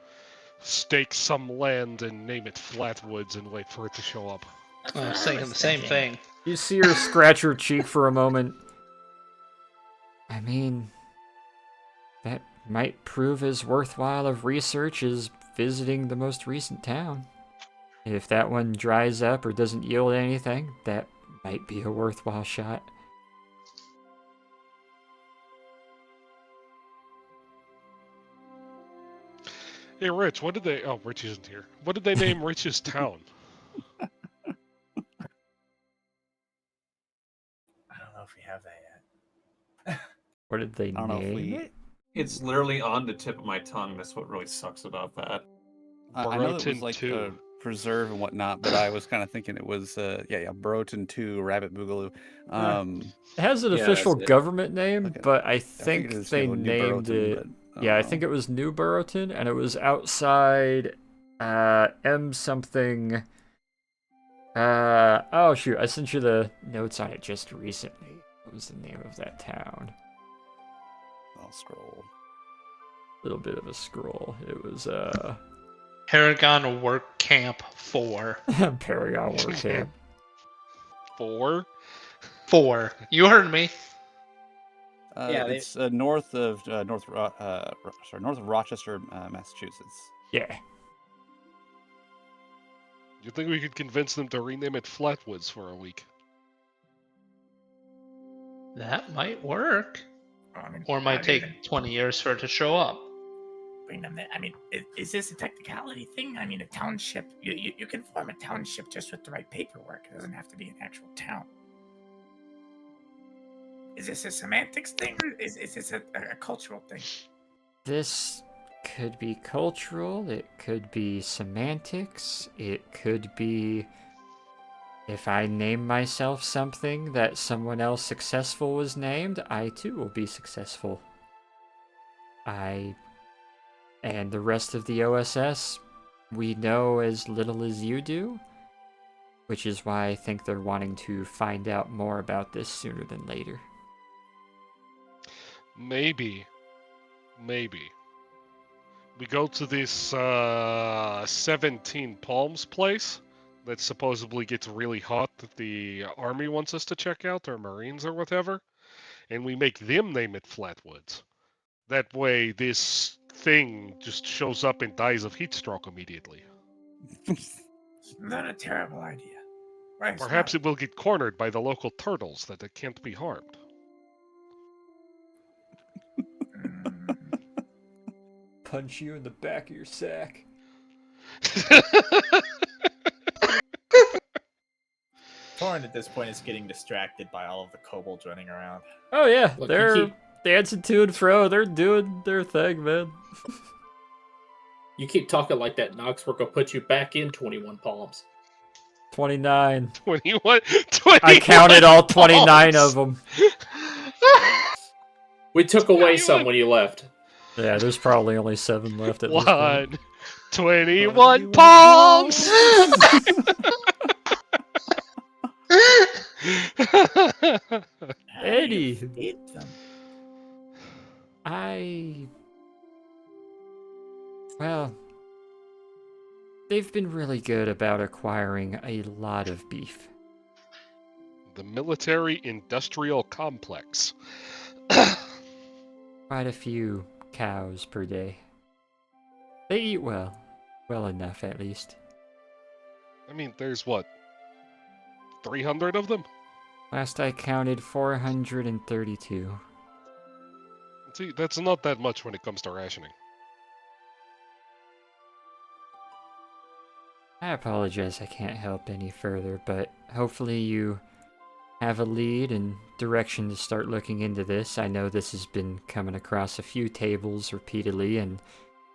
stake some land and name it Flatwoods and wait for it to show up. I was thinking the same thing. You see her scratch her cheek for a moment. I mean, that might prove as worthwhile of research as visiting the most recent town. If that one dries up or doesn't yield anything, that might be a worthwhile shot. Hey, Rich, what did they... Oh, Rich isn't here. What did they name Rich's town? I don't know if we have that yet. What did they I don't know if name we it? It's literally on the tip of my tongue. That's what really sucks about that. I know it was Borotin like 2. a preserve and whatnot, but I was kind of thinking it was Borotin 2 Rabbit Boogaloo. It has an Yeah, official that's it. government name, Okay. but I figured think it was they New named Burrowton, it. but I Yeah, I don't think know. it was New Burrowton, and it was outside M something. Oh shoot, I sent you the notes on it just recently. What was the name of that town? I'll scroll. A little bit of a scroll. It was Paragon Work Camp 4. Paragon Work Camp. 4? 4. You heard me. Yeah, they- It's north of north of Rochester, Massachusetts. Yeah. You think we could convince them to rename it Flatwoods for a week? That might work. I mean, Or it might not even take 20 years for it to show up. bring them there. I mean, is this a technicality thing? I mean, a township, you can form a township just with the right paperwork. It doesn't have to be an actual town. Is this a semantics thing, or is this a cultural thing? This could be cultural, it could be semantics, it could be if I name myself something that someone else successful was named, I too will be successful. And the rest of the OSS, we know as little as you do, which is why I think they're wanting to find out more about this sooner than later. Maybe. We go to this 17 Palms place that supposedly gets really hot that the army wants us to check out, or Marines or whatever, and we make them name it Flatwoods. That way this thing just shows up and dies of heat stroke immediately. Not a terrible idea. Right, Perhaps it will get cornered by the local turtles that it can't be harmed. Punch you in the back of your sack. Torrent at this point is getting distracted by all of the kobolds running around. Oh yeah, Look, you they're keep- dancing to and fro. They're doing their thing, man. You keep talking like that, Nox. We're gonna put you back in 21 palms. 29. 21? I counted all 29 of them. We took away some when you left. Yeah, there's probably only 7 left at this point. 21 palms! Eddie, Feed them. well, they've been really good about acquiring a lot of beef. The military-industrial complex. Quite a few cows per day. They eat well. Well enough, at least. I mean, there's what? 300 of them? Last I counted, 432. See, that's not that much when it comes to rationing. I apologize I can't help any further, but hopefully you have a lead and direction to start looking into this. I know this has been coming across a few tables repeatedly and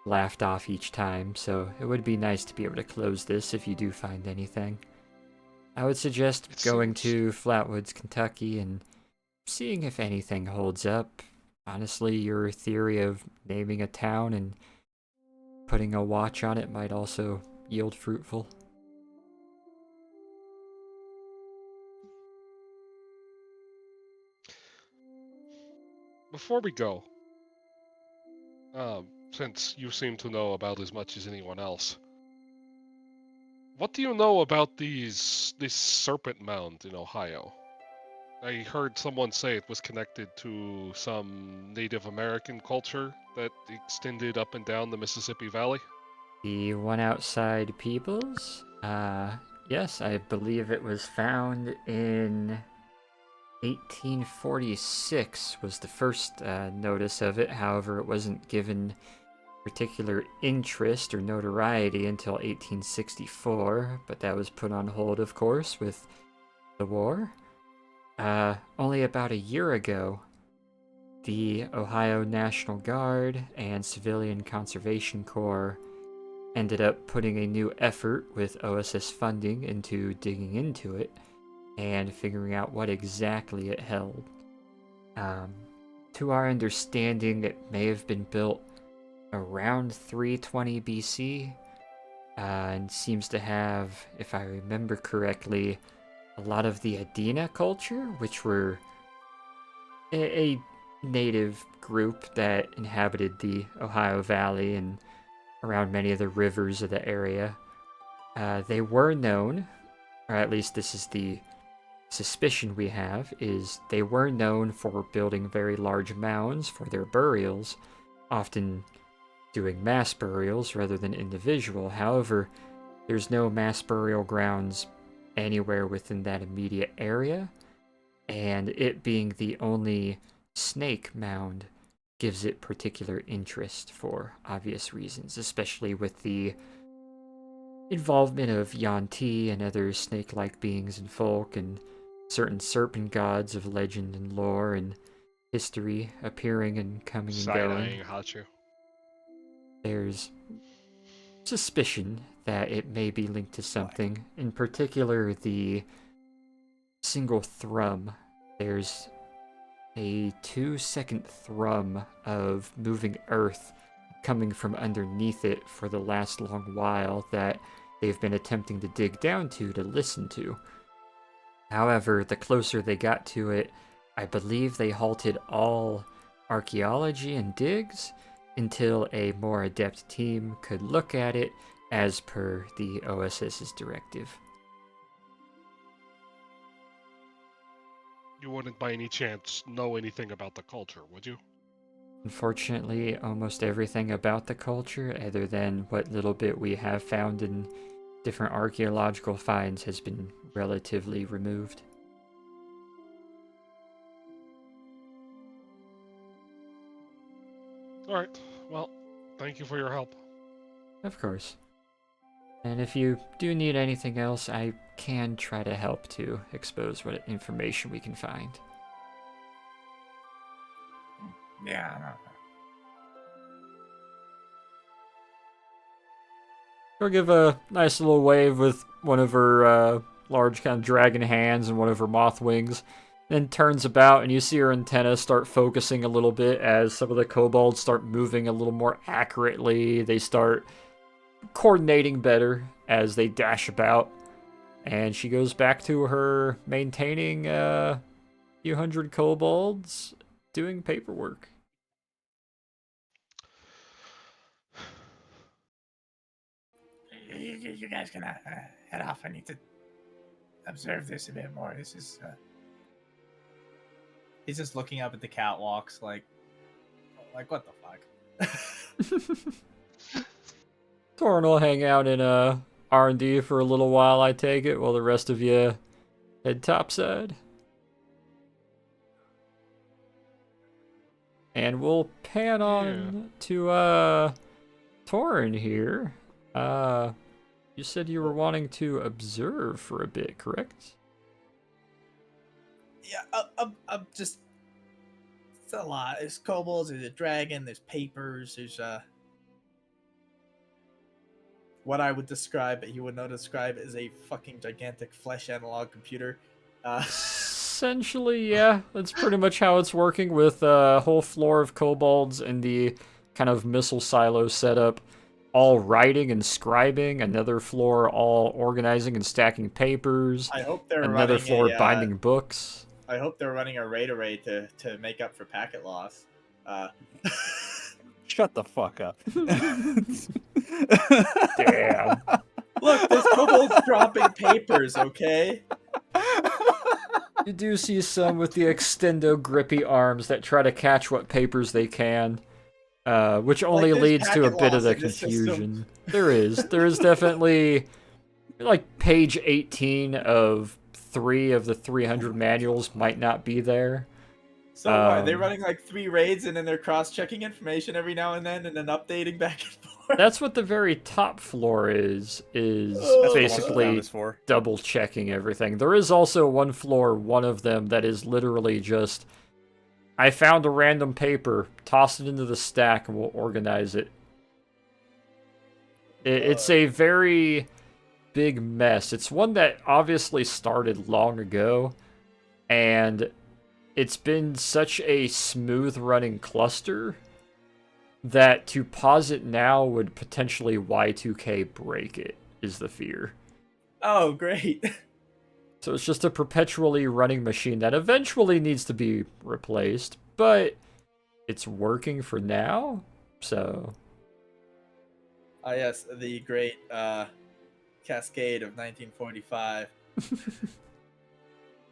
laughed off each time, so it would be nice to be able to close this if you do find anything. I would suggest It going seems- to Flatwoods, Kentucky, and seeing if anything holds up. Honestly, your theory of naming a town and putting a watch on it might also yield fruitful. Before we go, since you seem to know about as much as anyone else, what do you know about this serpent mound in Ohio? I heard someone say it was connected to some Native American culture that extended up and down the Mississippi Valley. The one outside Peebles? Yes, I believe it was found in 1846 was the first notice of it. However, it wasn't given particular interest or notoriety until 1864, but that was put on hold, of course, with the war. Only about a year ago, the Ohio National Guard and Civilian Conservation Corps ended up putting a new effort with OSS funding into digging into it and figuring out what exactly it held. To our understanding, it may have been built around 320 BC, and seems to have, if I remember correctly, a lot of the Adena culture, which were a native group that inhabited the Ohio Valley and around many of the rivers of the area. They were known, or at least this is the suspicion we have, is they were known for building very large mounds for their burials, often doing mass burials rather than individual. However, there's no mass burial grounds anywhere within that immediate area, and it being the only snake mound gives it particular interest for obvious reasons, especially with the involvement of Yuan-Ti and other snake-like beings and folk, and certain serpent gods of legend and lore and history appearing and coming and going. Hachu. There's suspicion that it may be linked to something, in particular the single thrum. There's a 2-second thrum of moving earth coming from underneath it for the last long while that they've been attempting to dig down to listen to. However, the closer they got to it, I believe they halted all archaeology and digs until a more adept team could look at it as per the OSS's directive. You wouldn't by any chance know anything about the culture, would you? Unfortunately, almost everything about the culture, other than what little bit we have found in different archaeological finds, has been relatively removed. Alright, well, thank you for your help. Of course. And if you do need anything else, I can try to help to expose what information we can find. Yeah, I know. She'll give a nice little wave with one of her large kind of dragon hands and one of her moth wings, then turns about and you see her antenna start focusing a little bit as some of the kobolds start moving a little more accurately. They start coordinating better as they dash about, and she goes back to her maintaining a few hundred kobolds doing paperwork. You guys can head off. I need to observe this a bit more. This is. He's just looking up at the catwalks, like what the fuck? Torin will hang out in R&D for a little while, I take it, while the rest of you head topside. And we'll pan on to Torin here. You said you were wanting to observe for a bit, correct? Yeah, I'm just. It's a lot. There's kobolds, there's a dragon, there's papers, there's what I would describe, but he would not describe as a fucking gigantic flesh analog computer. Essentially, yeah. That's pretty much how it's working, with a whole floor of kobolds and the kind of missile silo setup, all writing and scribing, another floor all organizing and stacking papers, I hope they're another running floor binding books. I hope they're running a raid array to make up for packet loss. Shut the fuck up. Damn. Look, there's kobolds dropping papers, okay? You do see some with the extendo grippy arms that try to catch what papers they can, which only there's leads to a packet bit of loss the in this system. confusion. There is definitely, like, page 18 of 3 of the 300 manuals might not be there. So are they running like 3 raids and then they're cross-checking information every now and then updating back and forth? That's what the very top floor is Oh. basically double checking everything. There is also one floor, one of them, that is literally just, I found a random paper. Toss it into the stack and we'll organize it. It's a very big mess. It's one that obviously started long ago, and it's been such a smooth running cluster that to pause it now would potentially Y2K break it, is the fear. Oh, great. So it's just a perpetually running machine that eventually needs to be replaced, but it's working for now, so... Ah, yes, the great cascade of 1945.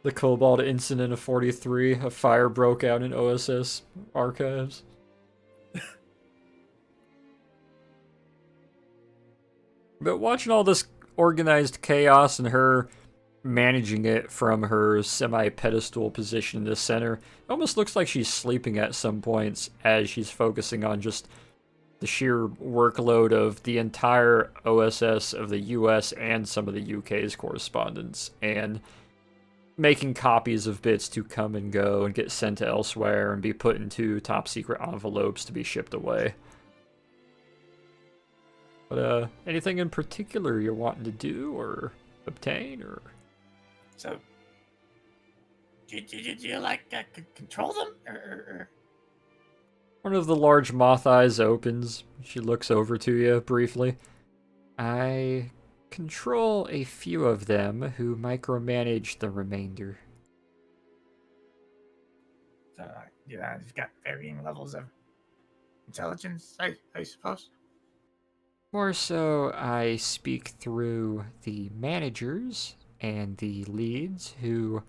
The Cobalt incident of 43, a fire broke out in OSS archives. But watching all this organized chaos and her managing it from her semi-pedestal position in the center, it almost looks like she's sleeping at some points as she's focusing on just the sheer workload of the entire OSS of the US and some of the UK's correspondence, and making copies of bits to come and go and get sent to elsewhere and be put into top secret envelopes to be shipped away. But anything in particular you're wanting to do or obtain, or? So, do you like control them, or? One of the large moth eyes opens. She looks over to you briefly. I control a few of them who micromanage the remainder. So, you've got varying levels of intelligence, I suppose. More so, I speak through the managers and the leads who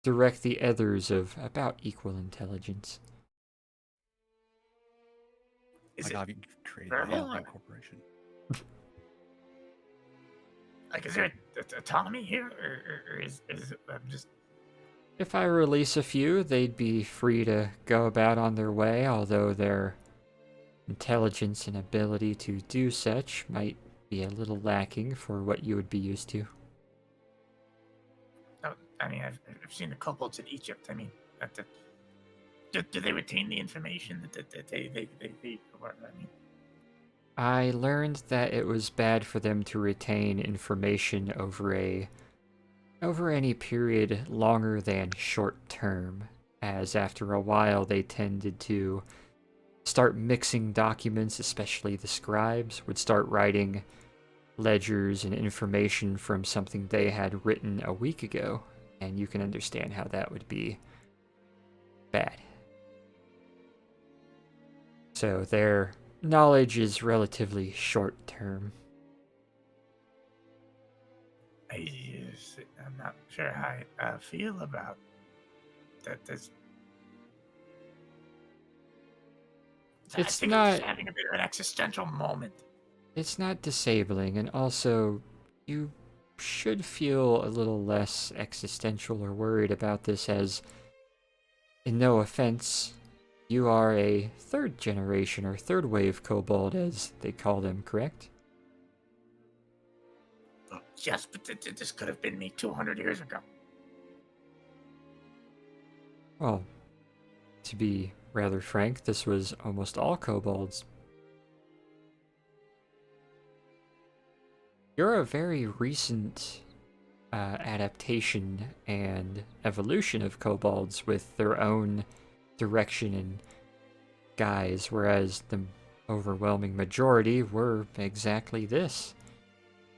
direct the others of about equal intelligence. Oh my God, you created verbal, a corporation. Like, is there autonomy here, or is it just... If I release a few, they'd be free to go about on their way, although their intelligence and ability to do such might be a little lacking for what you would be used to. No, I mean, I've seen the kobolds in Egypt. I mean, do they retain the information that they were, I mean... I learned that it was bad for them to retain information over any period longer than short term, as after a while they tended to start mixing documents, especially the scribes, would start writing ledgers and information from something they had written a week ago, and you can understand how that would be bad. So their knowledge is relatively short term. I'm not sure how I feel about that. It's I think not... I'm just having a bit of an existential moment. It's not disabling, and also, you should feel a little less existential or worried about this, as, in no offense, you are a third generation or third wave kobold, as they call them, correct? Yes, but this could have been me 200 years ago. Well, to be rather frank, this was almost all kobolds. You're a very recent adaptation and evolution of kobolds with their own direction and guise, whereas the overwhelming majority were exactly this.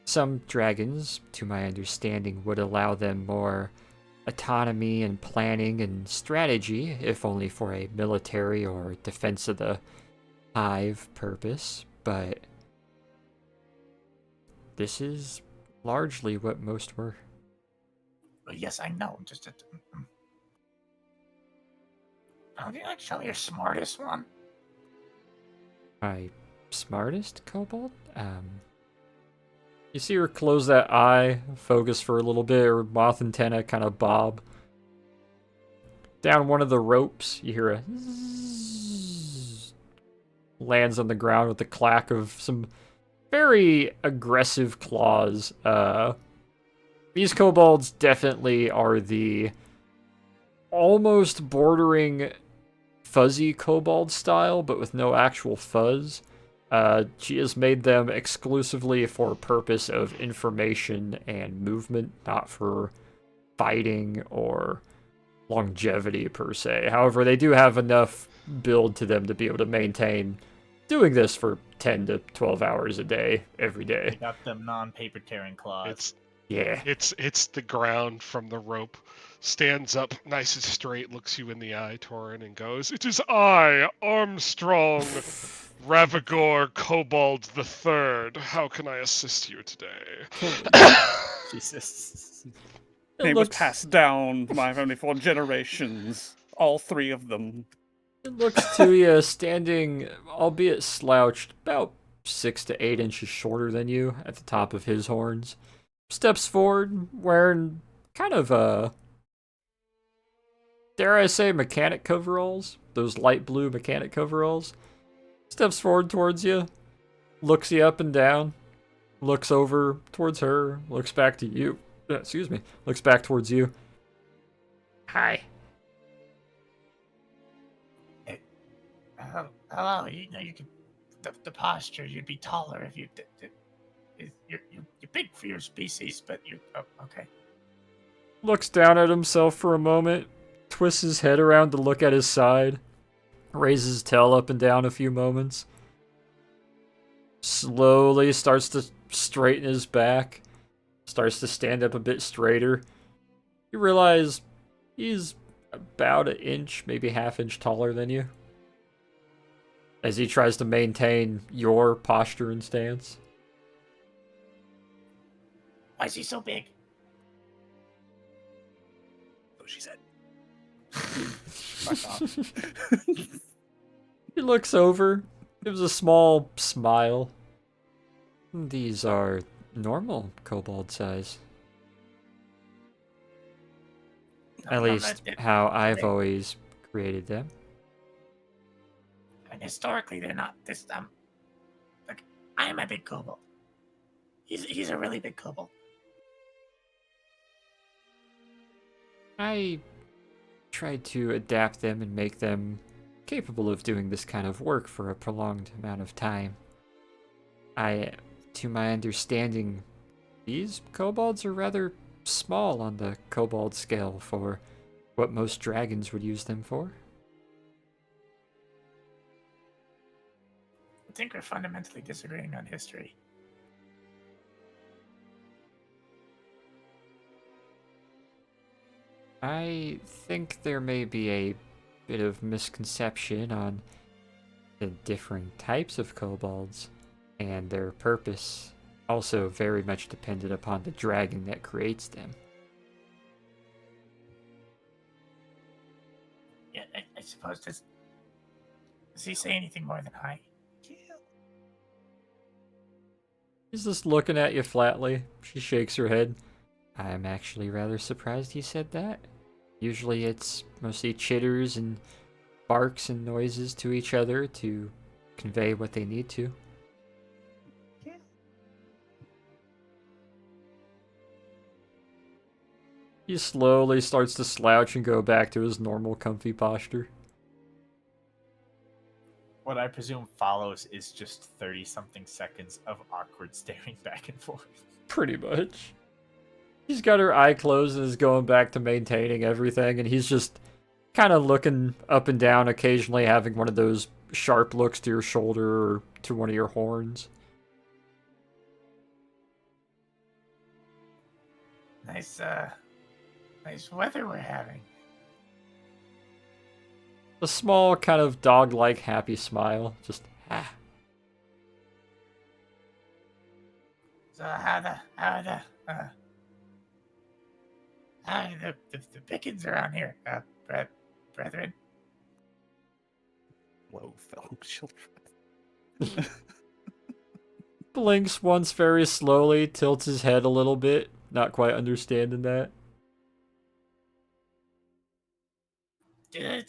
Some dragons, to my understanding, would allow them more autonomy and planning and strategy, if only for a military or defense of the hive purpose, but this is largely what most were. Well, yes, I know. Just don't you like show me your smartest one? My smartest kobold? You see her close that eye, focus for a little bit, her moth antenna kind of bob. Down one of the ropes, you hear a zzz, lands on the ground with the clack of some very aggressive claws. These kobolds definitely are the almost bordering fuzzy kobold style, but with no actual fuzz. She has made them exclusively for purpose of information and movement, not for fighting or longevity per se. However, they do have enough build to them to be able to maintain doing this for 10 to 12 hours a day, every They day. got them non-paper tearing claws. Yeah. It's the ground from the rope. Stands up nice and straight, looks you in the eye, Torin, and goes, "It is I, Armstrong, Ravagor Kobold the Third. How can I assist you today?" Jesus. They were passed down by only 4 generations. All 3 of them. It looks to you standing, albeit slouched, about 6 to 8 inches shorter than you at the top of his horns. Steps forward, wearing kind of, dare I say, mechanic coveralls? Those light blue mechanic coveralls. Steps forward towards you, looks you up and down, looks over towards her, looks back to you. Excuse me. Looks back towards you. Hi. Hello. You know, you could the posture. You'd be taller if you. You're big for your species, but you're okay. Looks down at himself for a moment, twists his head around to look at his side, raises his tail up and down a few moments, slowly starts to straighten his back, starts to stand up a bit straighter. You realize he's about an inch, maybe half-inch taller than you, as he tries to maintain your posture and stance. Why is he so big? So she said. He looks over, gives a small smile. These are normal kobold size. At least how I've always created them. And historically, they're not this. Like, I am a big kobold. He's a really big kobold. I tried to adapt them and make them capable of doing this kind of work for a prolonged amount of time. To my understanding, these kobolds are rather small on the kobold scale for what most dragons would use them for. I think we're fundamentally disagreeing on history. I think there may be a bit of misconception on the different types of kobolds and their purpose, also very much dependent upon the dragon that creates them. Yeah, I suppose. Does he say anything more than hi? He's just looking at you flatly. She shakes her head. I'm actually rather surprised he said that. Usually it's mostly chitters and barks and noises to each other to convey what they need to. He slowly starts to slouch and go back to his normal comfy posture. What I presume follows is just 30-something seconds of awkward staring back and forth. Pretty much. She's got her eye closed and is going back to maintaining everything, and he's just kind of looking up and down, occasionally having one of those sharp looks to your shoulder or to one of your horns. Nice weather we're having. A small, kind of dog-like happy smile. Just, ah. So how are the pickings around here, brethren? Low fellow children. Blinks once very slowly, tilts his head a little bit, not quite understanding that. You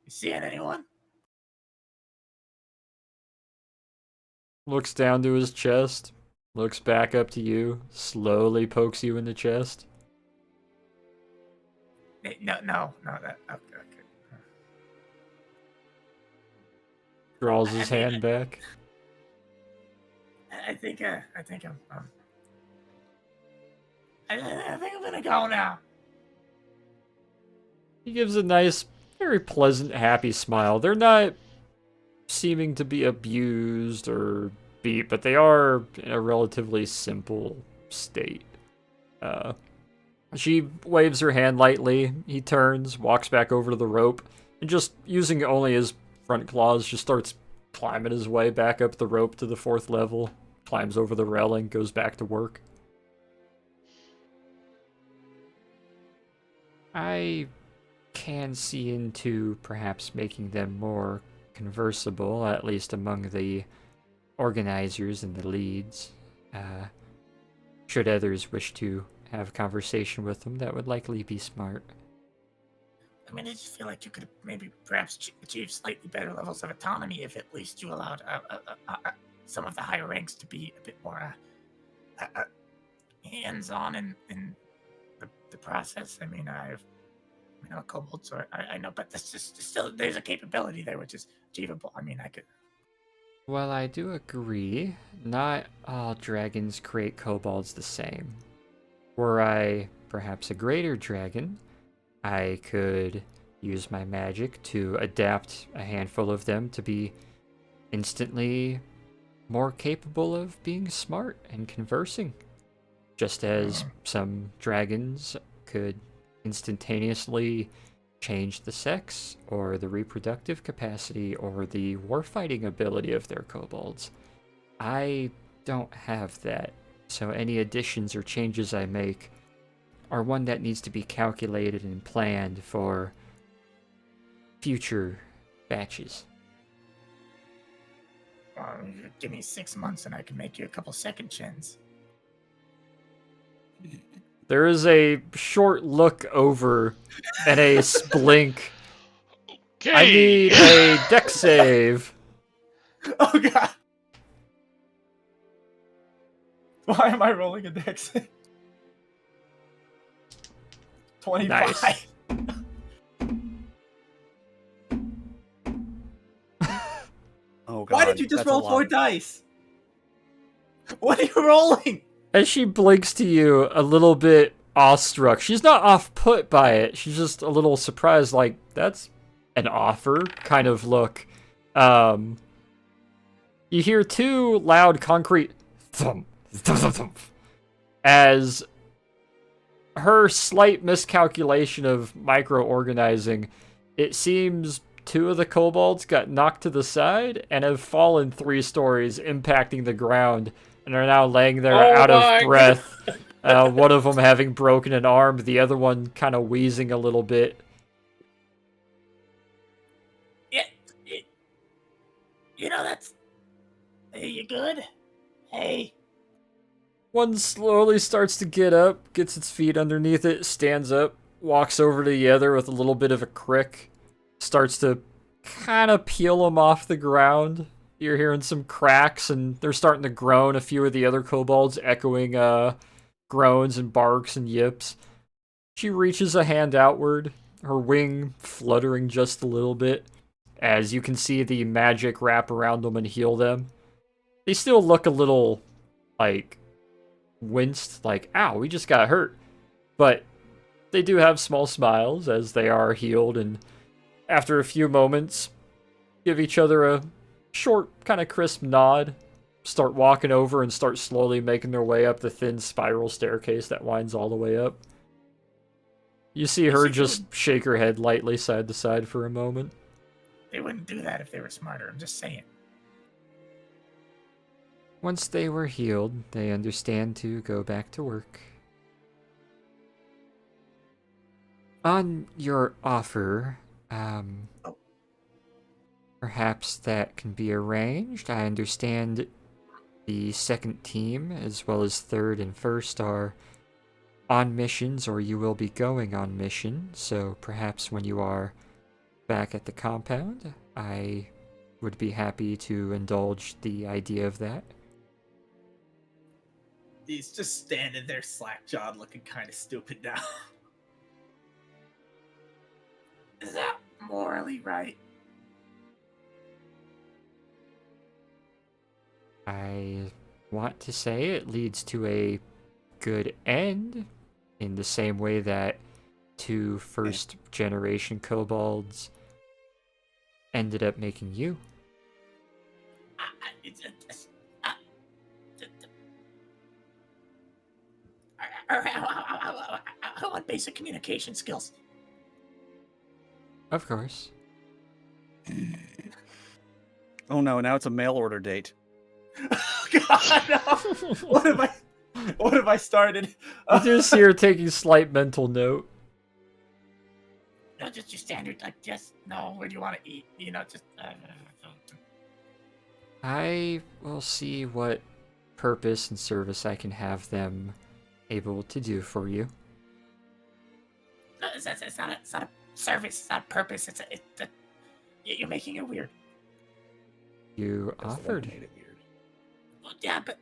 seeing anyone? Looks down to his chest, looks back up to you, slowly pokes you in the chest. No, that okay. Draws his hand back. I think I'm gonna go now. He gives a nice, very pleasant, happy smile. They're not seeming to be abused or beat, but they are in a relatively simple state. She waves her hand lightly. He turns, walks back over to the rope, and just using only his front claws, just starts climbing his way back up the rope to the 4th level, climbs over the railing, goes back to work. I can see into perhaps making them more conversable, at least among the organizers and the leads. Should others wish to have a conversation with them, that would likely be smart. I mean, I just feel like you could maybe perhaps achieve slightly better levels of autonomy if at least you allowed some of the higher ranks to be a bit more hands-on in the process. I mean, I'm a kobold, so I know, but that's just still there's a capability there which is achievable. I mean, I could. Well, I do agree. Not all dragons create kobolds the same. Were I perhaps a greater dragon, I could use my magic to adapt a handful of them to be instantly more capable of being smart and conversing. Just as some dragons could instantaneously change the sex, or the reproductive capacity, or the warfighting ability of their kobolds. I don't have that, so any additions or changes I make are one that needs to be calculated and planned for future batches. Give me 6 months and I can make you a couple second chins. There is a short look over and a splink. Okay. I need a dex save. Oh god. Why am I rolling a dex? 25. Nice. Oh god. Why did you just that's a roll lot 4 of- dice? What are you rolling? As she blinks to you, a little bit awestruck. She's not off-put by it. She's just a little surprised, like, that's an offer kind of look. You hear 2 loud concrete thump, thump, thump, thump, as her slight miscalculation of micro-organizing, it seems 2 of the kobolds got knocked to the side and have fallen 3 stories, impacting the ground, and are now laying there out of breath. One of them having broken an arm, the other one kind of wheezing a little bit. Yeah, you know that's. Hey, you good? Hey. One slowly starts to get up, gets its feet underneath it, stands up, walks over to the other with a little bit of a crick, starts to kind of peel him off the ground. You're hearing some cracks, and they're starting to groan. A few of the other kobolds echoing groans and barks and yips. She reaches a hand outward, her wing fluttering just a little bit, as you can see the magic wrap around them and heal them. They still look a little, like, winced, like, ow, we just got hurt. But they do have small smiles as they are healed, and after a few moments, give each other a short, kind of crisp nod, start walking over and start slowly making their way up the thin spiral staircase that winds all the way up. You see her just shake her head lightly side to side for a moment. They wouldn't do that if they were smarter, I'm just saying. Once they were healed, they understand to go back to work. On your offer, perhaps that can be arranged. I understand the second team, as well as third and first, are on missions, or you will be going on mission. So perhaps when you are back at the compound, I would be happy to indulge the idea of that. He's just standing there slack-jawed looking kind of stupid now. Is that morally right? I want to say it leads to a good end, in the same way that 2 first-generation kobolds ended up making you. I want basic communication skills. Of course. Oh no, now it's a mail order date. God, no. What have I started? I'm just here taking slight mental note. No, just your standard, like, just, no, where do you want to eat? You know, just, I will see what purpose and service I can have them able to do for you. No, it's not a service, it's not a purpose, you're making it weird. You That's the one that offered. made it weird. Well, yeah, but,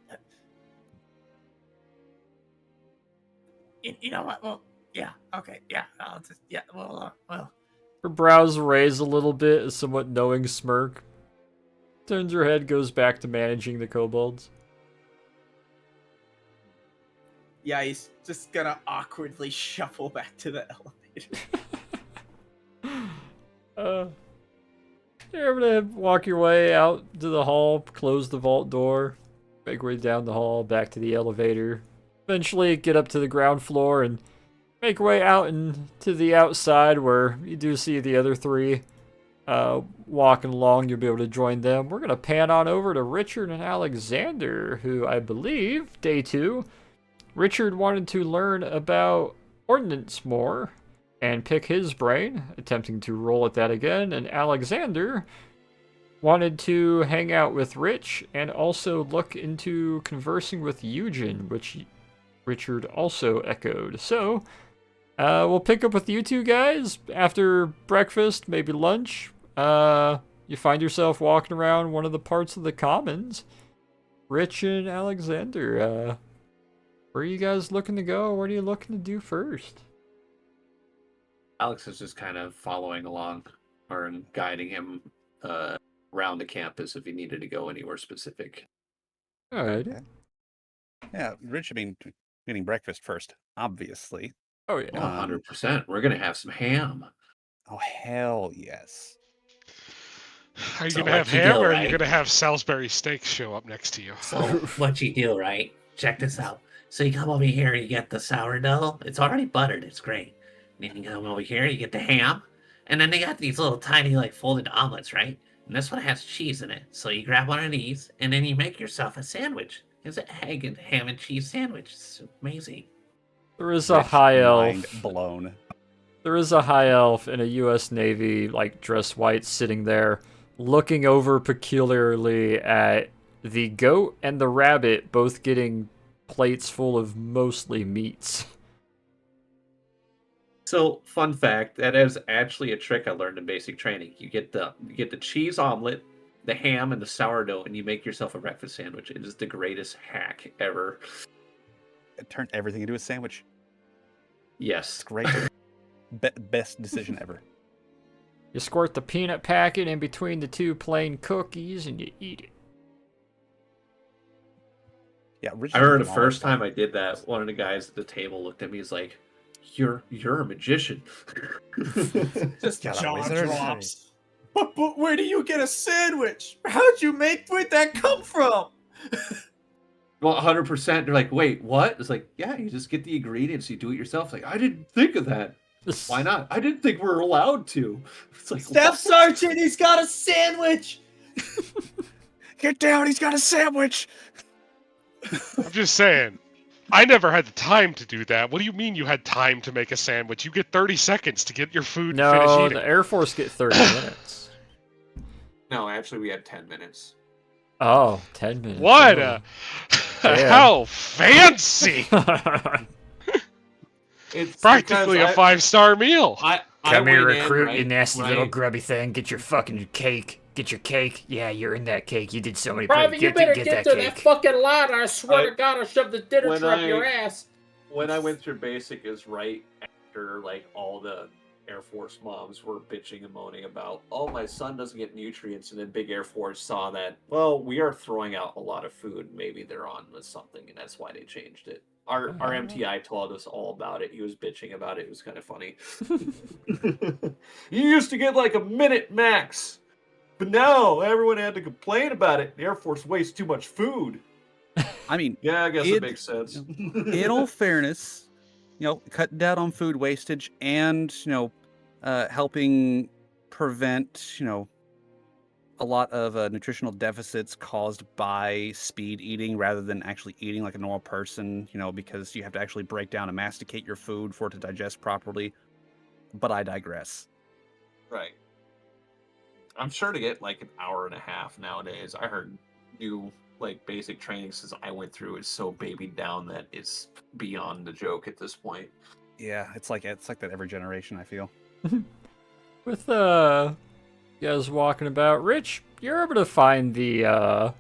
you know what, well, yeah, okay, yeah, I'll just, yeah, well. Her brows raise a little bit, a somewhat knowing smirk. Turns her head, goes back to managing the kobolds. Yeah, he's just gonna awkwardly shuffle back to the elevator. You're able to walk your way out to the hall, close the vault door, make your way down the hall, back to the elevator. Eventually get up to the ground floor and make your way out into the outside, where you do see the other 3 walking along. You'll be able to join them. We're going to pan on over to Richard and Alexander, who I believe, day 2, Richard wanted to learn about ordnance more and pick his brain, attempting to roll at that again, and Alexander wanted to hang out with Rich and also look into conversing with Eugen, which Richard also echoed. So, we'll pick up with you 2 guys after breakfast, maybe lunch. You find yourself walking around one of the parts of the commons. Rich and Alexander, where are you guys looking to go? What are you looking to do first? Alex is just kind of following along or guiding him around the campus if he needed to go anywhere specific. All right. Okay. Yeah, Rich, I mean, getting breakfast first, obviously. Oh, yeah. 100%. We're going to have some ham. Oh, hell yes. Are you So gonna have what you ham, do, or are right? you gonna have Salisbury steaks show up next to you? So what you do, right? Check this out. So you come over here, you get the sourdough. It's already buttered. It's great. And then you come over here, you get the ham. And then they got these little tiny, like, folded omelets, right? And this one has cheese in it. So you grab one of these, and then you make yourself a sandwich. It's an egg and ham and cheese sandwich. It's amazing. There is a high Mind elf. blown. There is a high elf in a U.S. Navy, like, dress white, sitting there, looking over peculiarly at the goat and the rabbit, both getting plates full of mostly meats. So, fun fact, that is actually a trick I learned in basic training. You get the cheese omelet, the ham, and the sourdough, and you make yourself a breakfast sandwich. It is the greatest hack ever. It turned everything into a sandwich. Yes. It's great. Best decision ever. You squirt the peanut packet in between the 2 plain cookies, and you eat it. Yeah, Rich I remember the did all first of time I did that, one of the guys at the table looked at me, he's like, You're a magician. Just Got a jaw wizard. drops. But where do you get a sandwich? How'd you make? Where'd that come from? Well, 100%. They're like, wait, what? It's like, yeah, you just get the ingredients, you do it yourself. Like, I didn't think of that. Why not? I didn't think we're allowed to. It's like, Staff what? Sergeant, he's got a sandwich. Get down, he's got a sandwich. I'm just saying. I never had the time to do that. What do you mean you had time to make a sandwich? You get 30 seconds to get your food and finish No, eating. the Air Force get 30 minutes. No, actually, we had 10 minutes. Oh, 10 minutes. What Oh. a how fancy! It's Practically a because 5-star meal. I Come here, went in, recruit, right, you nasty when little I- grubby thing. Get your fucking cake. Get your cake. Yeah, you're in that cake. You did so many Private, you Get better that get to cake. that fucking line, or I swear I- to God, I'll shove the dinner when tray up I- your ass. When I went through basic is right after like all the Air Force moms were bitching and moaning about, oh, my son doesn't get nutrients, and then Big Air Force saw that, well, we are throwing out a lot of food. Maybe they're on with something, and that's why they changed it. Our MTI told us all about it. He was bitching about it. It was kind of funny. You used to get like a minute max, but now everyone had to complain about it. The Air Force wastes too much food. I mean, Yeah, I guess it makes sense. in all fairness, cutting down on food wastage and, helping prevent, a lot of nutritional deficits caused by speed eating rather than actually eating like a normal person, because you have to actually break down and masticate your food for it to digest properly. But I digress. Right. I'm sure to get like an hour and a half nowadays. I heard new like basic training since I went through is so babied down that it's beyond the joke at this point. Yeah, it's like that every generation, I feel. With you guys walking about, Rich, you're able to find the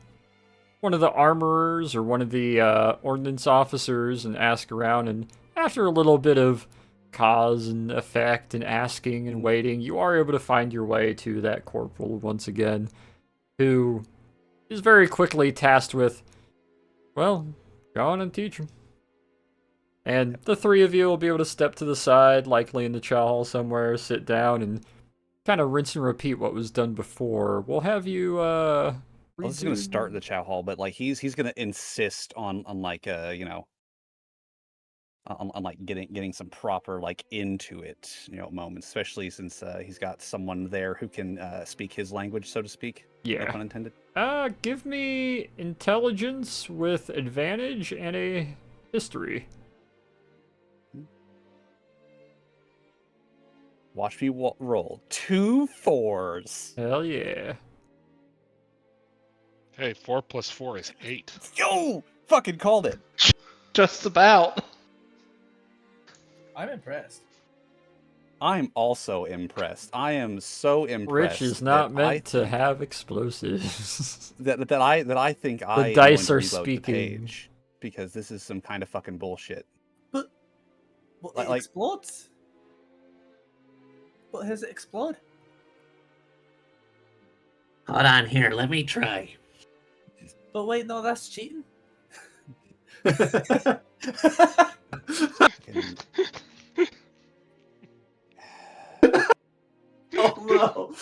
one of the armorers or one of the ordnance officers and ask around, and after a little bit of cause and effect and asking and waiting, you are able to find your way to that corporal once again, who is very quickly tasked with, well, go on and teach him. And the three of you will be able to step to the side, likely in the chow hall somewhere, sit down, and kind of rinse and repeat what was done before. We'll have you, Well, this is going to start in the chow hall, but like he's going to insist on like on like getting some proper like into it moments, especially since he's got someone there who can speak his language, so to speak. Yeah. No pun intended. Give me intelligence with advantage and a history. Watch me roll 2 4s. Hell yeah. Hey, 4 + 4 is 8. Yo! Fucking called it. Just about. I'm impressed. I'm also impressed. I am so impressed. Rich is not that meant to have explosives. that I think I am dice going are to reload the speaking. page, because this is some kind of fucking bullshit. Well, it Like- explodes. What has it explode? Hold on here, let me try. But wait, no, that's cheating. Fucking- Oh no!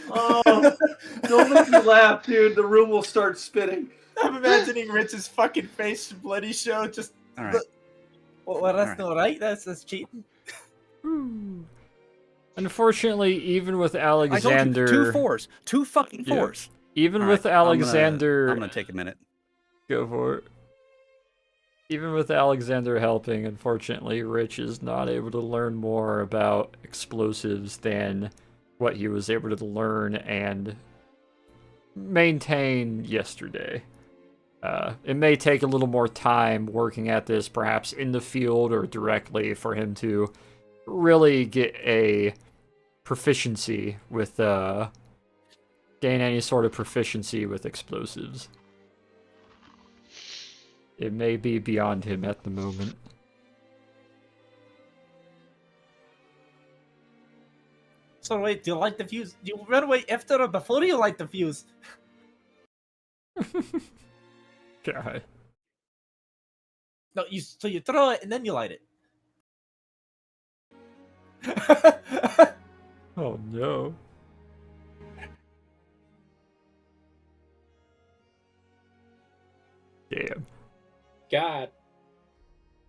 Oh, don't make me laugh, dude. The room will start spinning. I'm imagining Rich's fucking face from Bloody Show just. All right. Well, that's Alright. not right. That's cheating. Unfortunately, even with I told you, Alexander, 2 4s. 2 fucking Yeah. 4s. even All with right, I'm gonna- Alexander, I'm gonna take a minute. go for it. Even with Alexander helping, unfortunately, Rich is not able to learn more about explosives than what he was able to learn and maintain yesterday. It may take a little more time working at this, perhaps in the field or directly, for him to really get a proficiency with, gain any sort of proficiency with explosives. It may be beyond him at the moment. So wait, do you light the fuse? Do you run away after or before you light the fuse? God. No, so you throw it and then you light it. Oh no. Damn. God.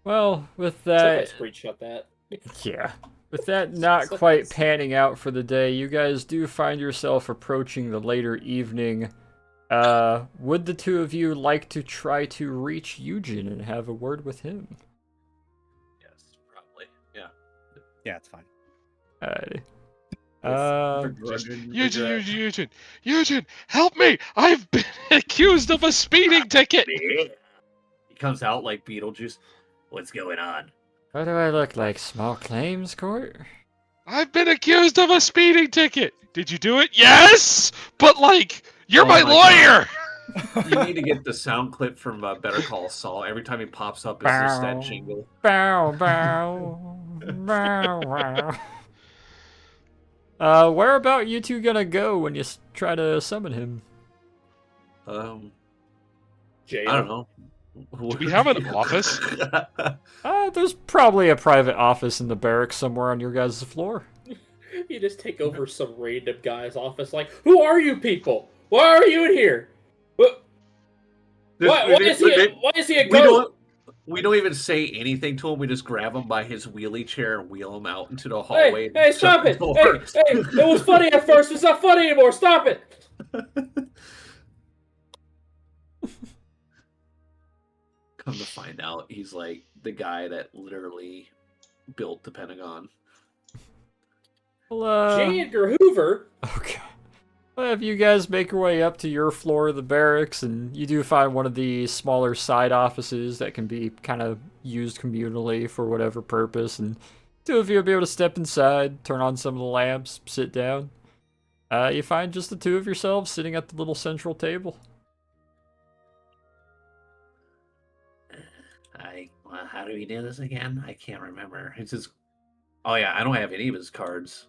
Well, with Somebody that, screenshot that. yeah. With that not quite panning out for the day, you guys do find yourself approaching the later evening. Would the two of you like to try to reach Eugen and have a word with him? Yes, probably. Yeah. Yeah, it's fine. Eugen, Eugen, help me! I've been accused of a speeding ticket! He comes out like Beetlejuice. What's going on? What do I look like? Small claims court? I've been accused of a speeding ticket! Did you do it? Yes! But, like, you're Oh my my lawyer! You need to get the sound clip from Better Call Saul. Every time he pops up, it's just that jingle. Bow, bow, bow, bow. Where about you two gonna go when you try to summon him? I Jail. don't know. Do we have an office? There's probably a private office in the barracks somewhere on your guys' floor. You just take over some random guy's office, like, who are you people? Why are you in here? Why is he a goat? We don't even say anything to him. We just grab him by his wheelie chair and wheel him out into the hallway. Hey, stop it! Hey, it was funny at first. It's not funny anymore. Stop it! Come to find out, he's like the guy that literally built the Pentagon. Well, J. Edgar Hoover. Okay. Well, if you guys make your way up to your floor of the barracks, and you do find one of the smaller side offices that can be kind of used communally for whatever purpose, and two of you will be able to step inside, turn on some of the lamps, sit down. You find just the two of yourselves sitting at the little central table. How do we do this again? I can't remember. It's just... Oh yeah, I don't have any of his cards.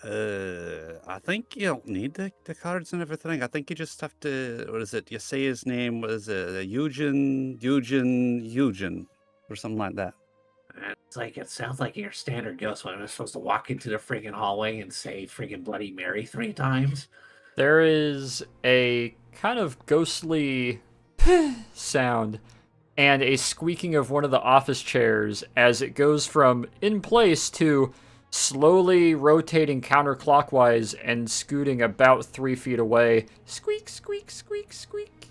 I think you don't need the cards and everything. I think you just have to, what is it? You say his name was Eugen, or something like that. It's like, it sounds like your standard ghost when I'm supposed to walk into the friggin' hallway and say friggin' Bloody Mary 3 times. There is a kind of ghostly sound and a squeaking of one of the office chairs as it goes from in place to slowly rotating counterclockwise and scooting about 3 feet away. Squeak, squeak, squeak, squeak.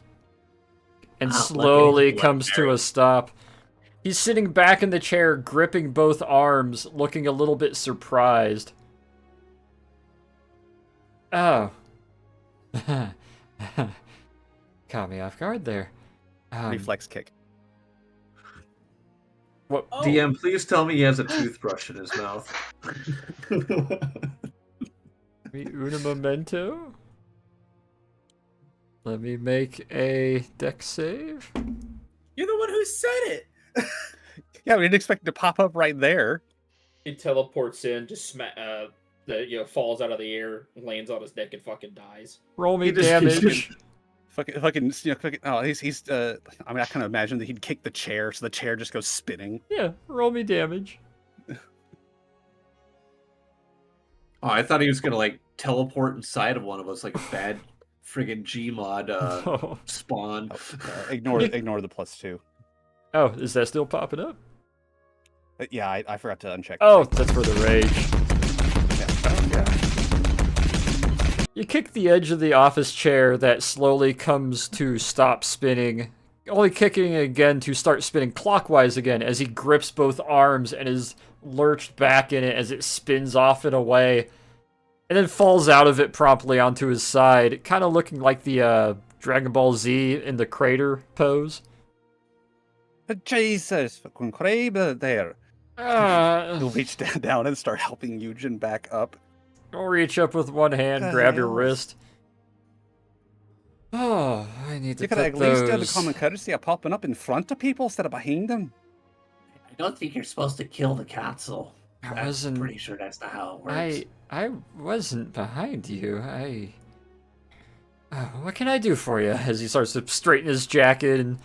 And slowly comes to a stop. He's sitting back in the chair, gripping both arms, looking a little bit surprised. Oh. Caught me off guard there. Reflex kick. What? Oh. DM, please tell me he has a toothbrush in his mouth. Una memento. Let me make a dex save. You're the one who said it. Yeah, we didn't expect it to pop up right there. He teleports in, just falls out of the air, lands on his neck, and fucking dies. Roll me damage. Fucking, oh, he's. I mean, I kind of imagine that he'd kick the chair, so the chair just goes spinning. Yeah, roll me damage. Oh, I thought he was gonna like teleport inside of one of us like a bad friggin' Gmod spawn. Ignore the +2. Oh, is that still popping up? Yeah, I forgot to uncheck. Oh, that's for the rage. You kick the edge of the office chair that slowly comes to stop spinning, only kicking again to start spinning clockwise again as he grips both arms and is lurched back in it as it spins off and away, and then falls out of it promptly onto his side, kind of looking like the Dragon Ball Z in the crater pose. Jesus, fucking crazy there. He'll reach down and start helping Eugen back up. I'll reach up with one hand, grab your wrist. Oh, I need to You could put at least do the those... common courtesy of popping up in front of people instead of behind them. I don't think you're supposed to kill the council. I wasn't... I'm pretty sure that's not how it works. I wasn't behind you. What can I do for you? As he starts to straighten his jacket and,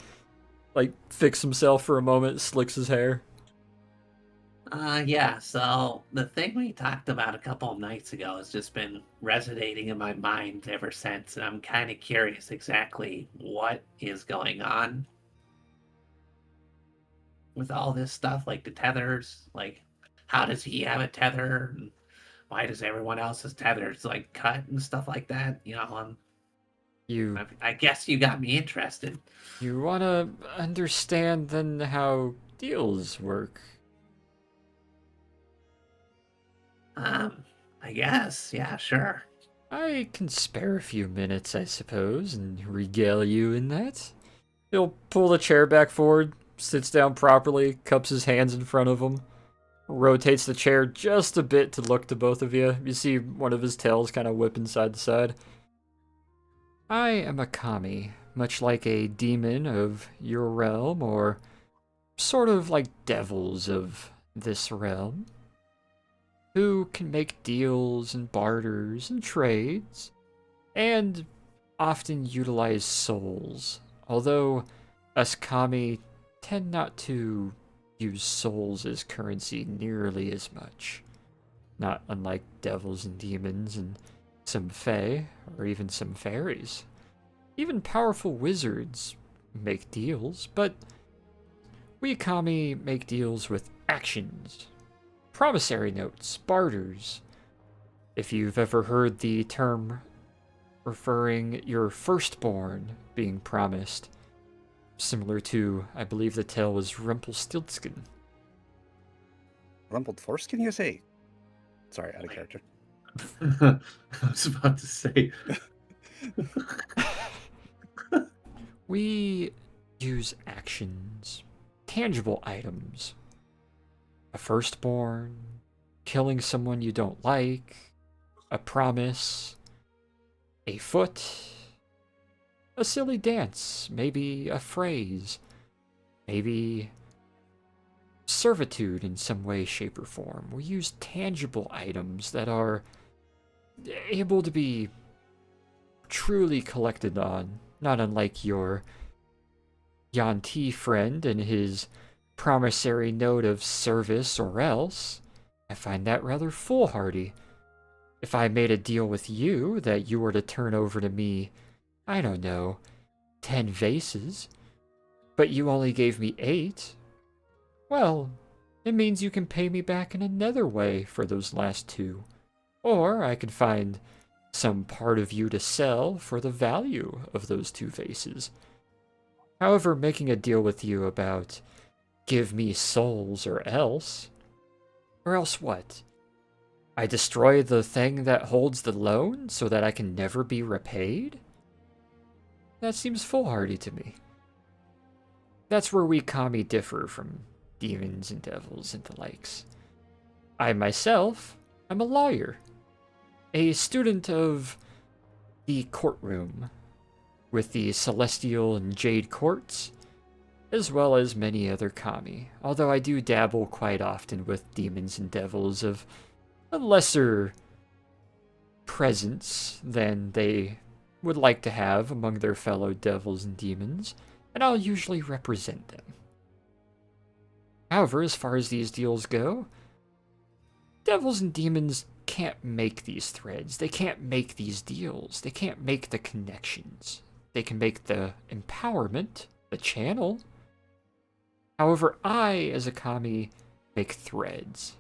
like, fix himself for a moment, slicks his hair. Yeah, so the thing we talked about a couple of nights ago has just been resonating in my mind ever since, and I'm kind of curious exactly what is going on with all this stuff, like the tethers, like how does he have a tether, and why does everyone else's tethers like cut and stuff like that, you know, I guess you got me interested. You want to understand then how deals work? I guess, yeah, sure. I can spare a few minutes, I suppose, and regale you in that. He'll pull the chair back forward, sits down properly, cups his hands in front of him, rotates the chair just a bit to look to both of you. You see one of his tails kind of whipping side to side. I am a kami, much like a demon of your realm, or sort of like devils of this realm. who can make deals and barters and trades, and often utilize souls, although us kami tend not to use souls as currency nearly as much, not unlike devils and demons and some fae, or even some fairies. Even powerful wizards make deals, but we kami make deals with actions, promissory notes, barters. If you've ever heard the term referring your firstborn being promised, similar to, I believe the tale was Rumpelstiltskin. Rumpled foreskin, you say? Sorry, out of character. I was about to say. We use actions, tangible items. A firstborn, killing someone you don't like, a promise, a foot, a silly dance, maybe a phrase, maybe servitude in some way, shape, or form. We use tangible items that are able to be truly collected on, not unlike your Yanti friend and his promissory note of service or else. I find that rather foolhardy. If I made a deal with you that you were to turn over to me, I don't know, 10 vases, but you only gave me 8, well, it means you can pay me back in another way for those last 2. Or I could find some part of you to sell for the value of those 2 vases. However, making a deal with you about give me souls or else what? I destroy the thing that holds the loan so that I can never be repaid? That seems foolhardy to me. That's where we kami differ from demons and devils and the likes. I myself am a lawyer, a student of the courtroom with the Celestial and Jade Courts, as well as many other kami, although I do dabble quite often with demons and devils of a lesser presence than they would like to have among their fellow devils and demons, and I'll usually represent them. However, as far as these deals go, devils and demons can't make these threads, they can't make these deals, they can't make the connections. They can make the empowerment, the channel. However, I, as a kami, make threads,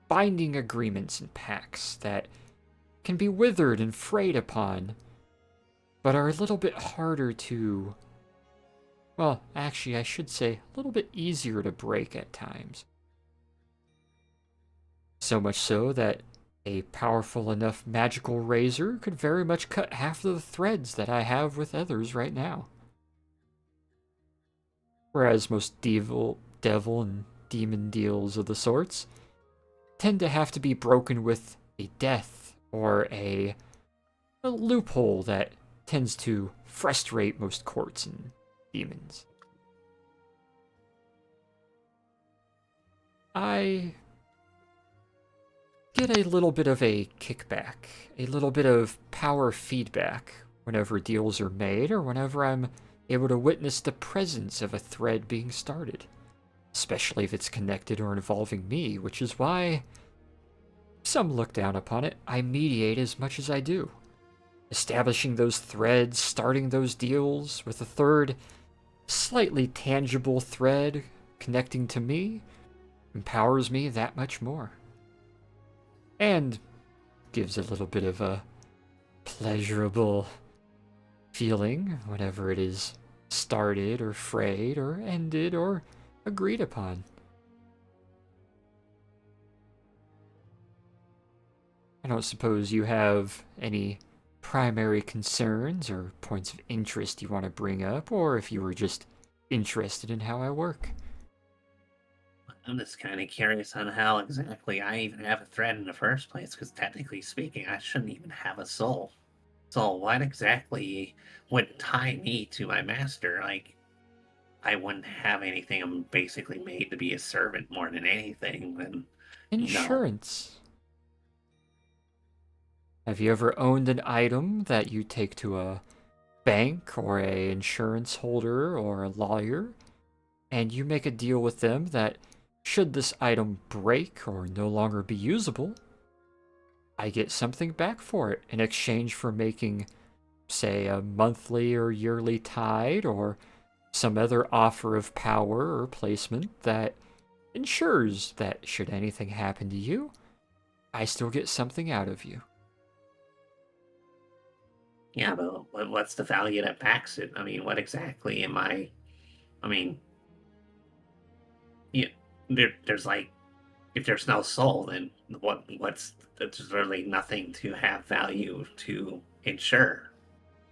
binding agreements and pacts that can be withered and frayed upon, but are a little bit harder to, well, actually, I should say, a little bit easier to break at times. So much so that a powerful enough magical razor could very much cut half of the threads that I have with others right now. Whereas most devil and demon deals of the sorts tend to have to be broken with a death or a loophole that tends to frustrate most courts and demons. I get a little bit of a kickback, a little bit of power feedback whenever deals are made or whenever I'm able to witness the presence of a thread being started, especially if it's connected or involving me, which is why some look down upon it. I mediate as much as I do. Establishing those threads, starting those deals with a third, slightly tangible thread connecting to me empowers me that much more. And gives a little bit of a pleasurable feeling whenever it is started or frayed or ended or agreed upon. I don't suppose you have any primary concerns or points of interest you want to bring up, or if you were just interested in how I work. I'm just kind of curious on how exactly I even have a thread in the first place, because technically speaking, I shouldn't even have a soul. So what exactly would tie me to my master? Like, I wouldn't have anything. I'm basically made to be a servant more than anything. Then Insurance. Have you ever owned an item that you take to a bank or a insurance holder or a lawyer, and you make a deal with them that should this item break or no longer be usable, I get something back for it in exchange for making, say, a monthly or yearly tide or some other offer of power or placement that ensures that should anything happen to you, I still get something out of you. Yeah, but what's the value that backs it? I mean, what exactly am I? I mean, yeah, there's like, if there's no soul, then there's really nothing to have value to insure,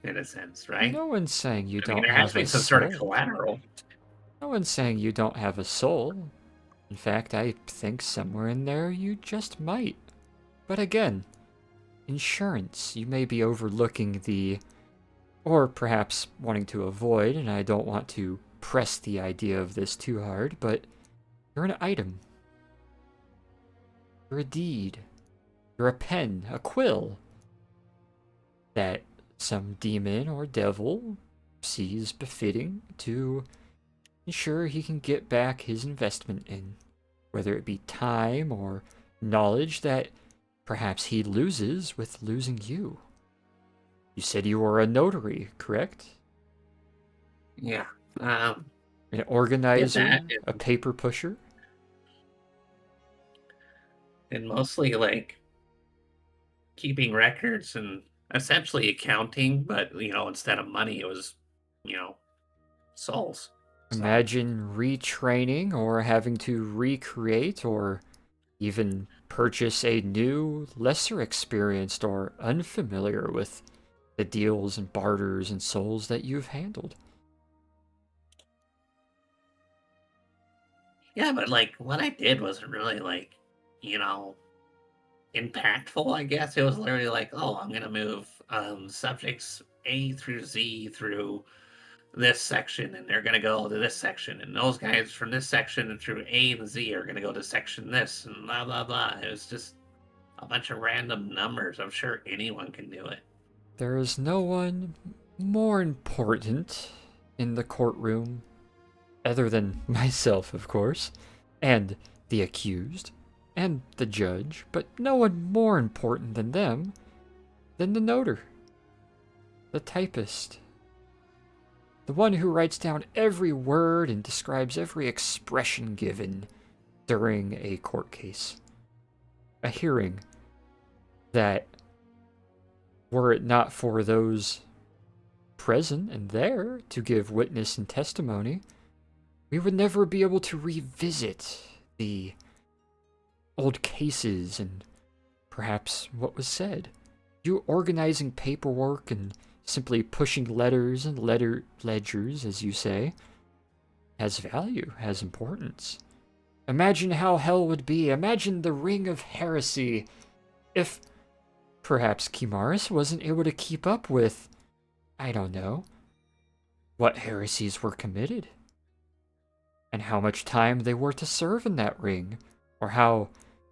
in a sense, right? No one's saying you don't there has have to be a some sort of soul. collateral. No one's saying you don't have a soul. In fact, I think somewhere in there you just might. But again, insurance, you may be overlooking or perhaps wanting to avoid, and I don't want to press the idea of this too hard, but you're an item. You're a deed. You're a pen, a quill, that some demon or devil sees befitting to ensure he can get back his investment in, whether it be time or knowledge that perhaps he loses with losing you. You said you were a notary, correct? Yeah. An organizer, that, a paper pusher? And mostly like keeping records and essentially accounting, but instead of money, it was, souls. So, Imagine retraining or having to recreate or even purchase a new, lesser experienced or unfamiliar with the deals and barters and souls that you've handled. yeah, but like what I did wasn't really like, impactful, I guess. It was literally like, oh, I'm gonna move subjects A through Z through this section, and they're gonna go to this section, and those guys from this section and through A and Z are gonna go to section this, and blah blah blah. It was just a bunch of random numbers. I'm sure anyone can do it. There is no one more important in the courtroom, other than myself, of course, and the accused, and the judge, but no one more important than them, than the notar, the typist, the one who writes down every word and describes every expression given during a court case, a hearing that, were it not for those present and there to give witness and testimony, we would never be able to revisit the old cases and perhaps what was said. You organizing paperwork and simply pushing letters and ledgers, as you say, has value, has importance. Imagine how hell would be. Imagine the Ring of Heresy if perhaps Kimaris wasn't able to keep up with, I don't know, what heresies were committed, and how much time they were to serve in that ring, or how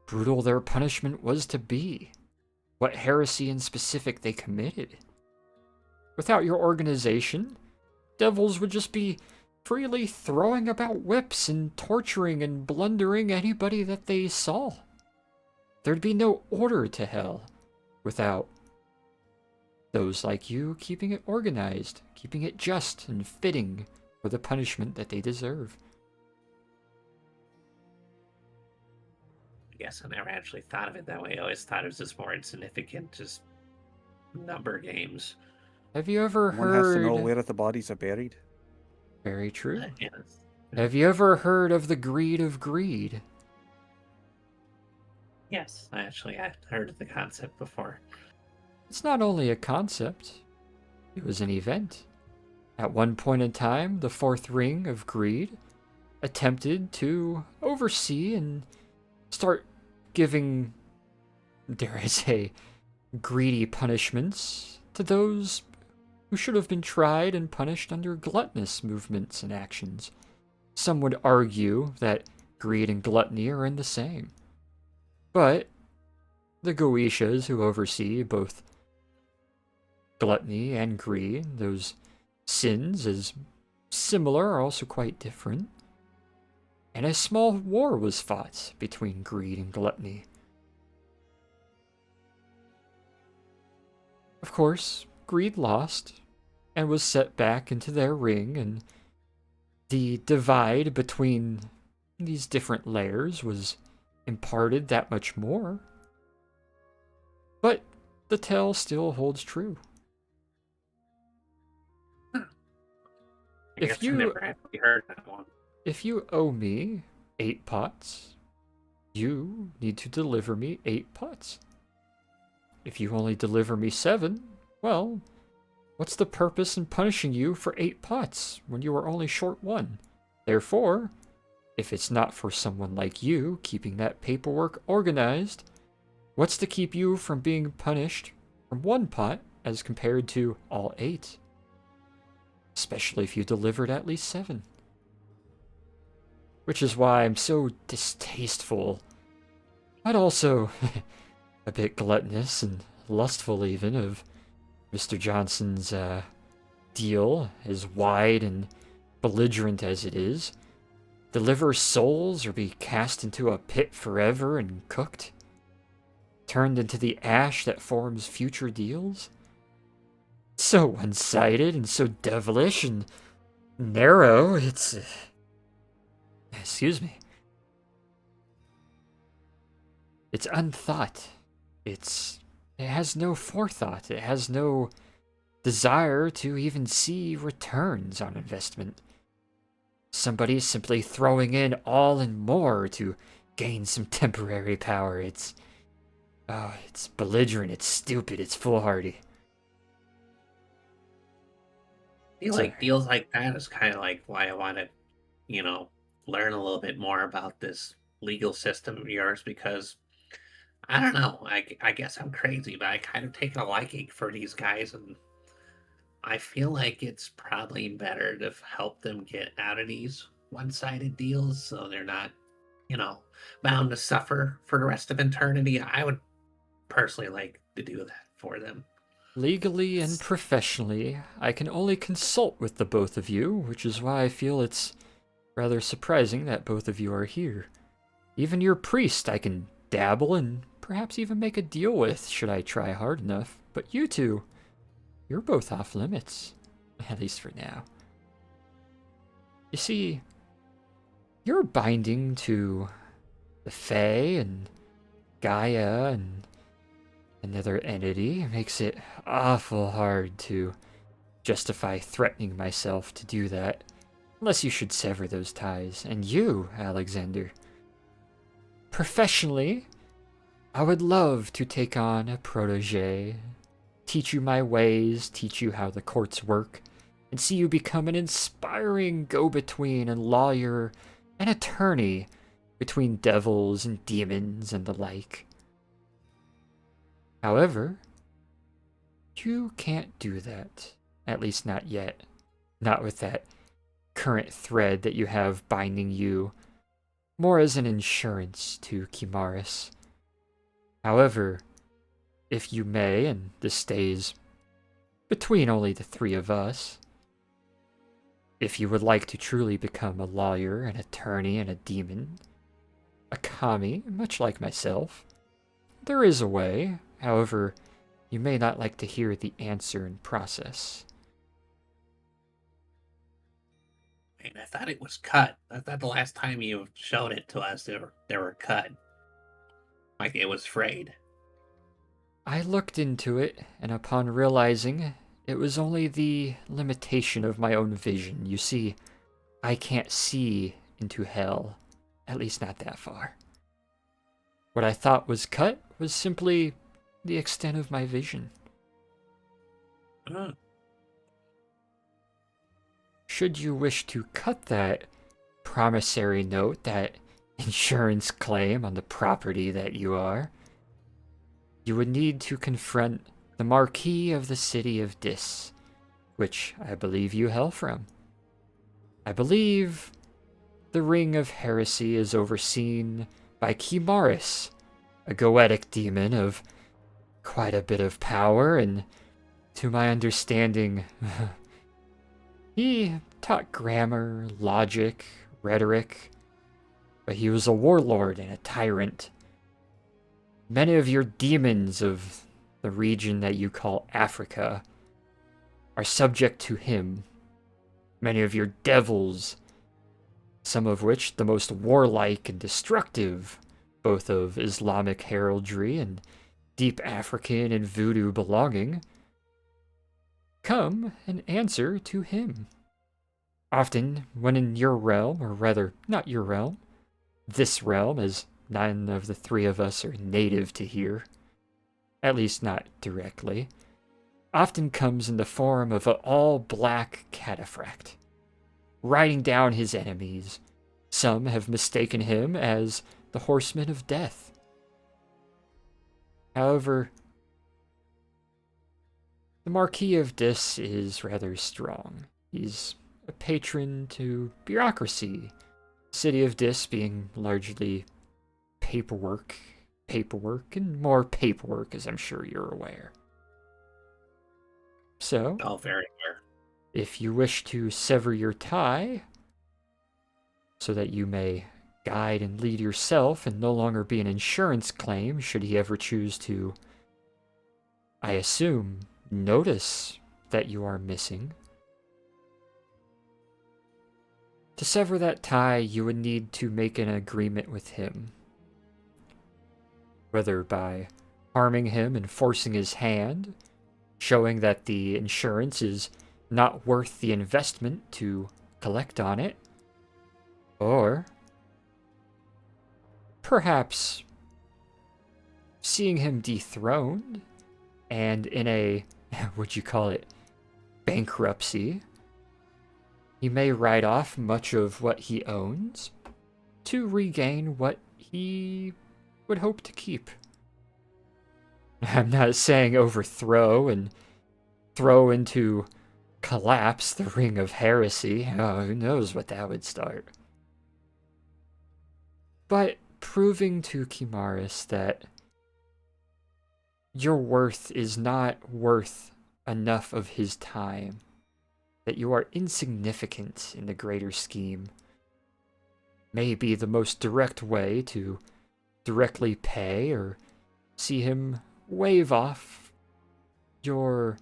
brutal their punishment was to be, what heresy in specific they committed. Without your organization, devils would just be freely throwing about whips and torturing and blundering anybody that they saw. There'd be no order to hell without those like you keeping it organized, keeping it just and fitting for the punishment that they deserve. I guess I never actually thought of it that way. I always thought it was just more insignificant, just number games. Have you ever One has to know heard... where the bodies are buried. Very true. Yes. Have you ever heard of the greed of greed? Yes, I've heard of the concept before. It's not only a concept, it was an event. At one point in time, the fourth ring of greed attempted to oversee and start giving, dare I say, greedy punishments to those who should have been tried and punished under gluttonous movements and actions. Some would argue that greed and gluttony are in the same. But the Goetias who oversee both gluttony and greed. Those sins, as similar, are also quite different. And a small war was fought between greed and gluttony. Of course, greed lost and was set back into their ring, and the divide between these different layers was imparted that much more. But the tale still holds true. I guess I never actually heard that one. If you owe me 8 pots, you need to deliver me 8 pots. If you only deliver me 7, well, what's the purpose in punishing you for 8 pots when you are only short 1? Therefore, if it's not for someone like you keeping that paperwork organized, what's to keep you from being punished from 1 pot as compared to all 8? Especially if you delivered at least 7. Which is why I'm so distasteful, but also a bit gluttonous and lustful even of Mr. Johnson's deal, as wide and belligerent as it is. Deliver souls or be cast into a pit forever and cooked? Turned into the ash that forms future deals? So one-sided and so devilish and narrow, it's... Excuse me. It's unthought. It has no forethought. It has no desire to even see returns on investment. Somebody is simply throwing in all and more to gain some temporary power. It's belligerent, it's stupid, it's foolhardy. I feel like deals like that is kind of like why I want to, learn a little bit more about this legal system of yours, because I don't know, I guess I'm crazy, but I kind of take a liking for these guys, and I feel like it's probably better to help them get out of these one-sided deals so they're not, bound to suffer for the rest of eternity. I would personally like to do that for them. Legally and professionally, I can only consult with the both of you, which is why I feel it's rather surprising that both of you are here. Even your priest I can dabble and perhaps even make a deal with, should I try hard enough. But you two, you're both off limits, at least for now. You see, your binding to the Fae and Gaia and another entity makes it awful hard to justify threatening myself to do that, unless you should sever those ties. And you, Alexander, professionally, I would love to take on a protege, teach you my ways, teach you how the courts work, and see you become an inspiring go-between and lawyer and attorney between devils and demons and the like. However, you can't do that, at least not yet. Not with that current thread that you have binding you, more as an insurance to Kimaris. However, if you may, and this stays between only the 3 of us, if you would like to truly become a lawyer, an attorney, and a demon, a kami, much like myself, there is a way. However, you may not like to hear the answer and process. Man, I thought it was cut. I thought the last time you showed it to us, they were cut. Like it was frayed. I looked into it, and upon realizing it was only the limitation of my own vision. You see, I can't see into hell, at least not that far. What I thought was cut was simply the extent of my vision. Should you wish to cut that promissory note, that insurance claim on the property that you are, you would need to confront the Marquis of the City of Dis, which I believe you hail from. I believe the Ring of Heresy is overseen by Kimaris, a goetic demon of quite a bit of power, and to my understanding, he taught grammar, logic, rhetoric, but he was a warlord and a tyrant. Many of your demons of the region that you call Africa are subject to him. Many of your devils, some of which the most warlike and destructive, both of Islamic heraldry and deep African and voodoo belonging, come and answer to him. Often, when in your realm, or rather, not your realm, this realm, as none of the three of us are native to here, at least not directly, often comes in the form of an all-black cataphract, riding down his enemies. Some have mistaken him as the Horseman of Death. However, the Marquis of Dis is rather strong. He's a patron to bureaucracy, City of Dis being largely paperwork, and more paperwork, as I'm sure you're aware. So, Oh, very aware. if you wish to sever your tie, so that you may guide and lead yourself and no longer be an insurance claim should he ever choose to, I assume, notice that you are missing. To sever that tie, you would need to make an agreement with him. Whether by harming him and forcing his hand, showing that the insurance is not worth the investment to collect on it, or perhaps seeing him dethroned and in a, would you call it, bankruptcy, he may write off much of what he owns to regain what he would hope to keep. I'm not saying overthrow and throw into collapse the Ring of Heresy. Oh, who knows what that would start. But proving to Kimaris that your worth is not worth enough of his time, that you are insignificant in the greater scheme, may be the most direct way to directly pay or see him waive off your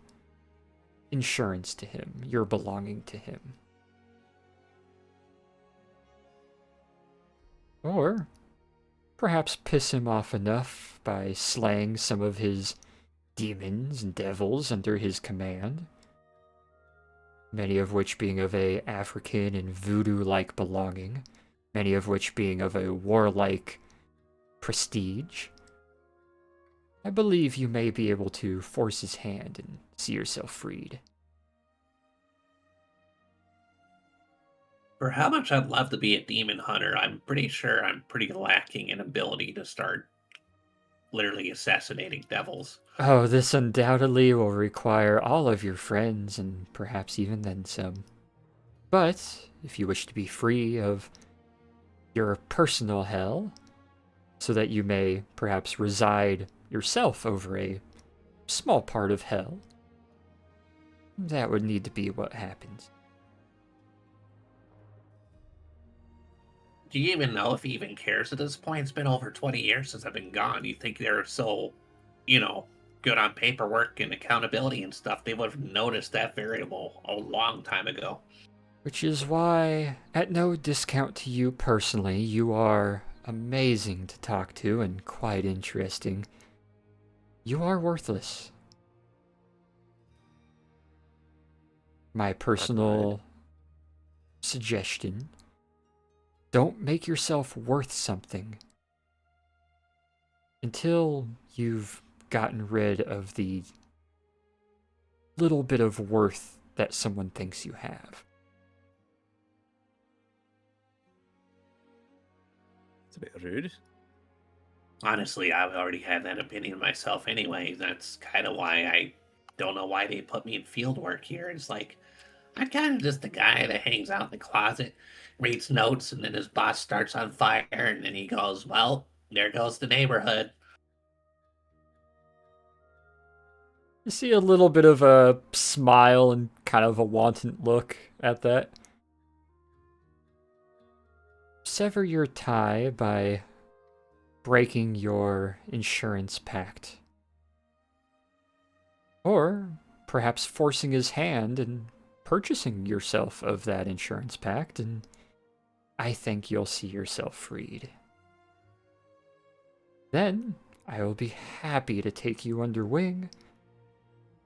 insurance to him, your belonging to him. Or perhaps piss him off enough by slaying some of his demons and devils under his command, many of which being of a African and voodoo-like belonging, many of which being of a warlike prestige. I believe you may be able to force his hand and see yourself freed. For how much I'd love to be a demon hunter, I'm pretty sure I'm pretty lacking in ability to start literally assassinating devils. Oh, this undoubtedly will require all of your friends, and perhaps even then some. But, if you wish to be free of your personal hell, so that you may perhaps reside yourself over a small part of hell, that would need to be what happens. Do you even know if he even cares at this point? It's been over 20 years since I've been gone. You think they're so, good on paperwork and accountability and stuff, they would have noticed that variable a long time ago. Which is why, at no discount to you personally, you are amazing to talk to and quite interesting. You are worthless. My personal suggestion: don't make yourself worth something until you've gotten rid of the little bit of worth that someone thinks you have. It's a bit rude. Honestly, I've already had that opinion myself anyway. That's kind of why I don't know why they put me in field work here. It's like, I'm kind of just the guy that hangs out in the closet, reads notes, and then his boss starts on fire, and then he goes, well, there goes the neighborhood. I see a little bit of a smile and kind of a wanton look at that. Sever your tie by breaking your insurance pact. Or perhaps forcing his hand and purchasing yourself of that insurance pact, and I think you'll see yourself freed. Then I will be happy to take you under wing.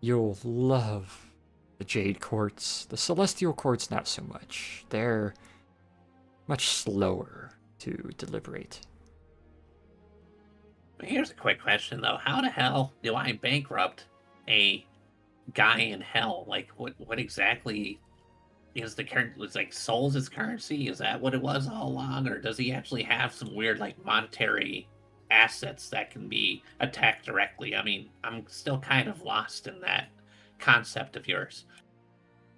You'll love the Jade Courts. The Celestial Courts, not so much. They're much slower to deliberate. Here's a quick question, though. How the hell do I bankrupt a guy in hell? Like, what exactly is the current? Was like souls his currency? Is that what it was all along, or does he actually have some weird like monetary assets that can be attacked directly? I mean, I'm still kind of lost in that concept of yours.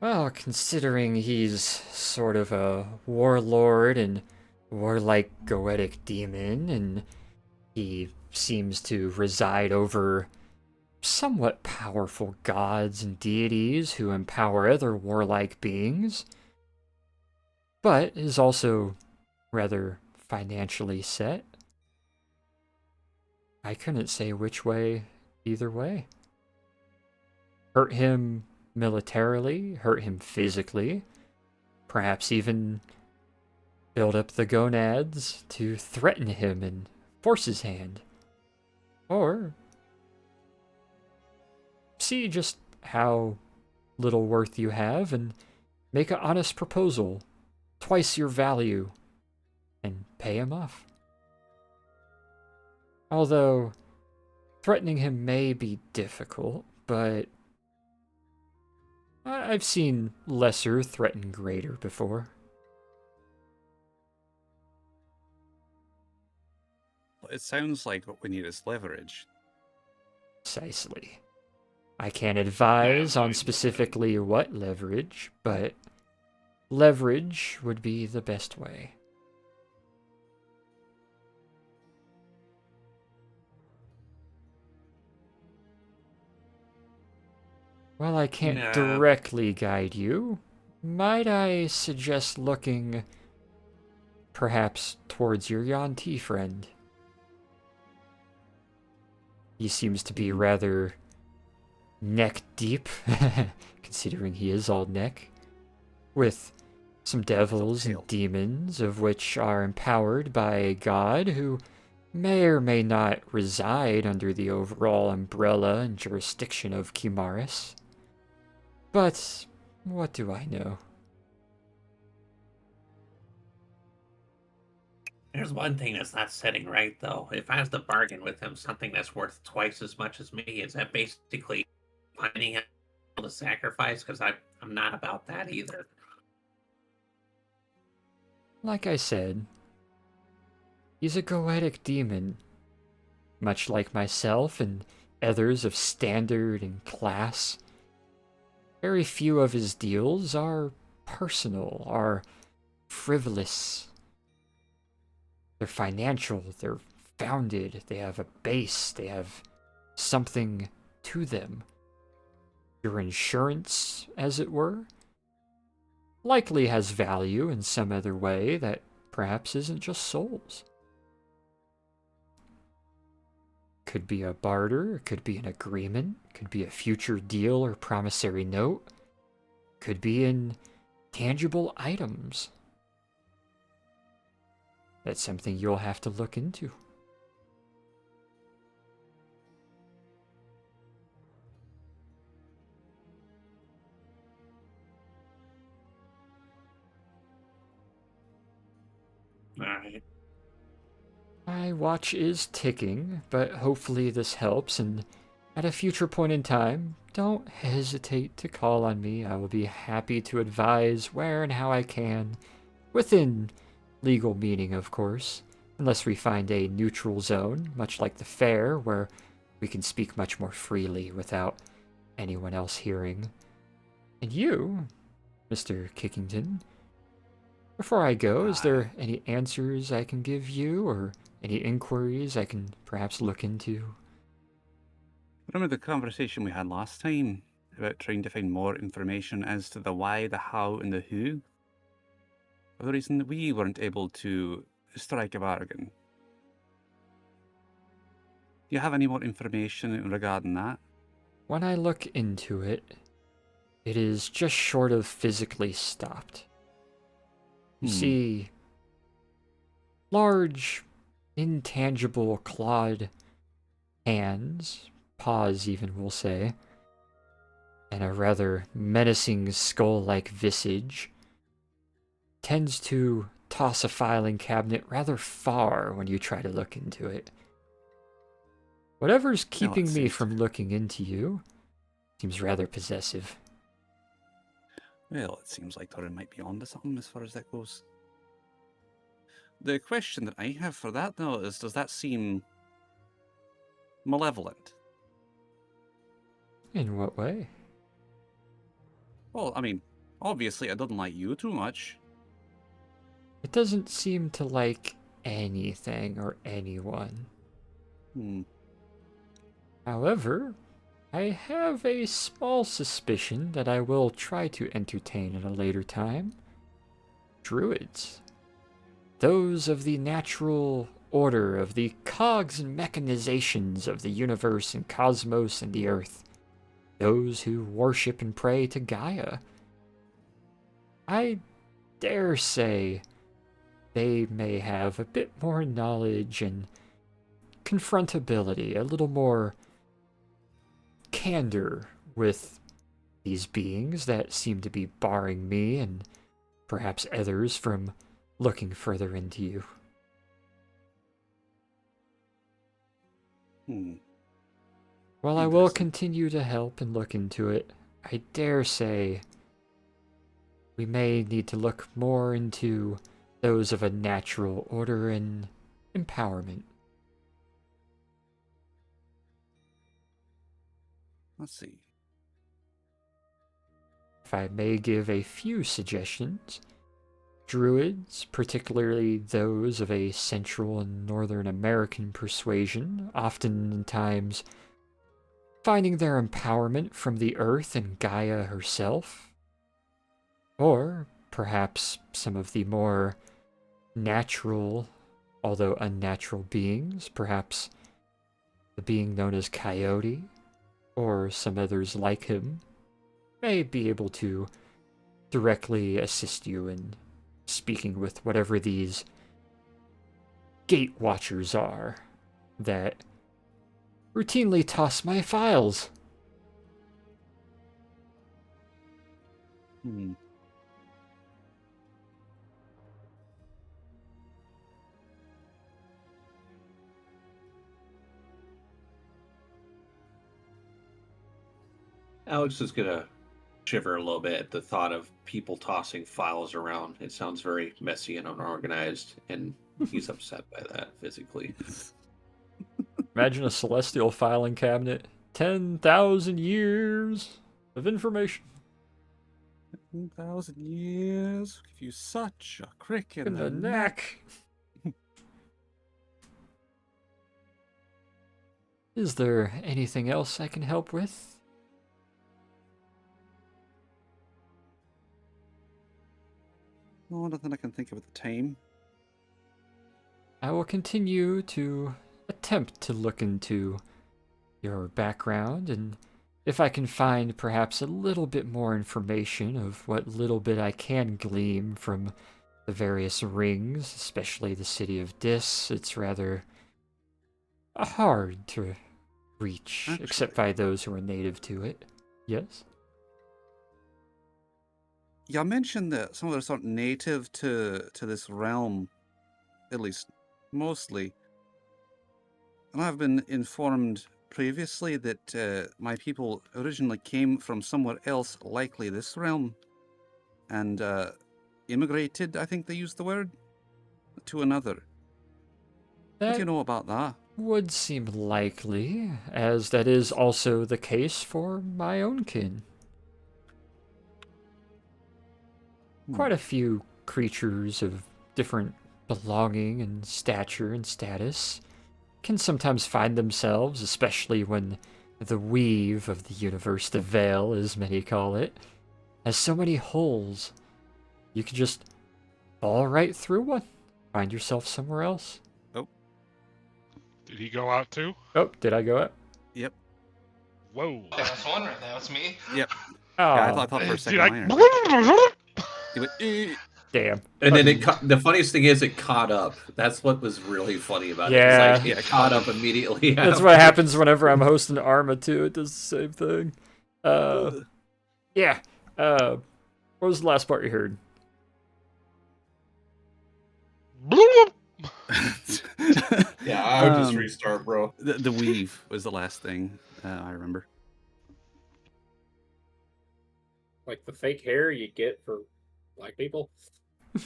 Well, considering he's sort of a warlord and warlike goetic demon, and he seems to reside over somewhat powerful gods and deities who empower other warlike beings, but is also rather financially set. I couldn't say which way either way. Hurt him militarily, hurt him physically, perhaps even build up the gonads to threaten him and force his hand. Or see just how little worth you have and make an honest proposal, twice your value, and pay him off. Although, threatening him may be difficult, but I've seen lesser threaten greater before. It sounds like what we need is leverage. Precisely. I can't advise on specifically what leverage, but leverage would be the best way. Well, I can't directly guide you. Might I suggest looking perhaps towards your Yuan-Ti friend? He seems to be rather neck deep, considering he is all neck, with some devils and demons, of which are empowered by a god who may or may not reside under the overall umbrella and jurisdiction of Kimaris. But what do I know? There's one thing that's not setting right, though. If I was to bargain with him something that's worth twice as much as me, is that basically finding him to sacrifice? Because I'm not about that either. Like I said, he's a goetic demon, much like myself and others of standard and class. Very few of his deals are personal, are frivolous. They're financial, they're founded, they have a base, they have something to them. Your insurance, as it were, likely has value in some other way that perhaps isn't just souls. Could be a barter, could be an agreement, could be a future deal or promissory note, could be in tangible items. That's something you'll have to look into. Alright. My watch is ticking, but hopefully this helps, and at a future point in time, don't hesitate to call on me. I will be happy to advise where and how I can, within legal meaning, of course, unless we find a neutral zone, much like the fair, where we can speak much more freely without anyone else hearing. And you, Mr. Kickington, before I go, is there any answers I can give you, or any inquiries I can perhaps look into? Remember the conversation we had last time about trying to find more information as to the why, the how, and the who? For the reason that we weren't able to strike a bargain. Do you have any more information regarding that? When I look into it, it is just short of physically stopped. You see, large, intangible clawed hands, paws even we'll say, and a rather menacing skull-like visage tends to toss a filing cabinet rather far when you try to look into it. Whatever's keeping me from looking into you seems rather possessive. Well, it seems like Torin might be onto something as far as that goes. The question that I have for that, though, is does that seem malevolent? In what way? Well, I mean, obviously it doesn't like you too much. It doesn't seem to like anything or anyone. However, I have a small suspicion that I will try to entertain at a later time. Druids. Those of the natural order of the cogs and mechanizations of the universe and cosmos and the earth. Those who worship and pray to Gaia. I dare say they may have a bit more knowledge and confrontability, a little more candor with these beings that seem to be barring me and perhaps others from looking further into you. While I will continue to help and look into it, I dare say we may need to look more into those of a natural order and empowerment. Let's see. If I may give a few suggestions, Druids, particularly those of a Central and Northern American persuasion, oftentimes finding their empowerment from the earth and Gaia herself, or perhaps some of the more natural, although unnatural beings, perhaps the being known as Coyote, or some others like him, may be able to directly assist you in speaking with whatever these gate watchers are that routinely toss my files. Alex is gonna shiver a little bit at the thought of people tossing files around. It sounds very messy and unorganized, and he's upset by that physically. Imagine a celestial filing cabinet. 10,000 years of information. 10,000 years. Give you such a crick In the neck. Is there anything else I can help with? No, nothing I can think of at the time. I will continue to attempt to look into your background, and if I can find perhaps a little bit more information of what little bit I can glean from the various rings, especially the city of Dis, it's rather hard to reach, except by those who are native to it. Yes? You mentioned that some of them are sort of native to this realm, at least mostly. And I've been informed previously that my people originally came from somewhere else, likely this realm, and immigrated, I think they used the word, to another. What do you know about that? Would seem likely, as that is also the case for my own kin. Quite a few creatures of different belonging and stature and status can sometimes find themselves, especially when The weave of the universe, the veil, as many call it, has so many holes. You could just fall right through one, find yourself somewhere else. Did he go out too? Oh, did I go up? Yep. Whoa. That was one right there. That was me. Yep. Oh, Yeah, I thought for a second. Dude, He went, damn. And then the funniest thing is it caught up. That's what was really funny about Yeah. it. It's like it caught up immediately. That's what happens whenever I'm hosting Arma too. It does the same thing. Yeah. What was the last part you heard? Yeah, I would just restart, bro. The weave was the last thing I remember. Like the fake hair you get for black people.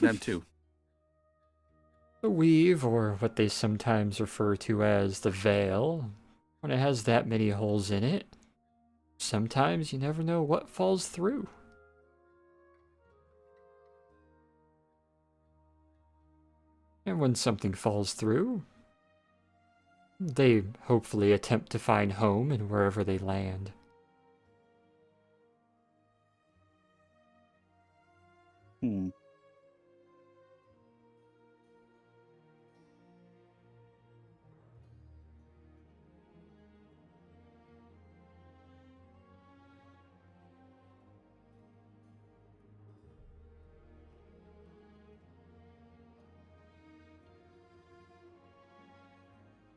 Them too. The weave, or what they sometimes refer to as the veil, when it has that many holes in it, sometimes you never know what falls through. And when something falls through, they hopefully attempt to find home in wherever they land.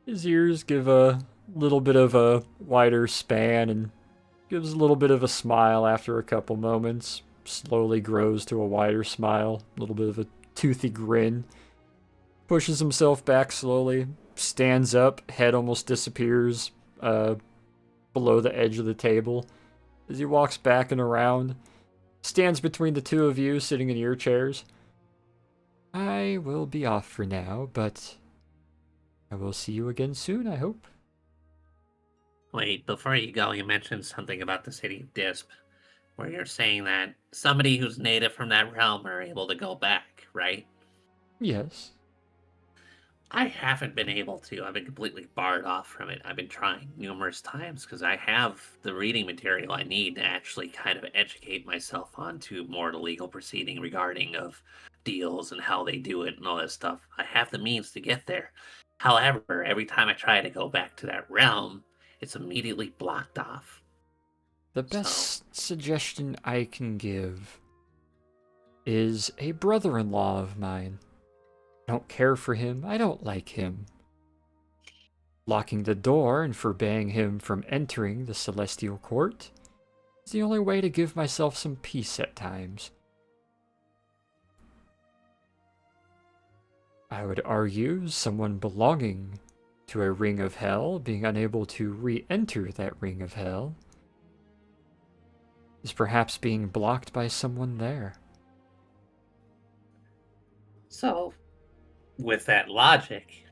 His ears give a little bit of a wider span and gives a little bit of a smile after a couple moments. Slowly grows to a wider smile, a little bit of a toothy grin. Pushes himself back slowly, stands up, head almost disappears below the edge of the table. As he walks back and around, stands between the two of you sitting in your chairs. I will be off for now, but I will see you again soon, I hope. Wait, before you go, you mentioned something about the city of Disp, where you're saying that somebody who's native from that realm are able to go back, right? Yes. I haven't been able to. I've been completely barred off from it. I've been trying numerous times because I have the reading material I need to actually kind of educate myself onto more the legal proceeding regarding of deals and how they do it and all that stuff. I have the means to get there. However, every time I try to go back to that realm, it's immediately blocked off. The best suggestion I can give is a brother-in-law of mine. I don't care for him. I don't like him. Locking the door and forbidding him from entering the Celestial Court is the only way to give myself some peace at times. I would argue someone belonging to a ring of hell being unable to re-enter that ring of hell is perhaps being blocked by someone there. So, with that logic,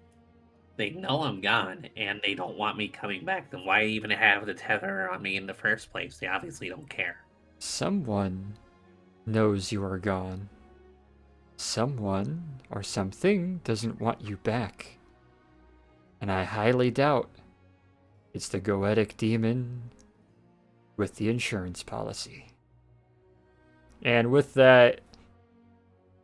they know I'm gone and they don't want me coming back. Then why even have the tether on me in the first place? They obviously don't care. Someone knows you are gone. Someone or something doesn't want you back. And I highly doubt it's the Goetic demon with the insurance policy. And with that,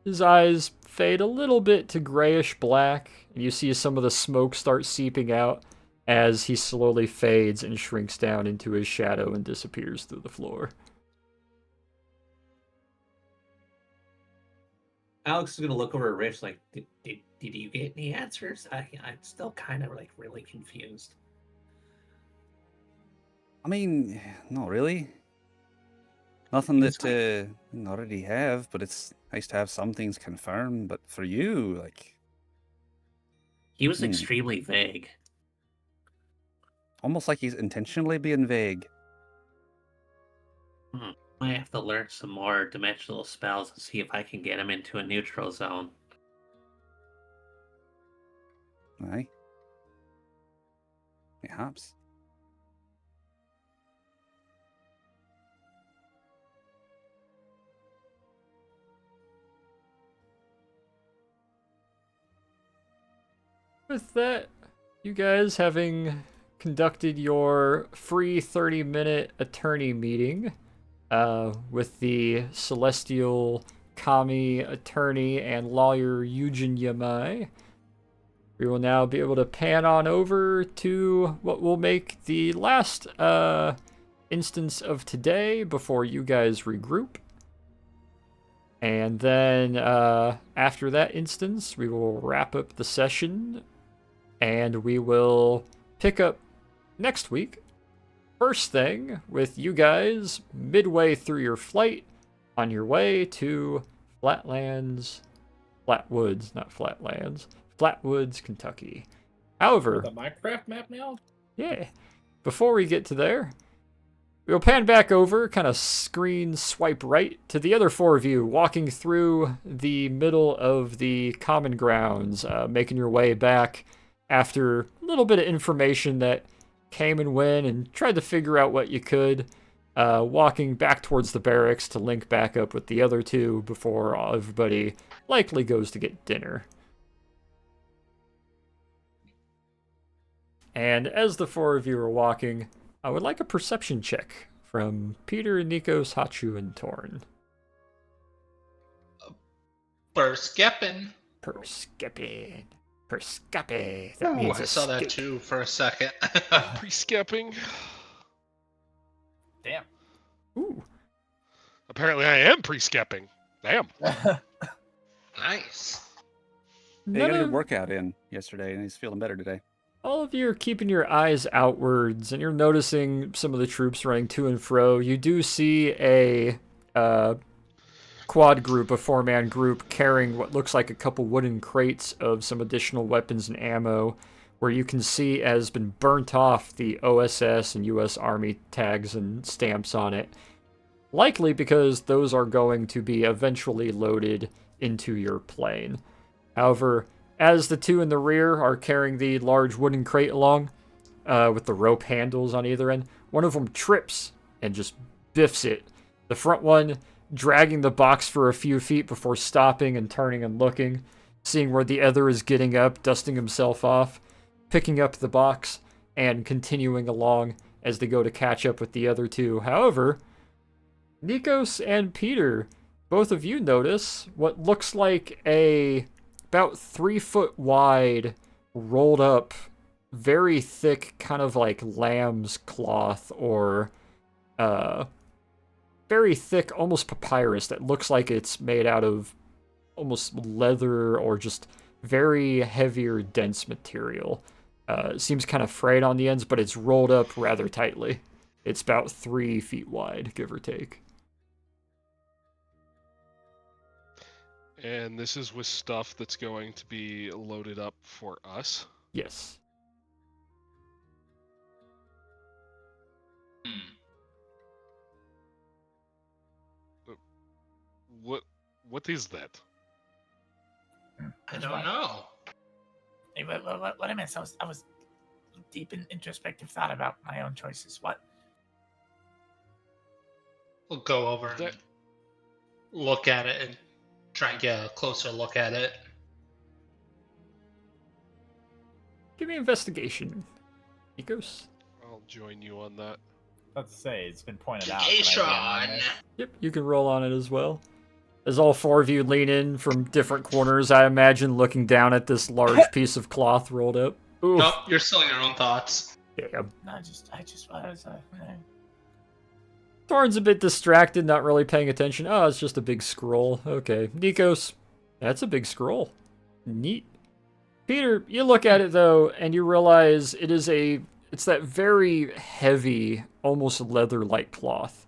his eyes fade a little bit to grayish black, and you see some of the smoke start seeping out as he slowly fades and shrinks down into his shadow and disappears through the floor. Alex is gonna look over at Rich like, did you get any answers? I'm still kind of like really confused. I mean, not really. Nothing that I already have, but it's nice to have some things confirmed. But for you, like... He was extremely vague. Almost like he's intentionally being vague. I have to learn some more dimensional spells and see if I can get him into a neutral zone. Aye. Perhaps. With that, you guys having conducted your free 30-minute attorney meeting with the celestial kami attorney and lawyer Yujin Yamai. We will now be able to pan on over to what will make the last instance of today before you guys regroup. And then after that instance, we will wrap up the session and we will pick up next week. First thing with you guys midway through your flight on your way to Flatwoods, Kentucky. However, The Minecraft map now? yeah, before we get to there, we'll pan back over, kind of screen swipe right to the other four of you walking through the middle of the common grounds, making your way back after a little bit of information that came and went and tried to figure out what you could, walking back towards the barracks to link back up with the other two before everybody likely goes to get dinner. And as the four of you are walking, I would like a perception check from Peter, Nikos, Hachu, and Torn. Perskeppin. Perskeppin. That Ooh, means I a saw that skip. too for a second. Pre-skipping. Damn. Ooh. Apparently, I am pre-skipping. Damn. Nice. He None got a of- good workout in yesterday, and he's feeling better today. All of you are keeping your eyes outwards, and you're noticing some of the troops running to and fro. You do see a quad group, a four-man group, carrying what looks like a couple wooden crates of some additional weapons and ammo, where you can see has been burnt off the OSS and US Army tags and stamps on it. Likely because those are going to be eventually loaded into your plane. However, as the two in the rear are carrying the large wooden crate along, with the rope handles on either end, one of them trips and just biffs it. The front one dragging the box for a few feet before stopping and turning and looking, seeing where the other is getting up, dusting himself off, picking up the box, and continuing along as they go to catch up with the other two. However, Nikos and Peter, both of you notice what looks like a about 3 foot wide, rolled up, very thick, kind of like lamb's cloth or very thick, almost papyrus that looks like it's made out of almost leather or just very heavier, dense material. It seems kind of frayed on the ends, but it's rolled up rather tightly. It's about 3 feet wide, give or take. And this is with stuff that's going to be loaded up for us. Yes. What is that? I don't know. Hey, what I meant, I was deep in introspective thought about my own choices. What? We'll go over and look at it and try and get a closer look at it. Give me investigation, Nikos. I'll join you on that. Let's say it's been pointed out. Ation. Yep, you can roll on it as well. As all four of you lean in from different corners, I imagine looking down at this large piece of cloth rolled up. Oof. Nope, you're still in your own thoughts. Yeah. No, I just was. Thorn's a bit distracted, not really paying attention. Oh, it's just a big scroll. Okay. Nikos, that's a big scroll. Neat. Peter, you look at it though, and you realize it's that very heavy, almost leather-like cloth.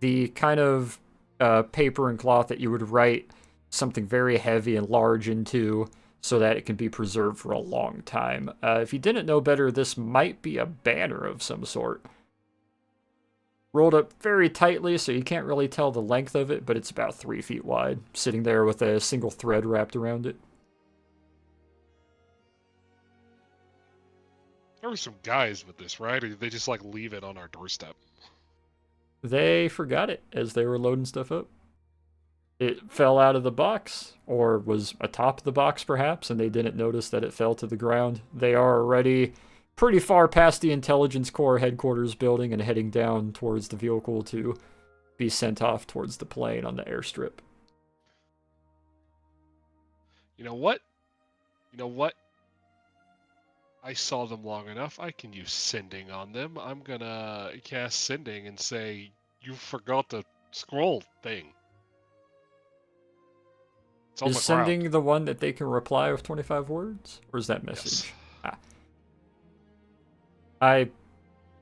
The kind of paper and cloth that you would write something very heavy and large into so that it can be preserved for a long time. If you didn't know better, this might be a banner of some sort. Rolled up very tightly, so you can't really tell the length of it, but it's about 3 feet wide, sitting there with a single thread wrapped around it. There were some guys with this, right? Or did they just like leave it on our doorstep? They forgot it as they were loading stuff up. It fell out of the box, or was atop the box perhaps, and they didn't notice that it fell to the ground. They are already pretty far past the Intelligence Corps headquarters building and heading down towards the vehicle to be sent off towards the plane on the airstrip. You know what? I saw them long enough. I can use sending on them. I'm gonna cast sending and say, you forgot the scroll thing. It's on Is the sending ground. the one that they can reply with 25 words? Or is that message? Yes. I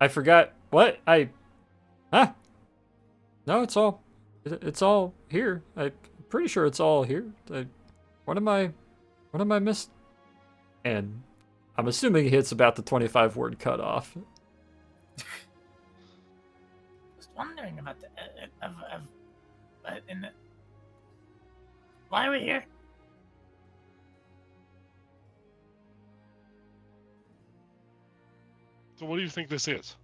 forgot. What? Huh? No, it's all here. I'm pretty sure it's all here. What am I missing? And I'm assuming he hits about the 25 word cutoff. I was wondering about the why are we here? So what do you think this is?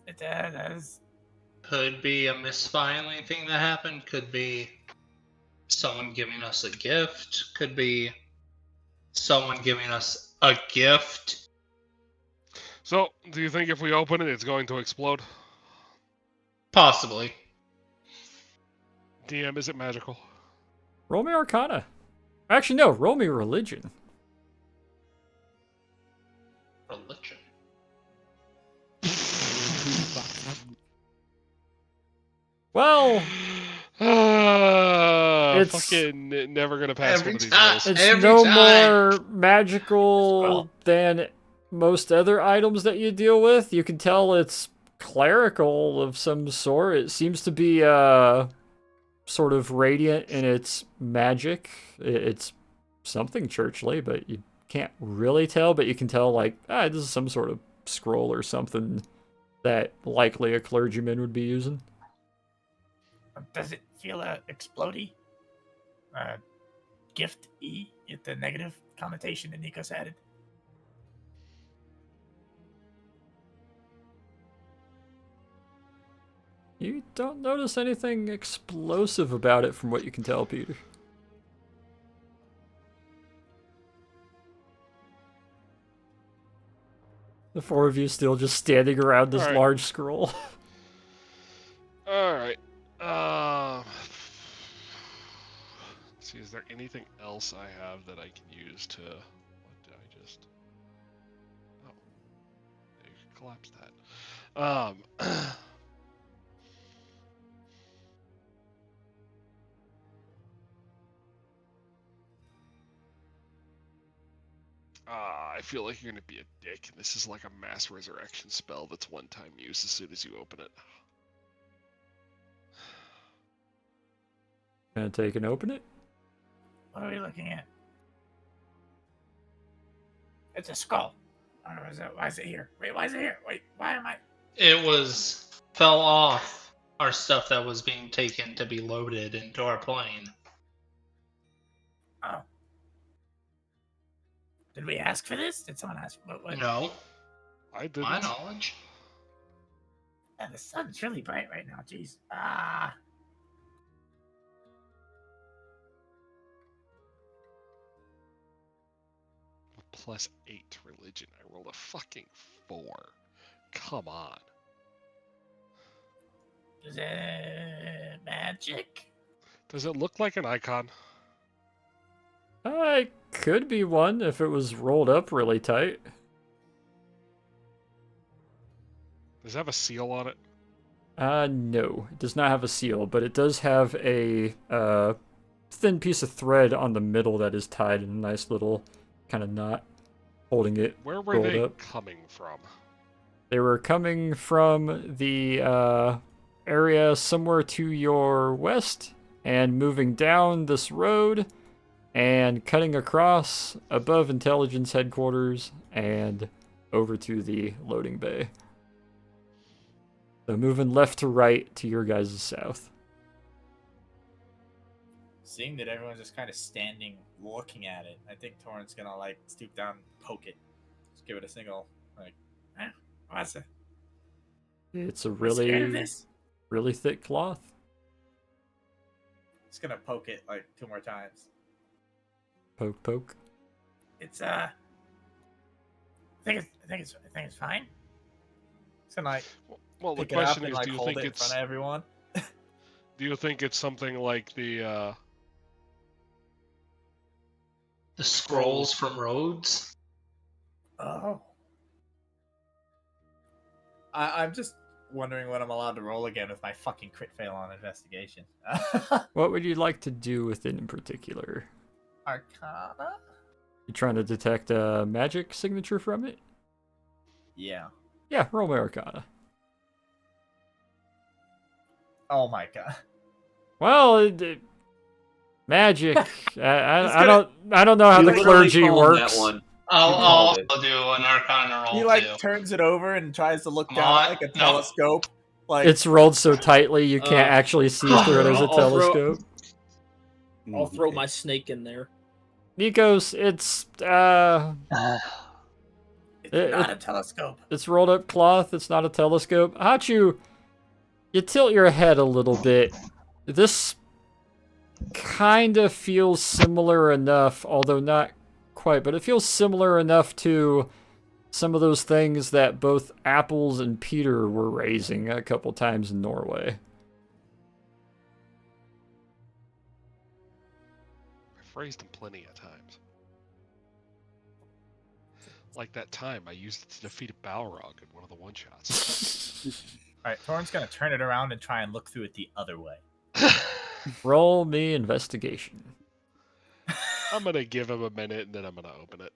It is Could be a misfiling thing that happened. Could be someone giving us a gift. Could be someone giving us a gift. So, do you think if we open it, it's going to explode? Possibly. DM, is it magical? Roll me Arcana. Actually, no. Roll me Religion. Religion. Well, it's fucking never gonna pass Every one of these time. rolls. it's Every no time. more magical than most other items that you deal with. You can tell it's clerical of some sort. It seems to be sort of radiant in its magic. It's something churchly, but you can't really tell. But you can tell, like, this is some sort of scroll or something that likely a clergyman would be using. Does it feel explodey? Gift-y, the negative connotation that Nikos added. You don't notice anything explosive about it from what you can tell, Peter. The four of you still just standing around this Alright. large scroll. Alright. Let's see, is there anything else I have that I can use to... What did I just... Oh. You can collapse that. I feel like you're gonna be a dick, and this is like a mass resurrection spell that's one-time use as soon as you open it. Gonna take and open it? What are we looking at? It's a skull. Why is it here? Wait, why is it here? Wait, why am I? It fell off our stuff that was being taken to be loaded into our plane. Oh. Did we ask for this? Did someone ask? What? No. I didn't. My knowledge. Yeah, the sun's really bright right now. Jeez. +8 religion. I rolled a fucking 4. Come on. Is it magic? Does it look like an icon? It could be one if it was rolled up really tight. Does it have a seal on it? No, it does not have a seal, but it does have a thin piece of thread on the middle that is tied in a nice little kind of knot, holding it Where were rolled they up. coming from? They were coming from the area somewhere to your west and moving down this road and cutting across above intelligence headquarters and over to the loading bay. So moving left to right to your guys' south. Seeing that everyone's just kind of standing looking at it, I think Torrent's gonna like stoop down, poke it, just give it a single like, What's it? It's a Are you scared of really, this? really thick cloth. just gonna poke it like 2 more times. Poke, poke. It's I think it's fine. Can I Well, the pick it up question and is, like do you hold think it in it's front of everyone? do you think it's something like The scrolls from Rhodes? Oh. I'm just wondering when I'm allowed to roll again with my fucking crit fail on investigation. What would you like to do with it in particular? Arcana? You trying to detect a magic signature from it? Yeah. Yeah, roll my Arcana. Oh my god. Well, magic. I gonna- don't know how You the literally clergy called that works. one. I'll called it. also do an Arcana roll He like too. turns it over and tries to look Come down on. at like a No. telescope. Like It's rolled so tightly you can't actually see through it as a I'll throw- telescope. I'll throw my snake in there. Nikos, it's It's not a telescope. It's rolled up cloth. It's not a telescope. Hachu, you tilt your head a little bit. This kind of feels similar enough, although not quite, but it feels similar enough to some of those things that both Apples and Peter were raising a couple times in Norway. I've raised them plenty of times. Like that time I used it to defeat a Balrog in one of the one-shots. Alright, Thorn's gonna turn it around and try and look through it the other way. Roll me investigation. I'm gonna give him a minute and then I'm gonna open it.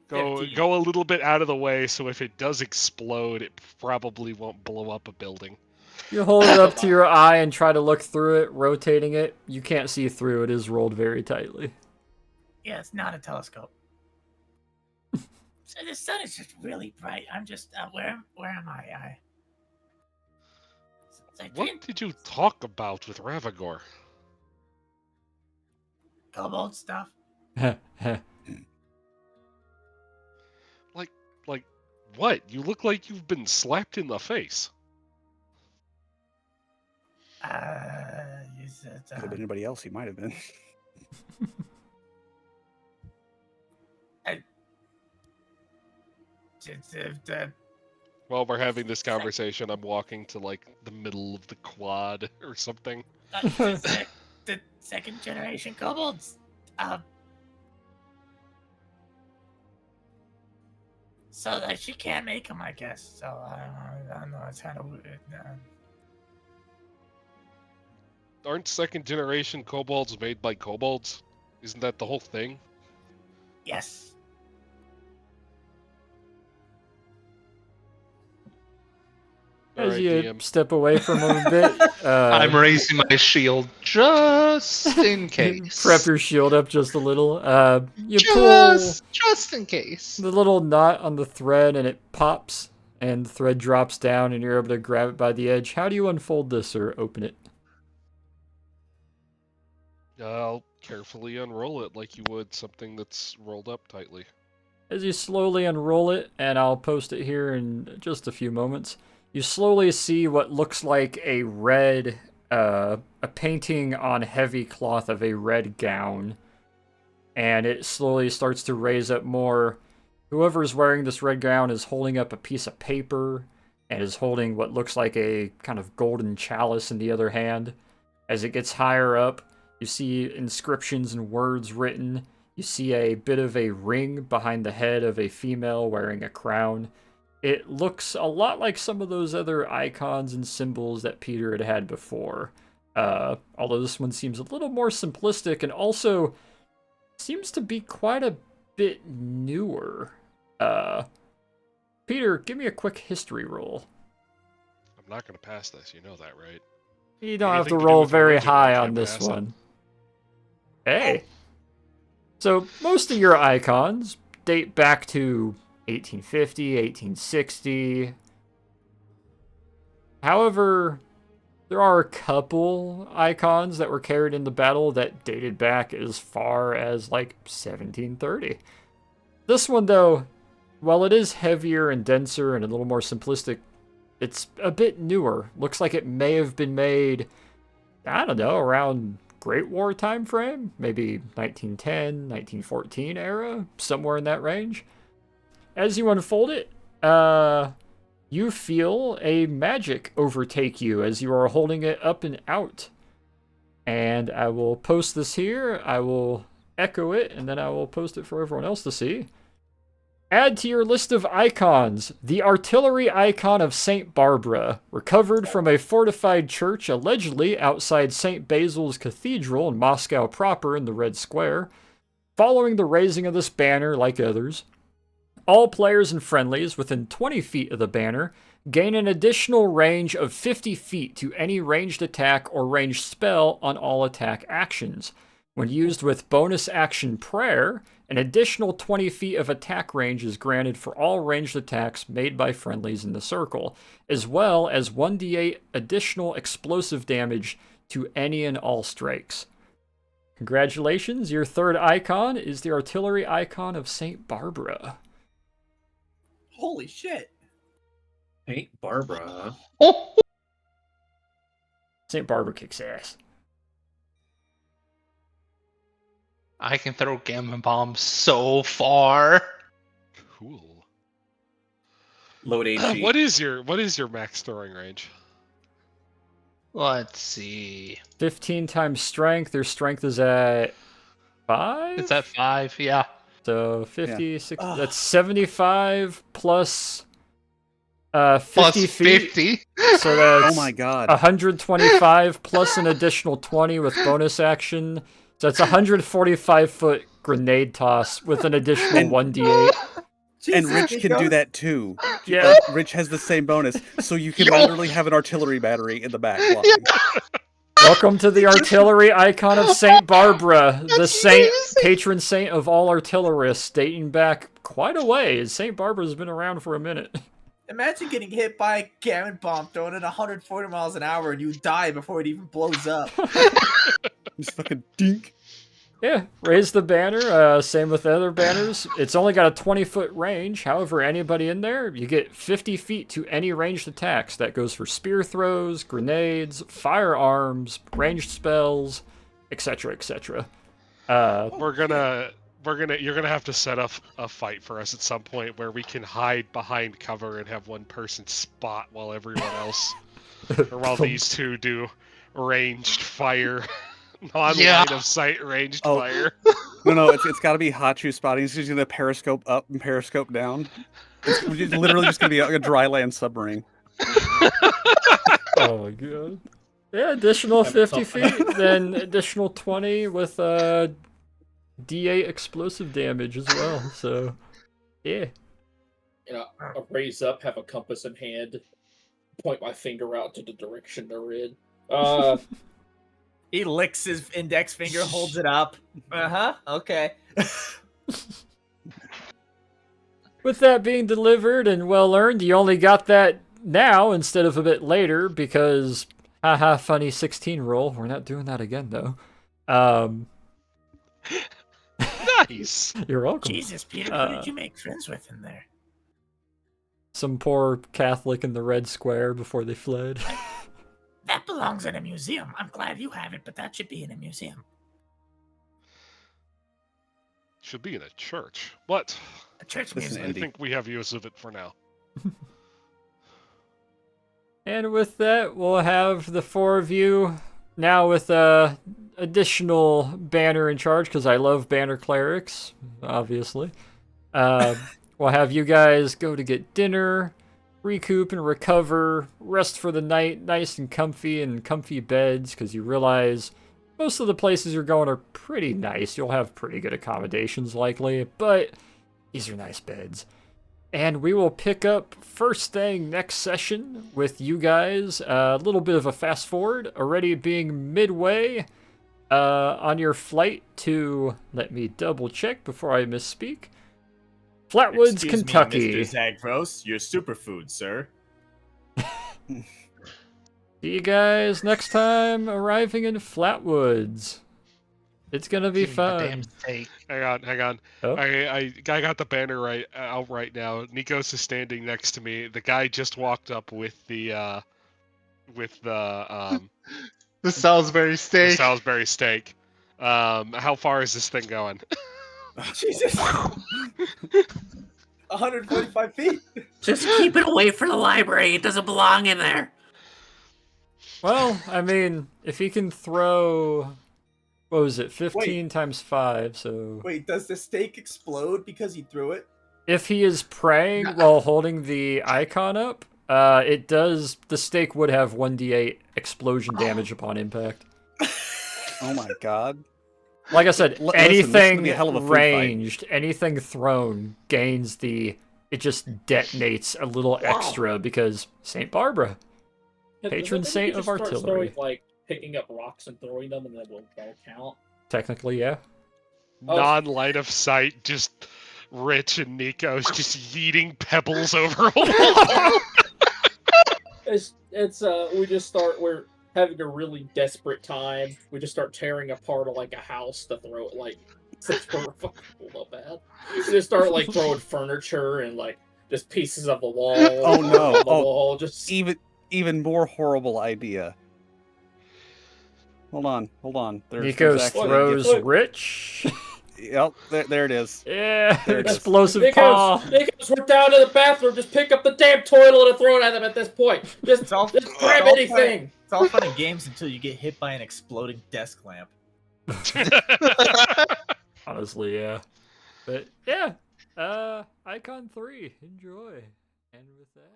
15. Go a little bit out of the way so if it does explode, it probably won't blow up a building. You hold it up to your eye and try to look through it, rotating it. You can't see through. It is rolled very tightly. Yeah, it's not a telescope. So the sun is just really bright. I'm just where am I? What did you talk about with Ravagor? Kobold stuff. Like, what? You look like you've been slapped in the face. Is it, Could have been anybody else. He might have been. While we're having this conversation, I'm walking to, like, the middle of the quad or something. the second generation kobolds. So that she can't make them, I guess. So I don't know. It's kind of weird. Aren't second generation kobolds made by kobolds? Isn't that the whole thing? Yes. All As right, you DM. step away from him a bit, I'm raising my shield just in case. prep your shield up just a little. You just in case. pull the little knot on the thread and it pops, and the thread drops down, and you're able to grab it by the edge. How do you unfold this or open it? I'll carefully unroll it like you would something that's rolled up tightly. As you slowly unroll it, and I'll post it here in just a few moments, you slowly see what looks like a red, a painting on heavy cloth of a red gown. And it slowly starts to raise up more. Whoever's wearing this red gown is holding up a piece of paper and is holding what looks like a kind of golden chalice in the other hand. As it gets higher up, you see inscriptions and words written. You see a bit of a ring behind the head of a female wearing a crown. It looks a lot like some of those other icons and symbols that Peter had had before. Although this one seems a little more simplistic and also seems to be quite a bit newer. Peter, give me a quick history roll. I'm not going to pass this, you know that, right? You don't have to Anything to do roll with very religion, I high can't on this pass it. one. Hey. So most of your icons date back to 1850, 1860. However, there are a couple icons that were carried in the battle that dated back as far as like 1730. This one, though, while it is heavier and denser and a little more simplistic, it's a bit newer. Looks like it may have been made, I don't know, around Great War time frame, maybe 1910, 1914 era, somewhere in that range. as you unfold it, you feel a magic overtake you as you are holding it up and out. And I will post this here. I will echo it, and then I will post it for everyone else to see. Add to your list of icons the artillery icon of St. Barbara, recovered from a fortified church allegedly outside St. Basil's Cathedral in Moscow proper in the Red Square. Following the raising of this banner, like others, all players and friendlies within 20 feet of the banner gain an additional range of 50 feet to any ranged attack or ranged spell on all attack actions. When used with bonus action prayer, an additional 20 feet of attack range is granted for all ranged attacks made by friendlies in the circle, as well as 1d8 additional explosive damage to any and all strikes. Congratulations, your third icon is the artillery icon of St. Barbara. Holy shit. St. Barbara. St. Barbara kicks ass. I can throw gamma bombs so far. Cool. Load HE. What is your max throwing range? Let's see. 15 times strength. Their strength is at 5? It's at 5, yeah. So 50, 60, that's 75 plus 50 Plus feet. 50. So that's Oh my god. 125 plus an additional 20 with bonus action. So it's 145 foot grenade toss with an additional And- 1d8. And Rich can do that too. Yeah. Rich has the same bonus, so you can literally have an artillery battery in the back line. Welcome to the artillery icon of St. Barbara, the saint, patron saint of all artillerists, dating back quite a ways. St. Barbara's been around for a minute. Imagine getting hit by a gammon bomb thrown at 140 miles an hour and you die before it even blows up. Just fucking dink. Yeah, raise the banner. Same with other banners. It's only got a 20-foot range. However, anybody in there, you get 50 feet to any ranged attacks. That goes for spear throws, grenades, firearms, ranged spells, etc., etc. You're gonna have to set up a fight for us at some point where we can hide behind cover and have one person spot while everyone else, or while these two do ranged fire. Non-line of sight ranged fire. No, it's got to be Hachu spotting. He's just gonna periscope up and periscope down. It's literally just gonna be a dry land submarine. Oh my god. Yeah, additional 50 feet, then additional 20 with D8 explosive damage as well. So, yeah. You know, I'll raise up, have a compass in hand, point my finger out to the direction they're in. He licks his index finger, holds it up. Okay. With that being delivered and well earned, you only got that now instead of a bit later because, haha, funny 16 roll. We're not doing that again though. Nice. You're welcome. Jesus, Peter, who did you make friends with in there? Some poor Catholic in the Red Square before they fled. That belongs in a museum. I'm glad you have it, but that should be in a museum. Should be in a church. What? A church Listen, museum. I think we have use of it for now. And with that, we'll have the four of you now with additional banner in charge, because I love banner clerics, obviously. We'll have you guys go to get dinner, recoup and recover, rest for the night, nice and comfy beds, because you realize most of the places you're going are pretty nice. You'll have pretty good accommodations likely, but these are nice beds. And we will pick up first thing next session with you guys. A little bit of a fast forward, already being midway on your flight to, let me double check before I misspeak, Flatwoods, Excuse Kentucky. Me, Mr. Zagros, your superfood, sir. See you guys next time arriving in Flatwoods. It's gonna be fun. Hang on. Oh? I got the banner out right now. Nikos is standing next to me. The guy just walked up with the the Salisbury steak. The Salisbury steak. How far is this thing going? Jesus. 145 feet. Just keep it away from the library. It doesn't belong in there. Well, I mean, if he can throw, what was it, 15 Wait. times 5, so... Wait, does the stake explode because he threw it? If he is praying while holding the icon up, it does, the stake would have 1d8 explosion damage upon impact. Oh my god. Like I said, Listen, this is anything gonna be a hell of a food fight. ranged, anything thrown gains it just detonates a little extra because St. Barbara, patron Doesn't saint he of just start artillery. throwing, like picking up rocks and throwing them, and then will count. Technically, yeah. Oh. Non-line of sight, just Rich and Nico's just yeeting pebbles over a wall. We just start. We're having a really desperate time. We just start tearing apart like a house to throw it like. Since we're fucking not bad. We just start like throwing furniture and like just pieces of the wall. Oh no! on the wall, just Even more horrible idea. Hold on. Nikos actually- throws Rich. Yep, there it is. Yeah, There it is. explosive paw. Nikos, we're down to the bathroom. Just pick up the damn toilet and throw it at them at this point. Just grab anything. It's all fun and games until you get hit by an exploding desk lamp. Honestly, yeah. But yeah, Icon 3, enjoy. And with that.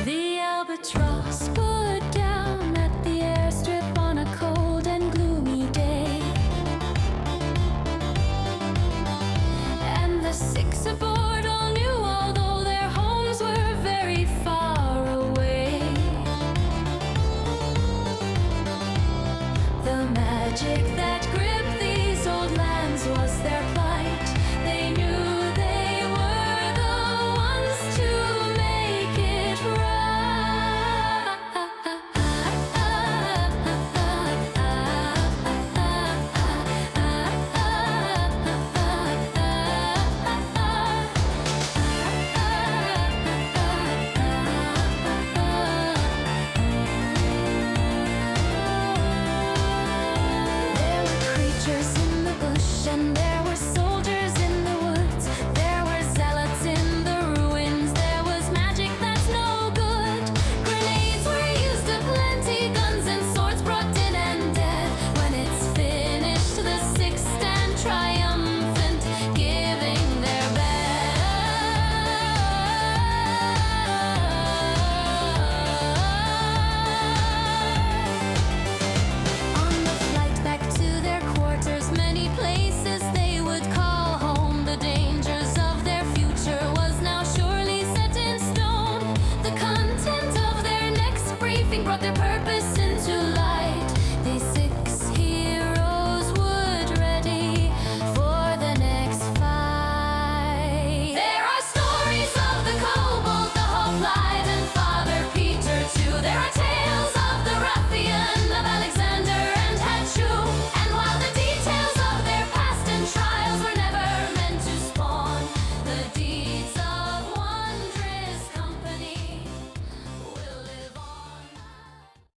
The albatross put down at the airstrip on a cold and gloomy day, and the six aboard all knew, although their homes were very far away, the magic that gripped these old lands was their plight.